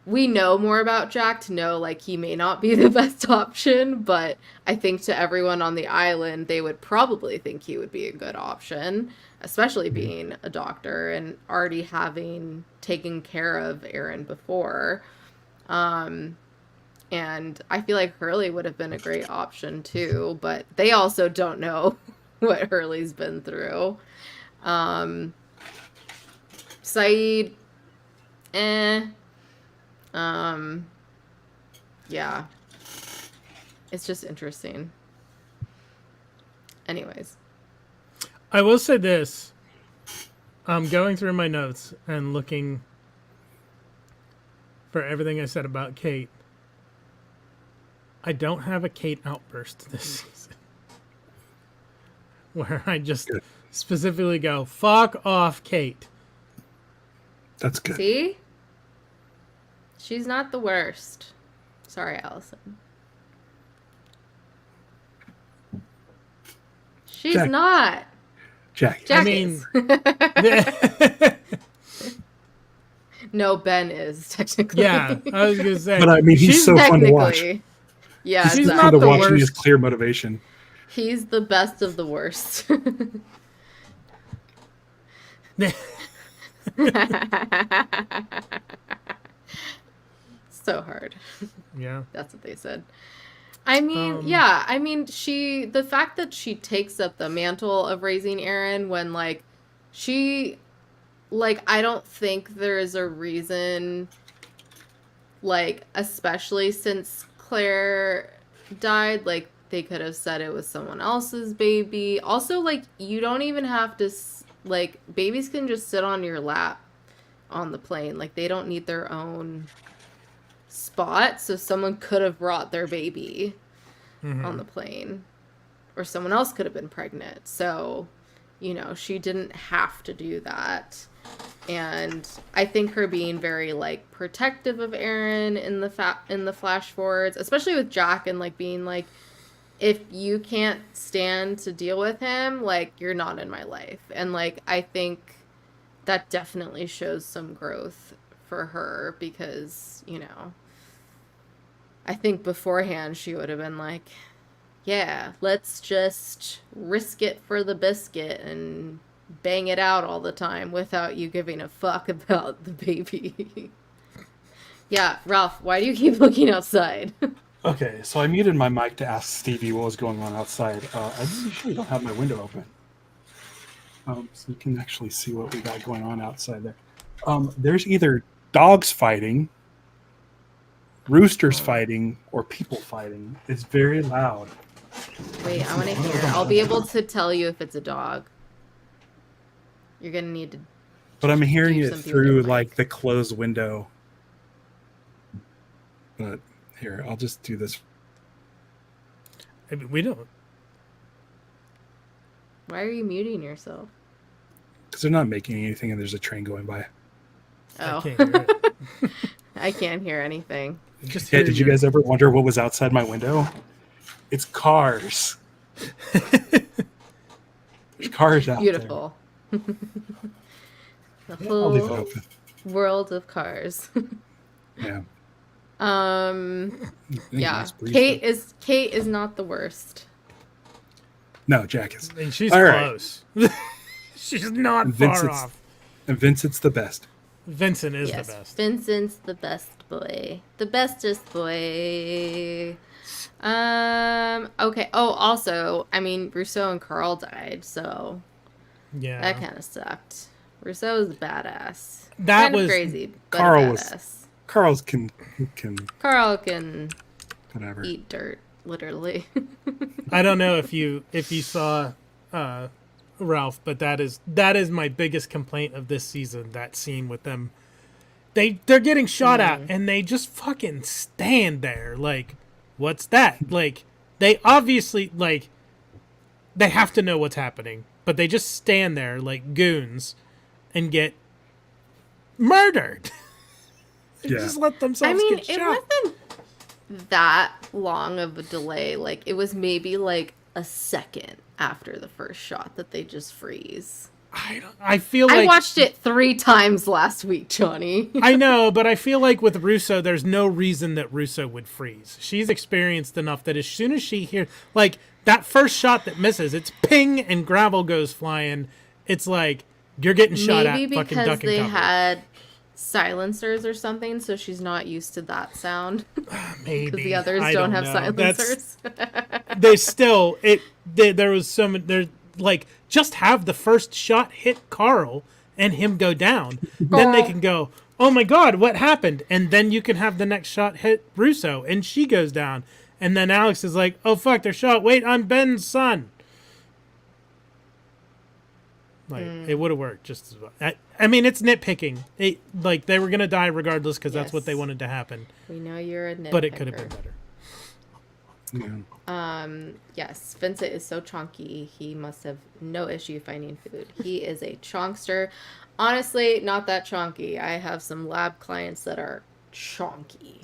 Speaker 3: we know more about Jack to know like he may not be the best option, but I think to everyone on the island, they would probably think he would be a good option, especially being a doctor and already having taken care of Aaron before. And I feel like Hurley would have been a great option too, but they also don't know what Hurley's been through. Saeed, eh. Yeah. It's just interesting. Anyways.
Speaker 1: I will say this. I'm going through my notes and looking for everything I said about Kate. I don't have a Kate outburst this season where I just
Speaker 2: Good.
Speaker 1: specifically go, fuck off, Kate.
Speaker 2: That's good.
Speaker 3: See? She's not the worst. Sorry, Allison. She's
Speaker 2: Jack.
Speaker 3: not.
Speaker 2: Jack.
Speaker 3: Jack
Speaker 1: I mean,
Speaker 3: is. No, Ben is technically.
Speaker 1: yeah, I was gonna say,
Speaker 2: But I mean, he's
Speaker 1: she's
Speaker 2: so fun to watch.
Speaker 3: Technically. Yeah,
Speaker 2: He's
Speaker 1: She's
Speaker 2: so
Speaker 1: not
Speaker 2: fun to
Speaker 1: the
Speaker 2: watch, and he has
Speaker 1: worst.
Speaker 2: clear motivation.
Speaker 3: He's the best of the worst. So hard.
Speaker 1: yeah.
Speaker 3: That's what they said. I mean, the fact that she takes up the mantle of raising Aaron when, like, I don't think there is a reason, like, especially since Claire died, like, they could have said it was someone else's baby. Also, like, you don't even have to, like, babies can just sit on your lap on the plane. Like, they don't need their own spot, so someone could have brought their baby on the plane, or someone else could have been pregnant. So, she didn't have to do that. And I think her being very like protective of Aaron in the flash forwards, especially with Jack, and like being like, if you can't stand to deal with him, like, you're not in my life. And, like, I think that definitely shows some growth for her because, you know, I think beforehand she would have been like, yeah, let's just risk it for the biscuit and bang it out all the time without you giving a fuck about the baby. Yeah, Ralph, why do you keep looking outside?
Speaker 2: Okay, so I muted my mic to ask Stevie what was going on outside. I usually don't have my window open. So you can actually see what we got going on outside there. There's either dogs fighting, roosters fighting, or people fighting. It's very loud.
Speaker 3: Wait, I want to hear. I'll be able to tell you if it's a dog. You're going to need to...
Speaker 2: But I'm hearing
Speaker 3: do
Speaker 2: it
Speaker 3: something with
Speaker 2: through
Speaker 3: your mic.
Speaker 2: like the closed window. But here, I'll just do this.
Speaker 1: I mean, we don't.
Speaker 3: Why are you muting yourself?
Speaker 2: Because they're not making anything and there's a train going by.
Speaker 3: Oh.
Speaker 1: I can't hear it.
Speaker 3: I can't hear anything.
Speaker 1: Just
Speaker 2: Yeah,
Speaker 1: hear
Speaker 2: did you
Speaker 1: your-
Speaker 2: guys ever wonder what was outside my window? It's cars. There's cars out
Speaker 3: Beautiful. The
Speaker 2: there. I'll leave it
Speaker 3: whole
Speaker 2: open.
Speaker 3: world of cars.
Speaker 2: Yeah.
Speaker 3: Yeah.
Speaker 2: Nice breeze,
Speaker 3: Kate is not the worst.
Speaker 2: though. No, Jack is.
Speaker 1: I mean, she's
Speaker 2: All right.
Speaker 1: close. She's not
Speaker 2: And
Speaker 1: far
Speaker 2: Vincent's-
Speaker 1: off.
Speaker 2: And Vincent's the best.
Speaker 1: Vincent is
Speaker 3: Yes,
Speaker 1: the best.
Speaker 3: Vincent's the best boy. The bestest boy. Okay. Oh, also, I mean, Rousseau and Carl died, so
Speaker 1: Yeah.
Speaker 3: that kind of sucked. Rousseau was badass.
Speaker 1: That
Speaker 3: kind of
Speaker 1: was-
Speaker 3: crazy, but
Speaker 2: Carl
Speaker 3: a
Speaker 2: was-
Speaker 3: badass.
Speaker 2: Carl's can
Speaker 3: Carl can
Speaker 2: whatever.
Speaker 3: eat dirt, literally.
Speaker 1: I don't know if you saw Ralph, but that is my biggest complaint of this season. That scene with them, they're getting shot at and they just fucking stand there like, what's that? Like, they obviously like they have to know what's happening, but they just stand there like goons and get murdered. They
Speaker 2: Yeah.
Speaker 1: just let
Speaker 3: I
Speaker 1: themselves
Speaker 3: mean,
Speaker 1: get
Speaker 3: it
Speaker 1: shot.
Speaker 3: wasn't that long of a delay. Like, it was maybe like a second after the first shot that they just freeze.
Speaker 1: I feel like
Speaker 3: I watched it 3 times last week, Johnny.
Speaker 1: I know, but I feel like with Russo, there's no reason that Russo would freeze. She's experienced enough that as soon as she hears, like, that first shot that misses, it's ping and gravel goes flying. It's like, you're getting shot
Speaker 3: Maybe
Speaker 1: at, fucking
Speaker 3: because
Speaker 1: duck and
Speaker 3: they
Speaker 1: cover.
Speaker 3: had silencers or something, so she's not used to that sound.
Speaker 1: Maybe.
Speaker 3: Because the others
Speaker 1: I
Speaker 3: don't
Speaker 1: know.
Speaker 3: have
Speaker 1: That's-
Speaker 3: silencers.
Speaker 1: They still, there was some, there, like, just have the first shot hit Carl and him go down. Then they can go, oh my God, what happened? And then you can have the next shot hit Russo and she goes down. And then Alex is like, oh fuck, they're shot. Wait, I'm Ben's son. Like, it would have worked just as well. I mean, it's nitpicking. Like, they were going to die regardless because that's what they
Speaker 3: Yes.
Speaker 1: wanted to happen.
Speaker 3: We know you're a nitpicker.
Speaker 1: But it could have been better.
Speaker 2: Yeah.
Speaker 3: Yes, Vincent is so chonky. He must have no issue finding food. He is a chonkster. Honestly, not that chonky. I have some lab clients that are chonky.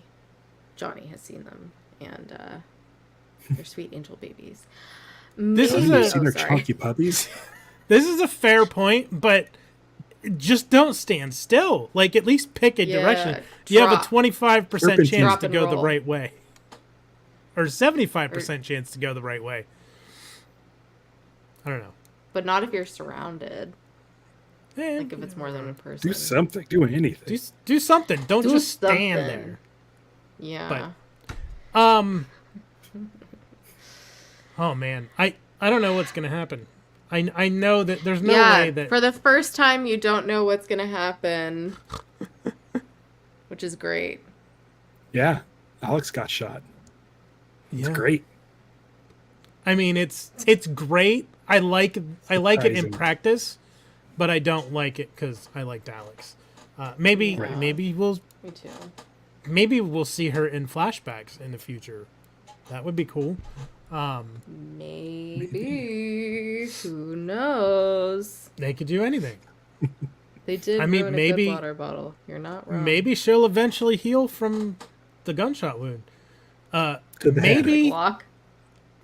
Speaker 3: Johnny has seen them, and they're sweet angel babies.
Speaker 1: This is
Speaker 2: Have
Speaker 1: a-
Speaker 2: you
Speaker 1: Oh,
Speaker 2: seen their
Speaker 3: sorry.
Speaker 2: chunky puppies?
Speaker 1: This is a fair point, but just don't stand still. Like, at least pick a
Speaker 3: Yeah,
Speaker 1: direction. You have a
Speaker 3: drop.
Speaker 1: 25%
Speaker 2: Serpentine.
Speaker 1: chance
Speaker 3: Drop
Speaker 1: to
Speaker 3: and
Speaker 1: go the
Speaker 3: roll.
Speaker 1: right way. Or 75% chance to go the right way. I don't know.
Speaker 3: But not if you're surrounded.
Speaker 1: Eh,
Speaker 3: Like if it's more than one person.
Speaker 2: Do something. Do anything.
Speaker 1: do something. Don't
Speaker 3: Do
Speaker 1: just stand
Speaker 3: something.
Speaker 1: there.
Speaker 3: Yeah.
Speaker 1: Oh man, I don't know what's gonna happen. I know that there's no
Speaker 3: yeah,
Speaker 1: way that
Speaker 3: for the first time you don't know what's gonna happen. Which is great.
Speaker 2: Yeah. Alex got shot. It's
Speaker 1: Yeah.
Speaker 2: great.
Speaker 1: I mean, it's great. I like it in
Speaker 2: Surprising.
Speaker 1: practice, but I don't like it because I liked Alex. Maybe
Speaker 3: Yeah.
Speaker 1: maybe we'll see her in flashbacks in the future. That would be cool.
Speaker 3: Maybe. Who knows?
Speaker 1: They could do anything.
Speaker 3: They did
Speaker 1: I mean,
Speaker 3: ruin
Speaker 1: maybe-
Speaker 3: a good water bottle. You're not wrong.
Speaker 1: Maybe she'll eventually heal from the gunshot wound.
Speaker 2: To the head.
Speaker 1: Maybe
Speaker 3: Block.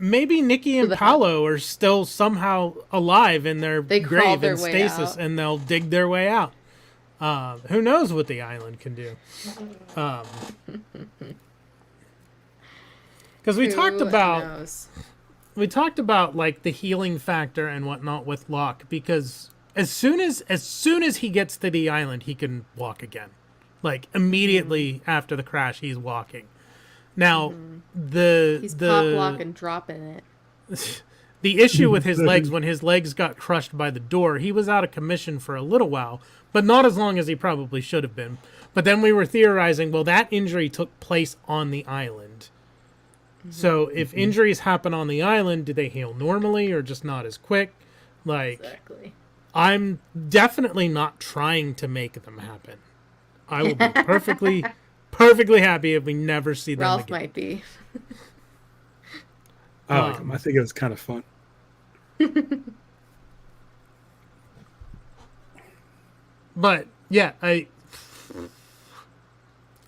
Speaker 1: maybe Nikki and
Speaker 3: the-
Speaker 1: Paolo are still somehow alive in their
Speaker 3: They crawl
Speaker 1: grave
Speaker 3: their
Speaker 1: in
Speaker 3: way
Speaker 1: stasis,
Speaker 3: out.
Speaker 1: and they'll dig their way out. Who knows what the island can do? Because we talked about like the healing factor and whatnot with Locke. Because as soon as he gets to the island, he can walk again. Like immediately after the crash, he's walking. Now
Speaker 3: He's pop lock and dropping it.
Speaker 1: the issue with his legs, when his legs got crushed by the door, he was out of commission for a little while, but not as long as he probably should have been. But then we were theorizing, well, that injury took place on the island. So if injuries happen on the island, do they heal normally or just not as quick? Like,
Speaker 3: Exactly.
Speaker 1: I'm definitely not trying to make them happen. I will be perfectly happy if we never see them
Speaker 3: Ralph
Speaker 1: again.
Speaker 3: might be.
Speaker 2: I like them. I think it was kind of fun.
Speaker 1: But yeah, I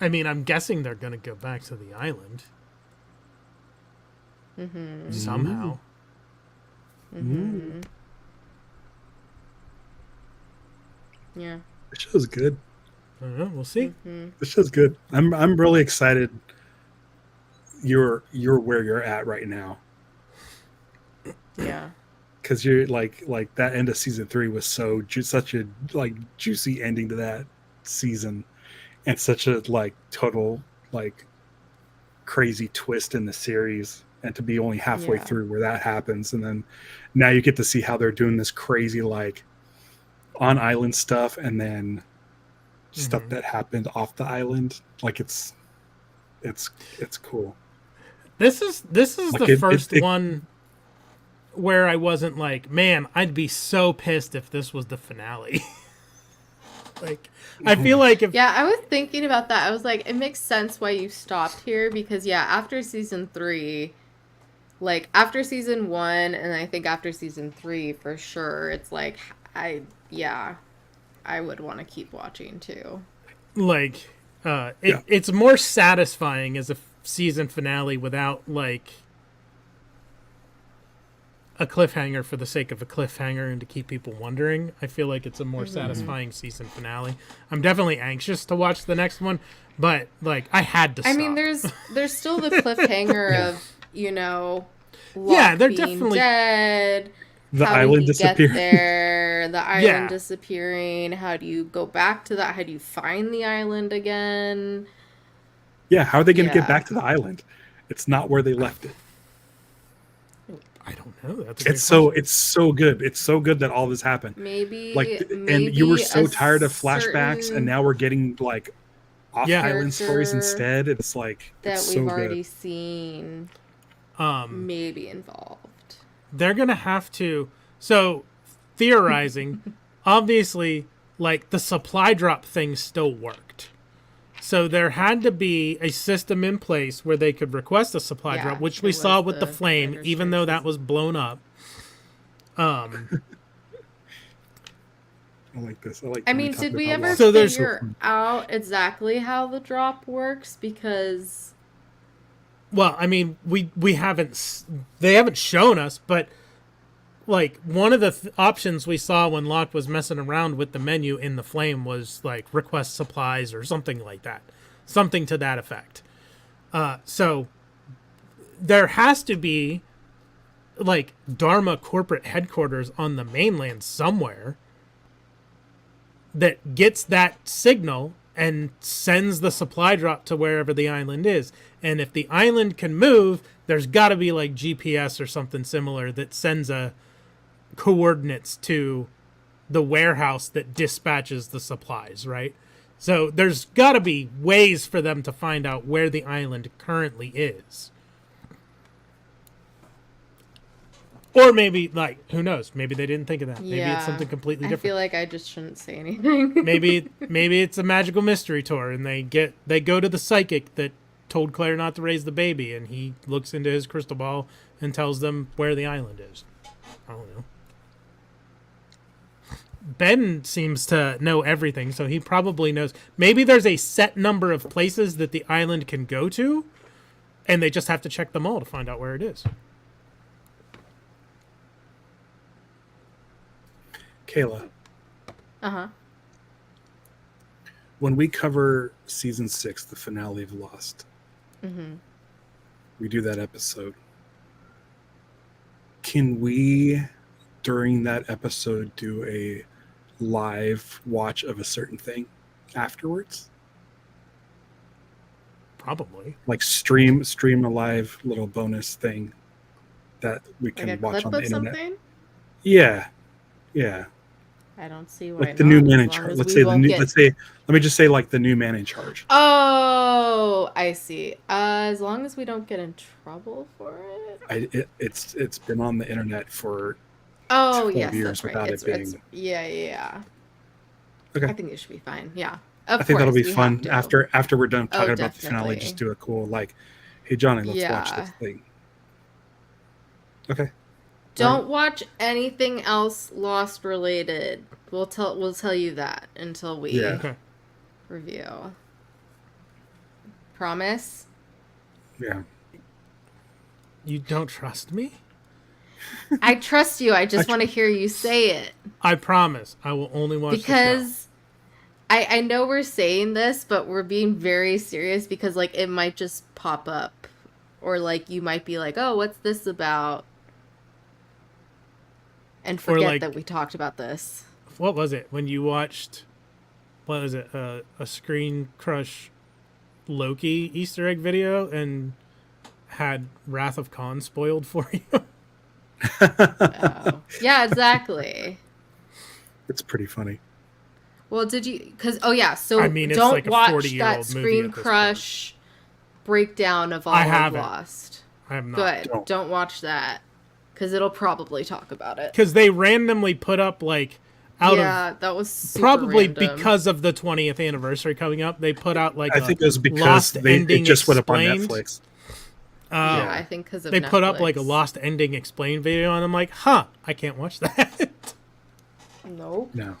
Speaker 1: mean, I'm guessing they're going to go back to the island somehow.
Speaker 3: Yeah.
Speaker 2: The show's good.
Speaker 1: I don't know. We'll see.
Speaker 2: The show's good. I'm really excited. You're where you're at right now,
Speaker 3: Yeah.
Speaker 2: because you're like that end of season 3 was such a like juicy ending to that season, and such a like total like crazy twist in the series, and to be only halfway
Speaker 3: Yeah.
Speaker 2: through where that happens, and then now you get to see how they're doing this crazy like on island stuff, and then stuff that happened off the island. Like it's cool.
Speaker 1: This is
Speaker 2: Like
Speaker 1: the first one where I wasn't like, man, I'd be so pissed if this was the finale. Like, I feel like if
Speaker 3: Yeah, I was thinking about that. I was like, it makes sense why you stopped here because, yeah, after season 3, like, after season 1, and I think after season 3 for sure, it's like, I would want to keep watching too.
Speaker 1: like it's more satisfying as a season finale without like a cliffhanger for the sake of a cliffhanger and to keep people wondering. I feel like it's a more satisfying season finale. I'm definitely anxious to watch the next one, but like I had to stop.
Speaker 3: I mean, there's still the cliffhanger of, you know,
Speaker 1: Yeah,
Speaker 3: Locke
Speaker 1: they're
Speaker 3: being
Speaker 1: definitely-
Speaker 3: dead.
Speaker 2: The
Speaker 3: How
Speaker 2: island
Speaker 3: did he get
Speaker 2: disappearing.
Speaker 3: there? The island
Speaker 1: Yeah.
Speaker 3: disappearing. How do you go back to that? How do you find the island again?
Speaker 2: Yeah, how are they going to
Speaker 3: Yeah.
Speaker 2: get back to the island? It's not where they left it.
Speaker 1: I don't know. That's a
Speaker 2: It's so good. It's so good that all this happened.
Speaker 3: Maybe
Speaker 2: And you were so
Speaker 3: a
Speaker 2: tired of flashbacks,
Speaker 3: certain
Speaker 2: and now we're getting like off
Speaker 1: Yeah.
Speaker 2: island stories
Speaker 3: character
Speaker 2: instead. It's like
Speaker 3: that
Speaker 2: it's
Speaker 3: we've
Speaker 2: so
Speaker 3: already
Speaker 2: good.
Speaker 3: seen maybe involved.
Speaker 1: they're gonna have to. So theorizing, obviously, like the supply drop thing still worked. So there had to be a system in place where they could request a supply
Speaker 3: Yeah,
Speaker 1: drop, which
Speaker 3: there
Speaker 1: we saw
Speaker 3: was
Speaker 1: with the
Speaker 3: the
Speaker 1: flame,
Speaker 3: vendor
Speaker 1: even though that
Speaker 3: spaces.
Speaker 1: was blown up.
Speaker 2: I like this. I like.
Speaker 3: I
Speaker 2: when
Speaker 3: mean,
Speaker 2: talk
Speaker 3: did we
Speaker 2: about
Speaker 3: ever
Speaker 2: Lost.
Speaker 1: So there's-
Speaker 3: figure out exactly how the drop works? Because
Speaker 1: Well, I mean, we haven't. They haven't shown us, but like one of the options we saw when Locke was messing around with the menu in the flame was like request supplies or something like that, something to that effect. So there has to be like Dharma corporate headquarters on the mainland somewhere that gets that signal and sends the supply drop to wherever the island is. And if the island can move, there's got to be like GPS or something similar that sends a coordinates to the warehouse that dispatches the supplies, right? So there's got to be ways for them to find out where the island currently is. Or maybe, like, who knows? Maybe they didn't think of that. Maybe it's something completely
Speaker 3: I
Speaker 1: different.
Speaker 3: feel like I just shouldn't say anything.
Speaker 1: maybe it's a magical mystery tour, and they go to the psychic that told Claire not to raise the baby, and he looks into his crystal ball and tells them where the island is. I don't know. Ben seems to know everything, so he probably knows. Maybe there's a set number of places that the island can go to, and they just have to check them all to find out where it is.
Speaker 2: Kayla,
Speaker 3: Uh-huh.
Speaker 2: when we cover season 6, the finale of Lost,
Speaker 3: Mm-hmm.
Speaker 2: we do that episode. Can we, during that episode, do a live watch of a certain thing afterwards?
Speaker 1: Probably.
Speaker 2: Like stream a live little bonus thing that we
Speaker 3: Like a
Speaker 2: can watch
Speaker 3: clip
Speaker 2: on the
Speaker 3: of
Speaker 2: internet.
Speaker 3: something?
Speaker 2: Yeah. Yeah.
Speaker 3: I don't see why
Speaker 2: Like the
Speaker 3: not.
Speaker 2: new man in
Speaker 3: As long
Speaker 2: charge.
Speaker 3: as
Speaker 2: Let's
Speaker 3: we
Speaker 2: say the
Speaker 3: won't
Speaker 2: new
Speaker 3: get...
Speaker 2: let me just say like the new man in charge.
Speaker 3: Oh, I see. As long as we don't get in trouble for it.
Speaker 2: It's been on the internet for
Speaker 3: Oh,
Speaker 2: 12
Speaker 3: yes,
Speaker 2: years
Speaker 3: that's right.
Speaker 2: without
Speaker 3: It's
Speaker 2: it being.
Speaker 3: yeah.
Speaker 2: Okay.
Speaker 3: I think it should be fine. Yeah. Of
Speaker 2: I think
Speaker 3: course,
Speaker 2: that'll be
Speaker 3: we
Speaker 2: fun
Speaker 3: have to.
Speaker 2: after we're done
Speaker 3: Oh,
Speaker 2: talking about the finale.
Speaker 3: definitely.
Speaker 2: Just do a cool like, hey Johnny, let's watch
Speaker 3: Yeah.
Speaker 2: this thing. Okay.
Speaker 3: Don't watch anything else Lost related. We'll tell you that until we
Speaker 2: Yeah.
Speaker 1: Okay.
Speaker 3: review. Promise?
Speaker 2: Yeah.
Speaker 1: You don't trust me?
Speaker 3: I trust you. I just want to hear you say it.
Speaker 1: I promise. I will only watch the show.
Speaker 3: Because I know we're saying this, but we're being very serious because like it might just pop up. Or like you might be like, oh, what's this about? And forget
Speaker 1: like-
Speaker 3: that we talked about this.
Speaker 1: What was it when you watched? What was it? A Screen Crush Loki Easter egg video and had Wrath of Khan spoiled for you.
Speaker 3: Oh. Yeah, exactly.
Speaker 2: It's pretty funny.
Speaker 3: Well, did you? Because so
Speaker 1: I mean, it's
Speaker 3: don't
Speaker 1: like a
Speaker 3: watch
Speaker 1: 40-year-old
Speaker 3: that
Speaker 1: movie
Speaker 3: Screen
Speaker 1: at this
Speaker 3: Crush breakdown of all
Speaker 1: I
Speaker 3: of
Speaker 1: haven't.
Speaker 3: Lost.
Speaker 1: I have not.
Speaker 3: Good. Don't watch that because it'll probably talk about it.
Speaker 1: Because they randomly put up like out of
Speaker 3: that was super
Speaker 1: probably
Speaker 3: random.
Speaker 1: because of the 20th anniversary coming up, they put out like
Speaker 2: I think it was because
Speaker 1: Lost
Speaker 2: it
Speaker 1: ending
Speaker 2: just went up on
Speaker 1: explained.
Speaker 2: Netflix.
Speaker 3: Yeah, I think because of
Speaker 1: They put up
Speaker 3: Netflix.
Speaker 1: like a Lost ending explained video, and I'm like, huh, I can't watch that.
Speaker 3: Nope.
Speaker 2: No.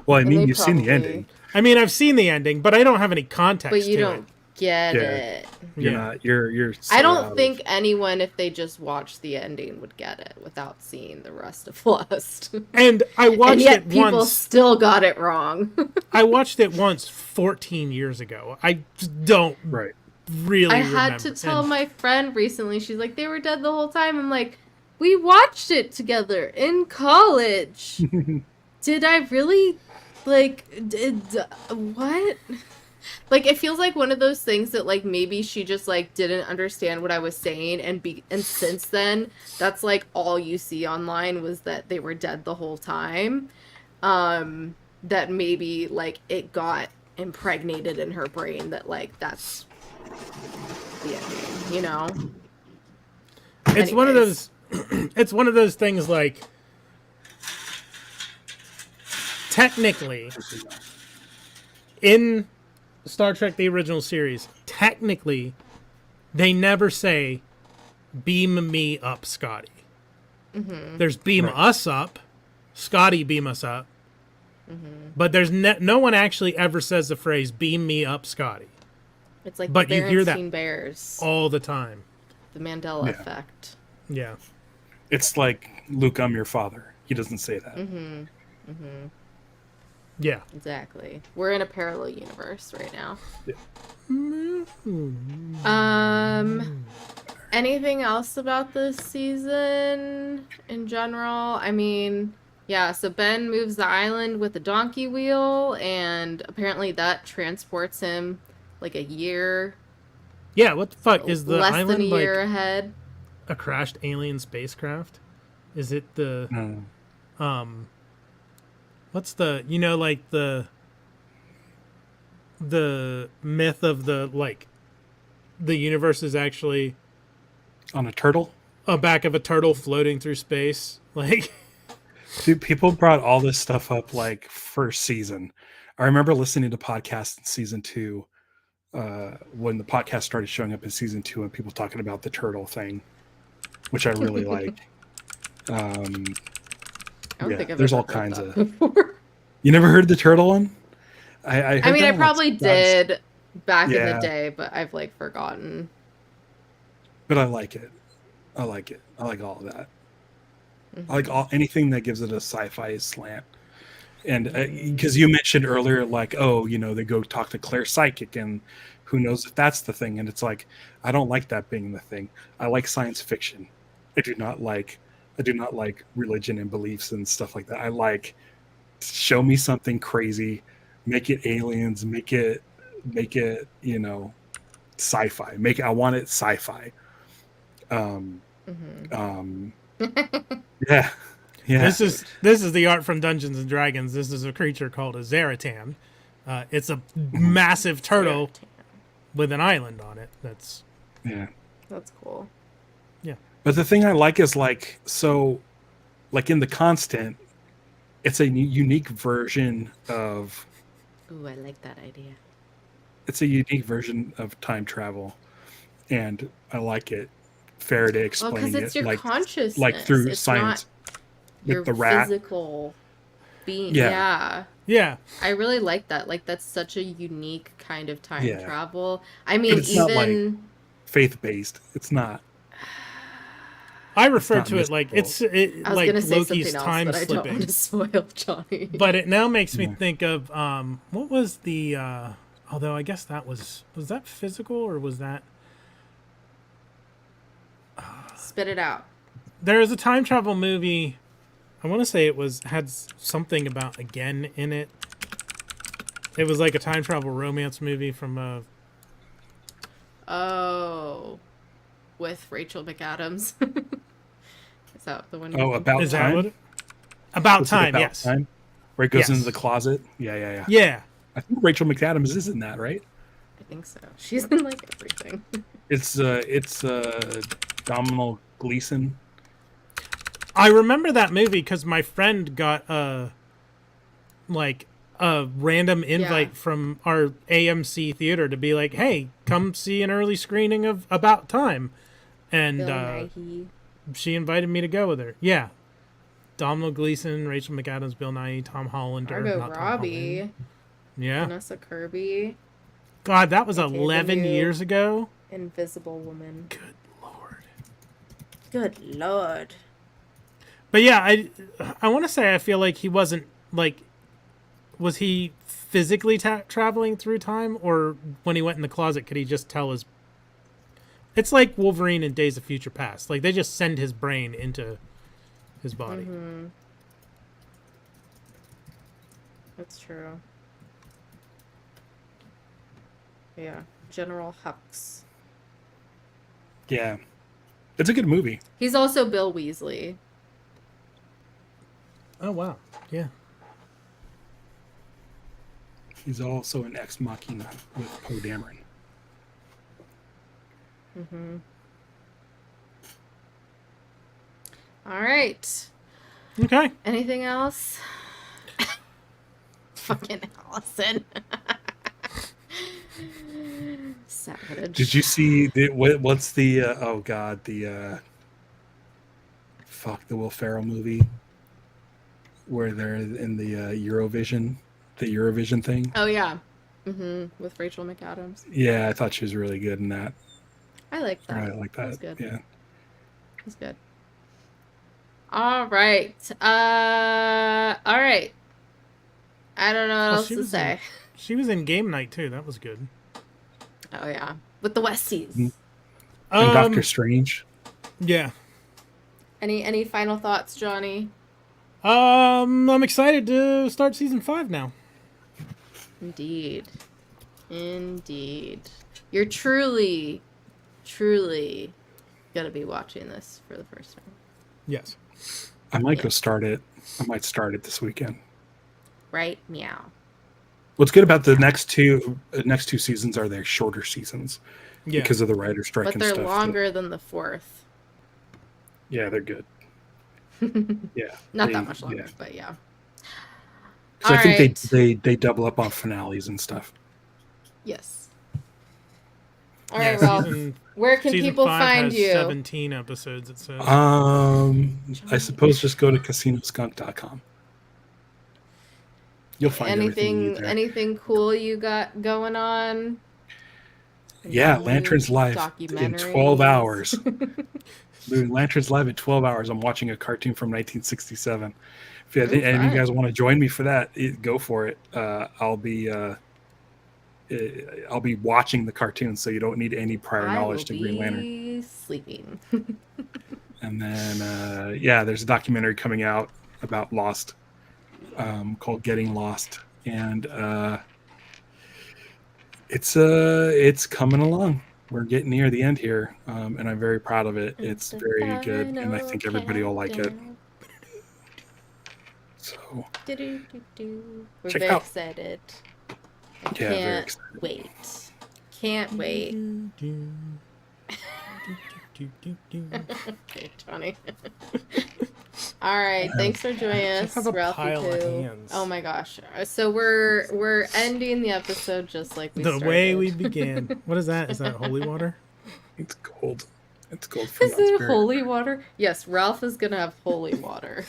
Speaker 2: Well, I
Speaker 3: And
Speaker 2: mean,
Speaker 3: they
Speaker 2: you've seen the
Speaker 3: probably-
Speaker 2: ending.
Speaker 1: I mean, I've seen the ending, but I don't have any context.
Speaker 3: But you
Speaker 1: to
Speaker 3: don't get
Speaker 2: Yeah.
Speaker 3: it.
Speaker 2: You're
Speaker 1: Yeah.
Speaker 2: not. You're. so
Speaker 3: I
Speaker 2: out
Speaker 3: don't
Speaker 2: of-
Speaker 3: think anyone, if they just watched the ending, would get it without seeing the rest of Lost.
Speaker 1: And I watched
Speaker 3: And yet
Speaker 1: it
Speaker 3: people
Speaker 1: once.
Speaker 3: still got it wrong.
Speaker 1: I watched it once 14 years ago. I just don't
Speaker 2: Right.
Speaker 1: really
Speaker 3: I
Speaker 1: remember.
Speaker 3: had to tell
Speaker 1: And
Speaker 3: my friend recently. She's like, they were dead the whole time. I'm like, we watched it together in college. Did I really, what? Like, it feels like one of those things that, like, maybe she just, like, didn't understand what I was saying, and since then, that's, like, all you see online was that they were dead the whole time. That maybe, like, it got impregnated in her brain that, like, that's the ending, you know?
Speaker 1: it's one of
Speaker 3: Anyways.
Speaker 1: those. It's one of those things like. Technically, in Star Trek: The Original Series, technically, they never say, "Beam me up, Scotty."
Speaker 3: Mm-hmm.
Speaker 1: There's beam
Speaker 2: Right.
Speaker 1: us up, Scotty beam us up, but there's no one actually ever says the phrase "Beam me up, Scotty"
Speaker 3: It's like
Speaker 1: But
Speaker 3: the
Speaker 1: you hear that
Speaker 3: Berenstein Bears.
Speaker 1: all the time.
Speaker 3: The Mandela
Speaker 2: Yeah.
Speaker 3: effect.
Speaker 1: Yeah,
Speaker 2: It's like Luke, I'm your father. He doesn't say that.
Speaker 3: Mm-hmm. Mm-hmm.
Speaker 1: yeah.
Speaker 3: Exactly. We're in a parallel universe right now.
Speaker 1: Mm-hmm.
Speaker 3: Anything else about this season in general? I mean, yeah, so Ben moves the island with a donkey wheel, and apparently that transports him like a year,
Speaker 1: Yeah, what the fuck is the
Speaker 3: less
Speaker 1: island
Speaker 3: than a year
Speaker 1: like?
Speaker 3: ahead.
Speaker 1: A crashed alien spacecraft? Is it the
Speaker 2: No.
Speaker 1: what's the like the myth of the like the universe is actually
Speaker 2: On a turtle?
Speaker 1: a back of a turtle floating through space? Like
Speaker 2: Dude, people brought all this stuff up like first season. I remember listening to podcasts in season 2 when the podcast started showing up in season 2 and people talking about the turtle thing, which I really like.
Speaker 3: I don't
Speaker 2: Yeah,
Speaker 3: think I've
Speaker 2: there's
Speaker 3: ever
Speaker 2: all
Speaker 3: heard
Speaker 2: kinds
Speaker 3: that
Speaker 2: of-
Speaker 3: before.
Speaker 2: You never heard the turtle one? I heard
Speaker 3: I mean,
Speaker 2: that
Speaker 3: I
Speaker 2: one,
Speaker 3: probably
Speaker 2: like,
Speaker 3: did back in
Speaker 2: Yeah.
Speaker 3: the day, but I've like forgotten.
Speaker 2: but I like it. I like it. I like all of that. I like anything that gives it a sci-fi slant. And because you mentioned earlier, like, oh, they go talk to Claire Psychic, and who knows if that's the thing. And it's like, I don't like that being the thing. I like science fiction. I do not like religion and beliefs and stuff like that. I like, show me something crazy, make it aliens, make it sci-fi. I want it sci-fi. Um, yeah. Yeah.
Speaker 1: This is the art from Dungeons and Dragons. This is a creature called a Zaratan. It's a massive turtle with an island on it. That's
Speaker 3: cool.
Speaker 1: Yeah.
Speaker 2: But the thing I like is like in the Constant, it's a unique version of.
Speaker 3: Ooh, I like that idea.
Speaker 2: It's a unique version of time travel, and I like it. Faraday explaining
Speaker 3: it's
Speaker 2: it
Speaker 3: your consciousness,
Speaker 2: like through
Speaker 3: it's
Speaker 2: science.
Speaker 3: Your
Speaker 2: with the rat.
Speaker 3: physical being.
Speaker 1: Yeah.
Speaker 3: I really like that. Like, that's such a unique kind of time
Speaker 2: Yeah.
Speaker 3: travel. I mean,
Speaker 2: it's not
Speaker 3: even
Speaker 2: like faith-based. It's not.
Speaker 1: I refer to
Speaker 2: not
Speaker 1: it like
Speaker 2: mystical.
Speaker 3: I was
Speaker 1: like
Speaker 3: gonna say
Speaker 1: Loki's
Speaker 3: something else,
Speaker 1: time
Speaker 3: but I don't
Speaker 1: slipping.
Speaker 3: want to spoil Johnny.
Speaker 1: But it now makes me
Speaker 2: Yeah.
Speaker 1: think of what was the although I guess that was that physical, or was that
Speaker 3: Spit it out.
Speaker 1: there is a time travel movie. I want to say it had something about again in it. It was like a time travel romance movie from
Speaker 3: Oh, with Rachel McAdams. Is that the one?
Speaker 2: Oh, About
Speaker 1: is that
Speaker 2: Time?
Speaker 1: what About
Speaker 2: Was it
Speaker 1: Time,
Speaker 2: About
Speaker 1: yes.
Speaker 2: Time? Where it goes
Speaker 1: Yes.
Speaker 2: into the closet. Yeah.
Speaker 1: Yeah.
Speaker 2: I think Rachel McAdams is in that, right?
Speaker 3: I think so. She's in like everything.
Speaker 2: It's Domhnall Gleeson.
Speaker 1: I remember that movie because my friend got a random invite from our AMC theater to be like, "Hey, come see an early screening of About Time," and
Speaker 3: Bill Nighy.
Speaker 1: she invited me to go with her. Yeah, Domhnall Gleeson, Rachel McAdams, Bill Nighy, Tom Hollander,
Speaker 3: Margot
Speaker 1: not Tom
Speaker 3: Robbie.
Speaker 1: Holland. Yeah,
Speaker 3: Vanessa Kirby.
Speaker 1: God, that was
Speaker 3: Okay,
Speaker 1: 11
Speaker 3: the new-
Speaker 1: years ago.
Speaker 3: Invisible Woman.
Speaker 1: Good Lord.
Speaker 3: Good Lord.
Speaker 1: But yeah, I want to say I feel like he wasn't like, was he physically traveling through time, or when he went in the closet could he just tell his? It's like Wolverine in Days of Future Past. Like they just send his brain into his body.
Speaker 3: Mm-hmm. That's true. Yeah, General Hux.
Speaker 2: Yeah. It's a good movie.
Speaker 3: He's also Bill Weasley.
Speaker 1: Oh wow, yeah.
Speaker 2: He's also an Ex Machina with Poe Dameron.
Speaker 3: Mm-hmm. All right.
Speaker 1: Okay.
Speaker 3: Anything else? Fucking Allison. Savage.
Speaker 2: Did you see what's the oh god, the Will Ferrell movie where they're in the Eurovision thing?
Speaker 3: Oh yeah. Mm-hmm. With Rachel McAdams.
Speaker 2: Yeah, I thought she was really good in that.
Speaker 3: I like that.
Speaker 2: I like that.
Speaker 3: That was good.
Speaker 2: Yeah.
Speaker 3: It was good. All right. All right. I don't know what else to say.
Speaker 1: She was in Game Night too. That was good.
Speaker 3: Oh yeah, with the Westies.
Speaker 2: Mm-hmm. And Doctor Strange.
Speaker 1: Yeah.
Speaker 3: Any final thoughts, Johnny?
Speaker 1: I'm excited to start season 5 now.
Speaker 3: Indeed. You're truly gonna be watching this for the first time.
Speaker 1: Yes.
Speaker 2: I might go start it. I might start it this weekend.
Speaker 3: Right? Meow.
Speaker 2: What's good about the next two seasons are they're shorter seasons because of the writer's strike
Speaker 3: But
Speaker 2: and
Speaker 3: they're
Speaker 2: stuff.
Speaker 3: longer than the fourth.
Speaker 2: Yeah, they're good. Yeah.
Speaker 3: Not that much longer, but yeah.
Speaker 2: So I think
Speaker 3: Alright.
Speaker 2: they double up on finales and stuff.
Speaker 3: Yes.
Speaker 1: Yeah,
Speaker 3: Alright, well,
Speaker 1: season
Speaker 3: where can
Speaker 1: Season
Speaker 3: people
Speaker 1: 5
Speaker 3: find
Speaker 1: has
Speaker 3: you?
Speaker 1: 17 episodes, it says.
Speaker 2: I suppose just go to CasinoSkunk.com. You'll find everything you need there.
Speaker 3: Anything cool you got going on?
Speaker 2: Yeah,
Speaker 3: Any
Speaker 2: Lanterns Live in
Speaker 3: documentaries?
Speaker 2: 12 hours. Movie Lanterns live at 12 hours. I'm watching a cartoon from 1967. If
Speaker 3: Ooh,
Speaker 2: any of
Speaker 3: fun.
Speaker 2: you guys want to join me for that, go for it. I'll be watching the cartoon, so you don't need any prior
Speaker 3: I will
Speaker 2: knowledge to Green Lantern.
Speaker 3: be sleeping.
Speaker 2: And then there's a documentary coming out about Lost, called Getting Lost, and it's coming along. We're getting near the end here, and I'm very proud of it. It's
Speaker 3: the
Speaker 2: very good, and I
Speaker 3: final
Speaker 2: think everybody will like it.
Speaker 3: countdown.
Speaker 2: So
Speaker 3: Do-do-do-do. We're
Speaker 2: Check it
Speaker 3: very
Speaker 2: out.
Speaker 3: excited.
Speaker 2: Yeah, very
Speaker 3: Can't
Speaker 2: excited.
Speaker 3: wait. Can't wait. Okay, Johnny. All right, thanks for joining us,
Speaker 1: have a
Speaker 3: Ralphie
Speaker 1: pile of
Speaker 3: Poo.
Speaker 1: hands.
Speaker 3: Oh my gosh! So we're ending the episode just like we
Speaker 1: The
Speaker 3: started.
Speaker 1: way we began. What is that? Is that holy water?
Speaker 2: It's cold. It's cold from
Speaker 3: Is it holy water? Yes, Ralph is gonna have holy water.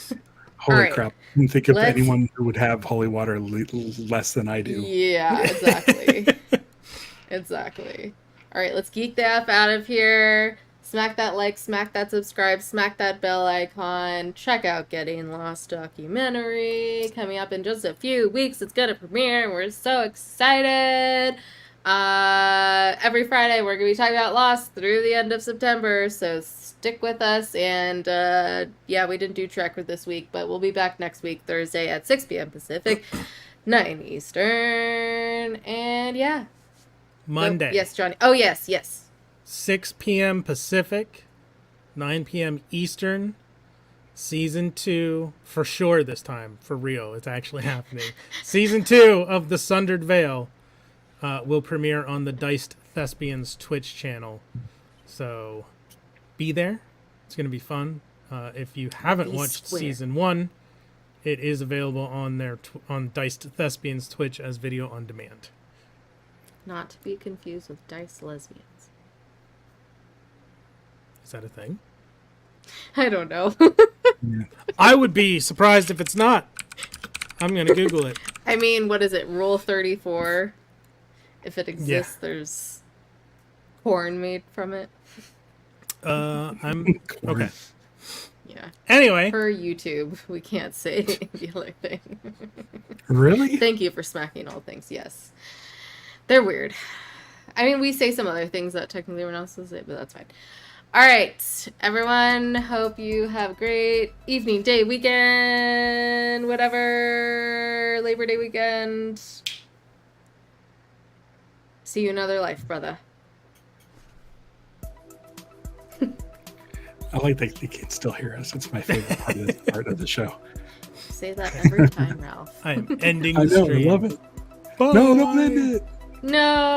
Speaker 2: Holy
Speaker 3: Alright,
Speaker 2: crap! I didn't think of
Speaker 3: let's-
Speaker 2: anyone who would have holy water less than I do.
Speaker 3: Yeah, exactly. Exactly. All right, let's geek the F out of here. Smack that like, smack that subscribe, smack that bell icon. Check out Getting Lost documentary coming up in just a few weeks. It's gonna premiere. We're so excited. Every Friday we're gonna be talking about Lost through the end of September, so stick with us. And yeah, we didn't do Trek with this week, but we'll be back next week, Thursday at 6 p.m. Pacific, 9 Eastern, and yeah.
Speaker 1: Monday.
Speaker 3: Oh, yes, Johnny. Oh, yes, yes.
Speaker 1: 6 p.m. Pacific, 9 p.m. Eastern. Season 2, for sure this time, for real, it's actually happening. Season 2 of The Sundered Veil will premiere on the Diced Thespians Twitch channel. So be there. It's going to be fun. If you haven't
Speaker 3: Be
Speaker 1: watched
Speaker 3: square.
Speaker 1: Season 1, it is available on their on Diced Thespians Twitch as video on demand.
Speaker 3: Not to be confused with Dice Lesbians.
Speaker 1: Is that a thing?
Speaker 3: I don't know.
Speaker 1: I would be surprised if it's not. I'm going to Google it.
Speaker 3: I mean, what is it? Rule 34. If it exists, there's corn made from it.
Speaker 1: I'm okay.
Speaker 3: Yeah.
Speaker 1: Anyway,
Speaker 3: Per YouTube, we can't say the other thing.
Speaker 2: Really?
Speaker 3: Thank you for smacking all things. Yes. They're weird. I mean, we say some other things that technically everyone else will say, but that's fine. All right, everyone. Hope you have a great evening, day, weekend, whatever, Labor Day weekend. See you in another life, brother.
Speaker 2: I like that they can still hear us. It's my favorite part of the show.
Speaker 3: Say that every time, Ralph.
Speaker 1: I am ending
Speaker 2: I
Speaker 1: the
Speaker 2: know. I
Speaker 1: stream.
Speaker 2: love it.
Speaker 1: Bye.
Speaker 2: No, don't end it.
Speaker 3: No.